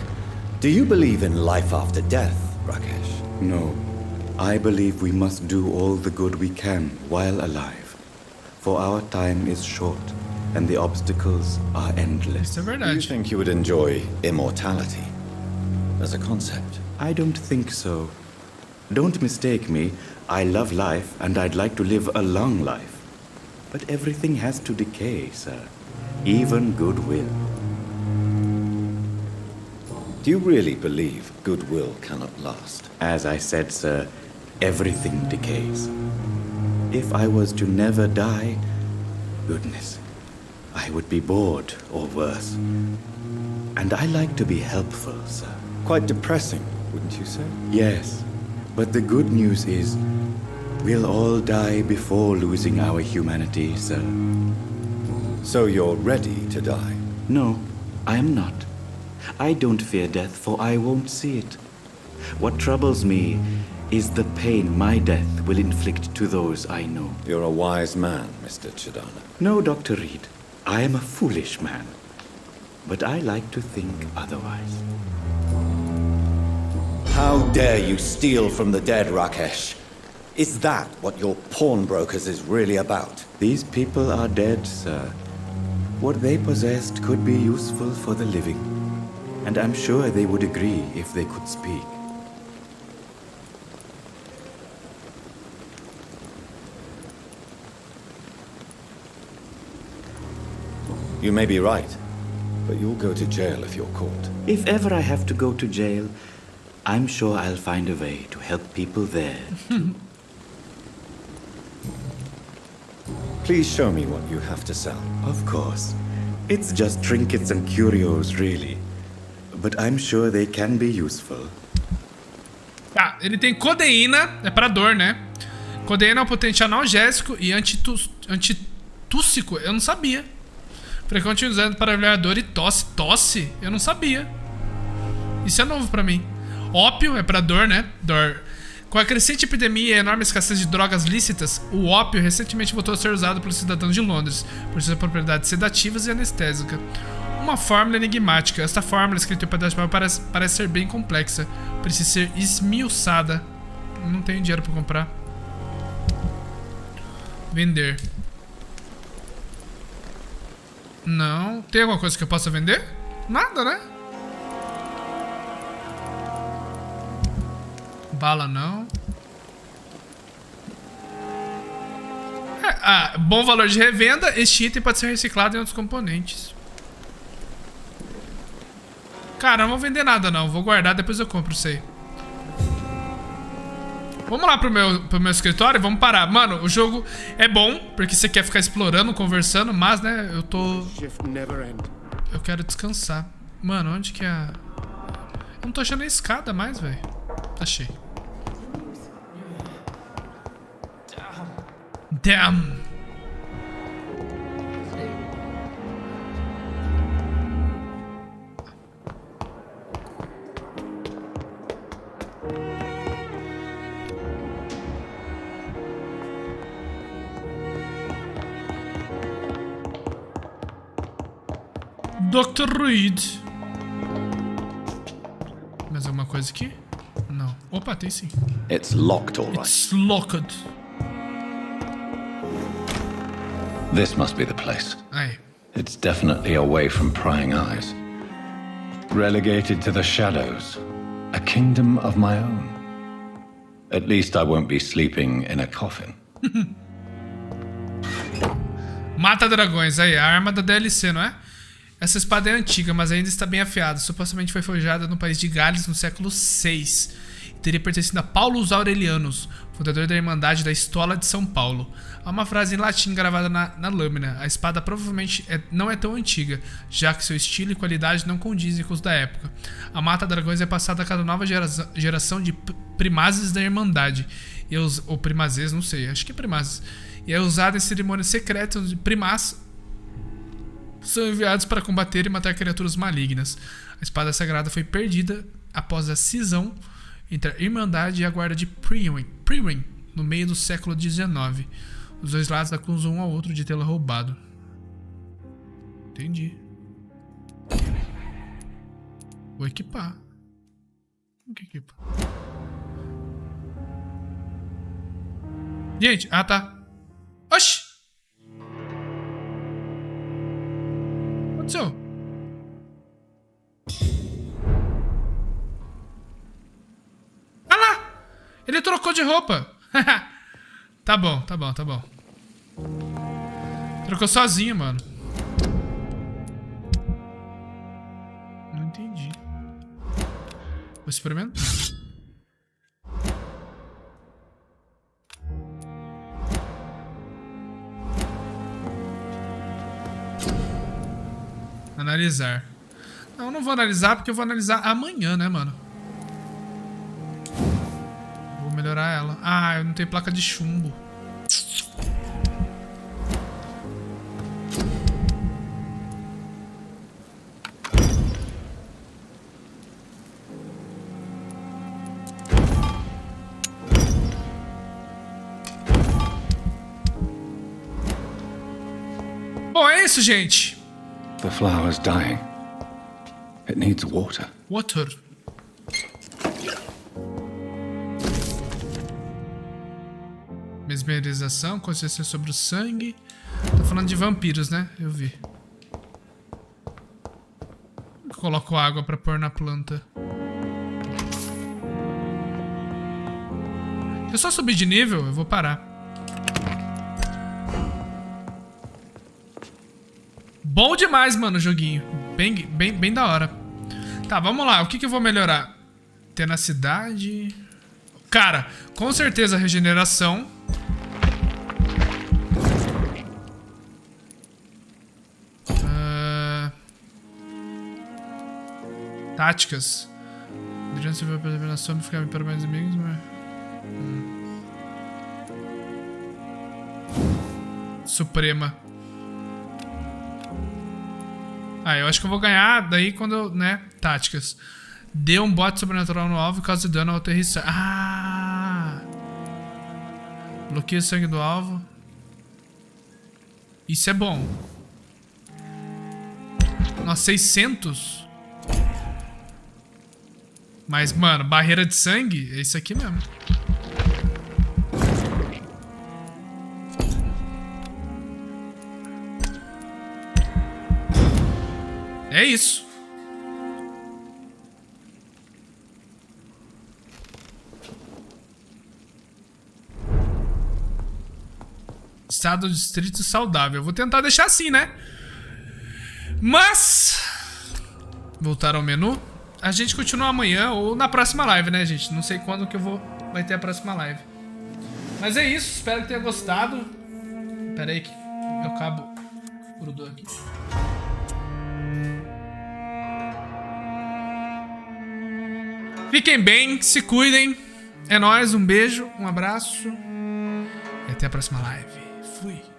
do you believe in life after death, Rakesh? No. I believe we must do all the good we can while alive. For our time is short, and the obstacles are endless. Do you think you would enjoy immortality as a concept? I don't think so. Don't mistake me. I love life, and I'd like to live a long life. But everything has to decay, sir. Even goodwill. Do you really believe goodwill cannot last? As I said, sir, everything decays. If I was to never die, goodness, I would be bored or worse. And I like to be helpful, sir. Quite depressing, wouldn't you say? Yes, but the good news is we'll all die before losing our humanity, sir. So you're ready to die? No, I am not. I don't fear death, for I won't see it. What troubles me is the pain my death will inflict to those I know. You're a wise man, Mr. Chidana. No, Dr. Reed. I am a foolish man. But I like to think otherwise. How dare you steal from the dead, Rakesh? Is that what your pawnbrokers is really about? These people are dead, sir. What they possessed could be useful for the living. And I'm sure they would agree if they could speak. You may be right, but you'll go to jail if you're caught. If ever I have to go to jail, I'm sure I'll find a way to help people there. Please show me what you have to sell. Of course. It's just trinkets and curios, really. But I'm sure they can be useful. Tá, ele tem codeína, é pra dor, né? Codeína é um potente analgésico e antitússico, eu não sabia. Frequente usado para aliviar dor e tosse. Tosse? Eu não sabia. Isso é novo pra mim. Ópio é pra dor, né? Dor. Com a crescente epidemia e a enorme escassez de drogas lícitas, o ópio recentemente voltou a ser usado pelos cidadãos de Londres, por suas propriedades sedativas e anestésicas. Uma fórmula enigmática. Esta fórmula, escrita em um pedaço de papel, parece ser bem complexa. Precisa ser esmiuçada. Não tenho dinheiro pra comprar. Vender. Não. Tem alguma coisa que eu possa vender? Nada, né? Bala não. Bom valor de revenda. Este item pode ser reciclado em outros componentes. Cara, não vou vender nada não. Vou guardar, depois eu compro isso aí. Vamos lá pro meu escritório e vamos parar. Mano, o jogo é bom, porque você quer ficar explorando, conversando, mas, né, eu quero descansar. Mano, onde que é? Eu não tô achando a escada mais, velho. Achei. Damn. Dr. Reed. Mais alguma coisa aqui? Não. Opa, tem sim. It's locked, all right. It's locked. This must be the place. Aye. It's definitely away from prying eyes. Relegated to the shadows. A kingdom of my own. At least I won't be sleeping in a coffin. Mata dragões. Aí, a arma da DLC, não é? Essa espada é antiga, mas ainda está bem afiada. Supostamente foi forjada no país de Gales no século VI. E teria pertencido a Paulus Aurelianus, fundador da Irmandade da Estola de São Paulo. Há uma frase em latim gravada na lâmina. A espada provavelmente não é tão antiga, já que seu estilo e qualidade não condizem com os da época. A mata-dragões é passada a cada nova geração de primazes da Irmandade. Ou primazes, não sei, acho que é primazes. E é usada em cerimônias secretas onde primaz são enviados para combater e matar criaturas malignas. A espada sagrada foi perdida após a cisão entre a Irmandade e a Guarda de Priwen, no meio do século XIX. Os dois lados acusam um ao outro de tê-la roubado. Entendi. Vou equipar. O que equipa? Gente, tá. Oxi! O que aconteceu? Ah lá! Ele trocou de roupa. Tá bom. Trocou sozinho, mano. Não entendi. Vou experimentar. Analisar. Não vou analisar porque eu vou analisar amanhã, né, mano? Vou melhorar ela. Ah, eu não tenho placa de chumbo. Bom, é isso, gente. The flower's dying. It needs water. Water. Mesmerização, consciência sobre o sangue. Tô falando de vampiros, né? Eu vi. Coloco água pra pôr na planta. Se eu só subir de nível, eu vou parar. Bom demais, mano, o joguinho. Bem da hora. Tá, vamos lá. O que eu vou melhorar? Tenacidade. Cara, com certeza regeneração. Táticas. Durante você vai pela sombra ficar para mais amigos, mas... Suprema. Eu acho que eu vou ganhar daí quando eu, né, táticas. Dê um bote sobrenatural no alvo e causa dano ao aterrissar. Bloqueia o sangue do alvo. Isso é bom. Nossa, 600? Mas, mano, barreira de sangue é isso aqui mesmo. É isso. Estado do distrito saudável. Vou tentar deixar assim, né? Mas... voltar ao menu. A gente continua amanhã ou na próxima live, né, gente? Não sei quando que vai ter a próxima live. Mas é isso. Espero que tenha gostado. Pera aí que meu cabo grudou aqui. Fiquem bem, se cuidem. É nóis, um beijo, um abraço. E até a próxima live. Fui.